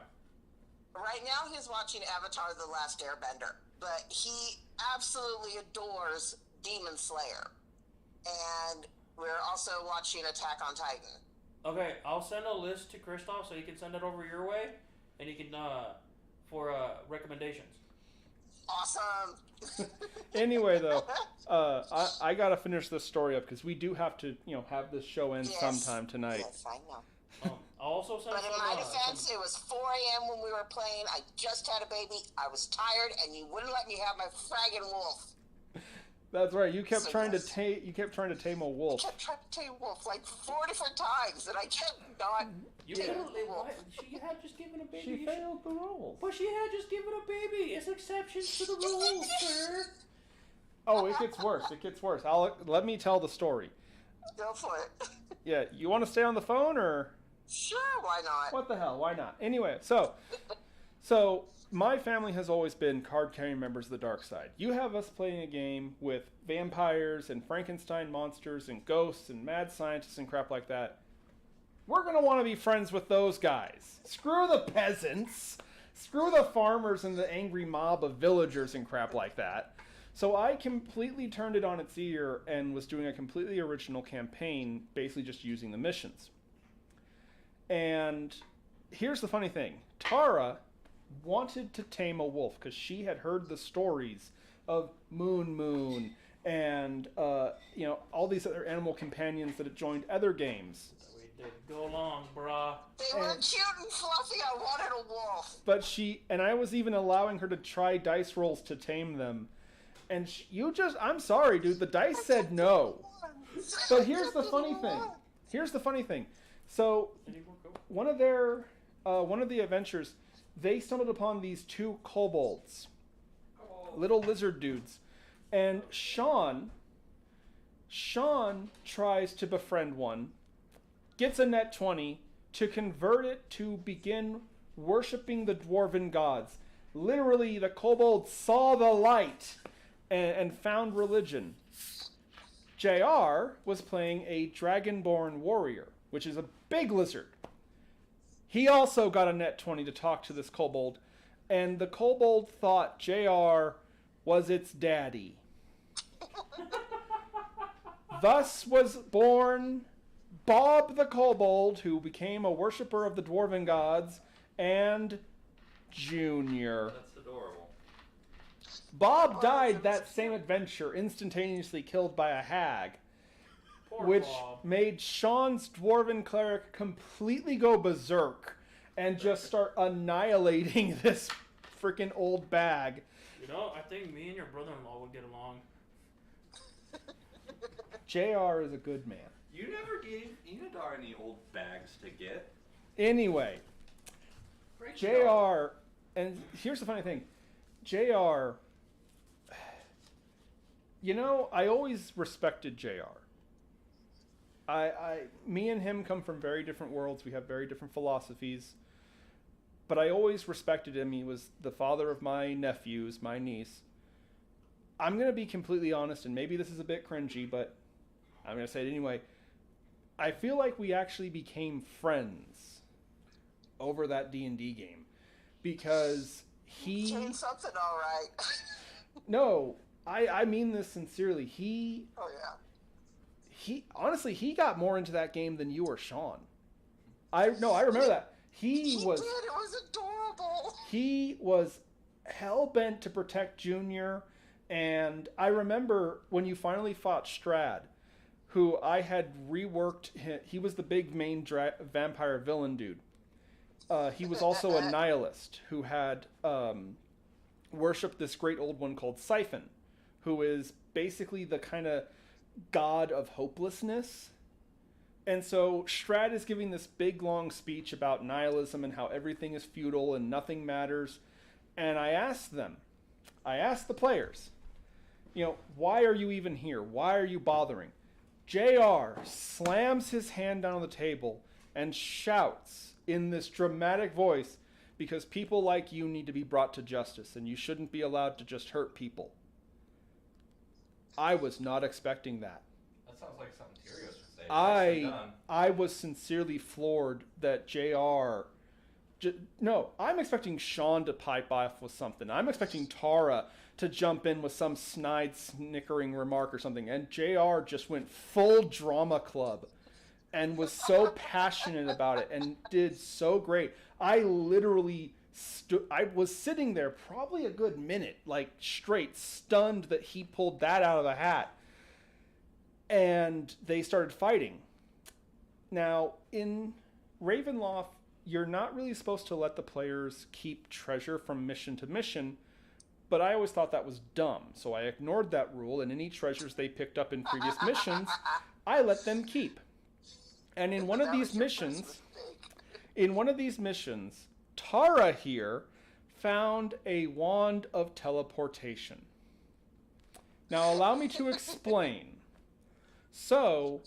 Right now he's watching Avatar The Last Airbender. but he absolutely adores Demon Slayer. And we're also watching Attack on Titan. Okay, I'll send a list to Kristoff so he can send it over your way, and he can for recommendations. Awesome. Anyway, though, I gotta finish this story up because we do have to, have this show end sometime tonight. Yes, I know. I'll also send. But in my defense, it was 4 a.m. when we were playing. I just had a baby. I was tired, and you wouldn't let me have my fragging wolf. That's right. You kept trying to tame a wolf. I kept trying to tame a wolf like 4 different times, and I kept not. You had she had just given a baby. She failed the rules. But she had just given a baby. It's exceptions to the rules, sir. Oh, it gets worse. It gets worse. Let me tell the story. Go for it. Yeah, you want to stay on the phone or? Sure, why not? What the hell? Why not? Anyway, so my family has always been card-carrying members of the dark side. You have us playing a game with vampires and Frankenstein monsters and ghosts and mad scientists and crap like that. We're going to want to be friends with those guys. Screw the peasants. Screw the farmers and the angry mob of villagers and crap like that. So I completely turned it on its ear and was doing a completely original campaign, basically just using the missions. And here's the funny thing. Tara wanted to tame a wolf because she had heard the stories of Moon and all these other animal companions that had joined other games. We did go along, brah. They were cute and fluffy. I wanted a wolf. But I was even allowing her to try dice rolls to tame them. And I'm sorry, dude, the dice said no. But here's the funny thing. So one of the adventures, they stumbled upon these 2 kobolds, little lizard dudes, and Sean tries to befriend one, gets a net 20 to convert it to begin worshiping the dwarven gods. Literally, the kobolds saw the light and found religion. JR was playing a dragonborn warrior, which is a big lizard. He also got a net 20 to talk to this kobold, and the kobold thought JR was its daddy. Thus was born Bob the kobold, who became a worshiper of the dwarven gods, and Junior. That's adorable. Bob died that same adventure, instantaneously killed by a hag. Poor Which Bob. made Sean's dwarven cleric completely go berserk and just start annihilating this freaking old bag. I think me and your brother-in-law would get along. JR is a good man. You never gave Enidar any old bags to get. Anyway, Great JR, job. and here's the funny thing. JR, I always respected JR. Me and him come from very different worlds. We have very different philosophies. But I always respected him. He was the father of my nephews, my niece. I'm going to be completely honest, and maybe this is a bit cringy, but I'm going to say it anyway. I feel like we actually became friends over that D&D game. Because he... Changed something, all right. No, I mean this sincerely. Oh, yeah. He got more into that game than you or Sean. I remember that. He was did. It was adorable. He was hell-bent to protect Junior, and I remember when you finally fought Strad, who I had reworked. He was the big main vampire villain dude. He was also a nihilist who had worshipped this great old one called Siphon, who is basically the kind of god of hopelessness. And so Strad is giving this big long speech about nihilism and how everything is futile and nothing matters. And I asked the players, why are you even here? Why are you bothering? JR slams his hand down on the table and shouts in this dramatic voice, because people like you need to be brought to justice and you shouldn't be allowed to just hurt people. I was not expecting that. That sounds like something Tyrios would say. I was sincerely floored that JR... No, I'm expecting Sean to pipe off with something. I'm expecting Tara to jump in with some snide, snickering remark or something. And JR just went full drama club and was so passionate about it and did so great. I literally I was sitting there probably a good minute, like straight, stunned that he pulled that out of the hat. And they started fighting. Now, in Ravenloft, you're not really supposed to let the players keep treasure from mission to mission, but I always thought that was dumb, so I ignored that rule, and any treasures they picked up in previous missions, I let them keep. And in one of these missions, Tara here found a wand of teleportation. Now, allow me to explain. So,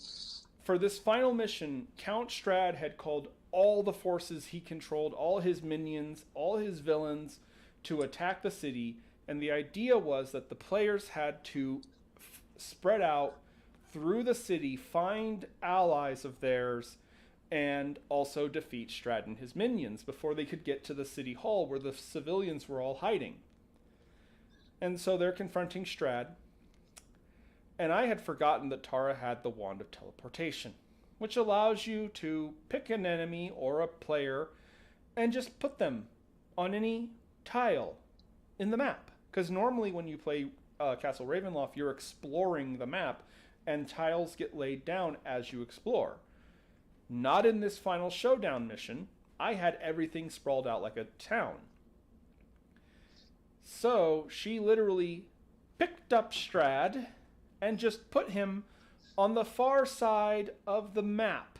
for this final mission, Count Strahd had called all the forces he controlled, all his minions, all his villains, to attack the city, and the idea was that the players had to spread out through the city, find allies of theirs, and also defeat Strahd and his minions before they could get to the city hall where the civilians were all hiding. And so they're confronting Strahd, and I had forgotten that Tara had the Wand of Teleportation, which allows you to pick an enemy or a player and just put them on any tile in the map. Because normally when you play Castle Ravenloft, you're exploring the map, and tiles get laid down as you explore. Not in this final showdown mission. I had everything sprawled out like a town. So she literally picked up Strahd and just put him on the far side of the map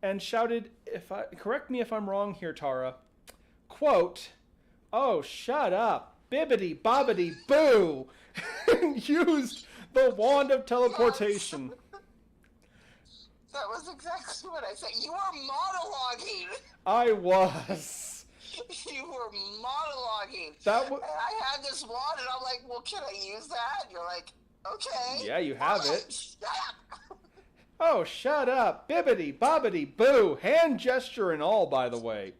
and shouted, correct me if I'm wrong here, Tara, quote, "Oh, shut up, bibbity bobbity boo," and used the Wand of Teleportation. That was exactly what I said. You were monologuing. I was. You were monologuing. And I had this wand, and I'm like, well, can I use that? And you're like, okay. Yeah, you have it. Shut up. Oh, shut up. Bibbity, bobbity, boo. Hand gesture and all, by the way.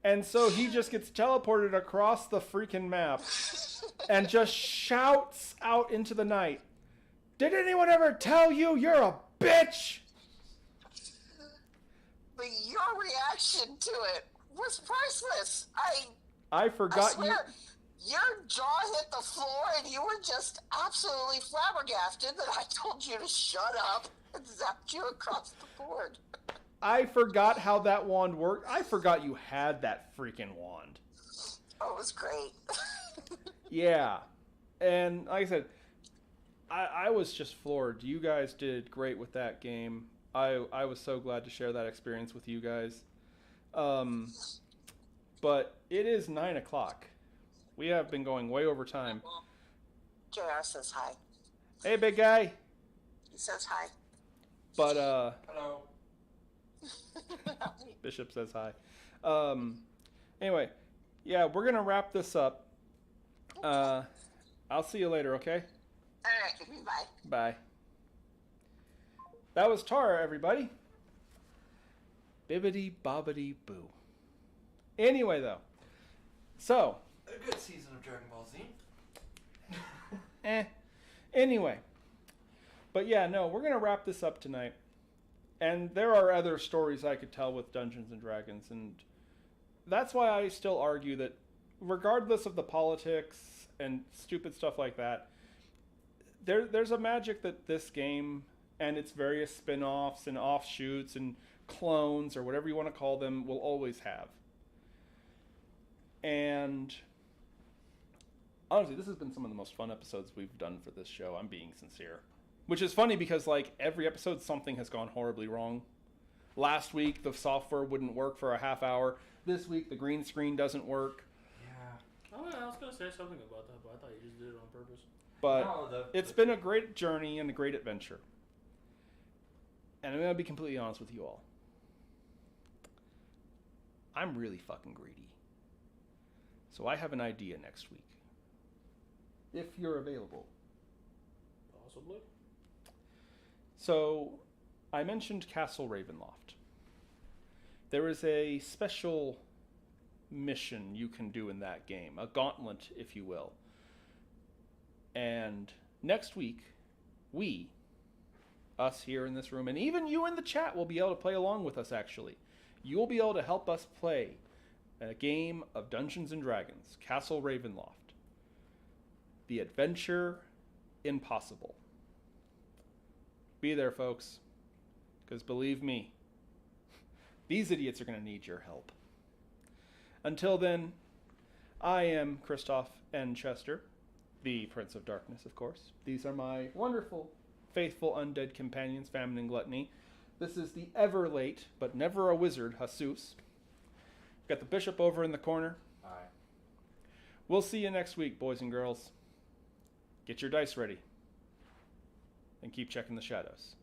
And so he just gets teleported across the freaking map and just shouts out into the night, "Did anyone ever tell you you're a bitch?" But your reaction to it was priceless. I forgot I swear, your jaw hit the floor and you were just absolutely flabbergasted that I told you to shut up and zapped you across the board. I forgot how that wand worked. I forgot you had that freaking wand. Oh, it was great. Yeah. And like I said, I was just floored. You guys did great with that game. I was so glad to share that experience with you guys. But it is 9 o'clock. We have been going way over time. JR says hi. Hey, big guy. He says hi. But, Hello. Bishop says hi. Anyway, yeah, we're going to wrap this up. I'll see you later, okay? All right, bye. Bye. That was Tara, everybody. Bibbity bobbity boo. Anyway, though. So. A good season of Dragon Ball Z. Anyway. But yeah, no, we're going to wrap this up tonight. And there are other stories I could tell with Dungeons and Dragons. And that's why I still argue that regardless of the politics and stupid stuff like that, there's a magic that this game and its various spin-offs and offshoots and clones or whatever you want to call them will always have. And honestly, this has been some of the most fun episodes we've done for this show. I'm being sincere. Which is funny because, like, every episode something has gone horribly wrong. Last week, the software wouldn't work for a half hour. This week, the green screen doesn't work. Yeah. Oh, I was going to say something about that, but I thought you just did it on purpose. But it's been a great journey and a great adventure. And I'm going to be completely honest with you all. I'm really fucking greedy. So I have an idea next week. If you're available. Possibly. So, I mentioned Castle Ravenloft. There is a special mission you can do in that game. A gauntlet, if you will. And next week, us here in this room, and even you in the chat will be able to play along with us, actually. You'll be able to help us play a game of Dungeons & Dragons, Castle Ravenloft. The Adventure Impossible. Be there, folks. Because believe me, these idiots are going to need your help. Until then, I am Kristoff N. Chester, the Prince of Darkness, of course. These are my wonderful, faithful undead companions, Famine and Gluttony. This is the ever late, but never a wizard, Jesus. Got the bishop over in the corner. Aye. We'll see you next week, boys and girls. Get your dice ready. And keep checking the shadows.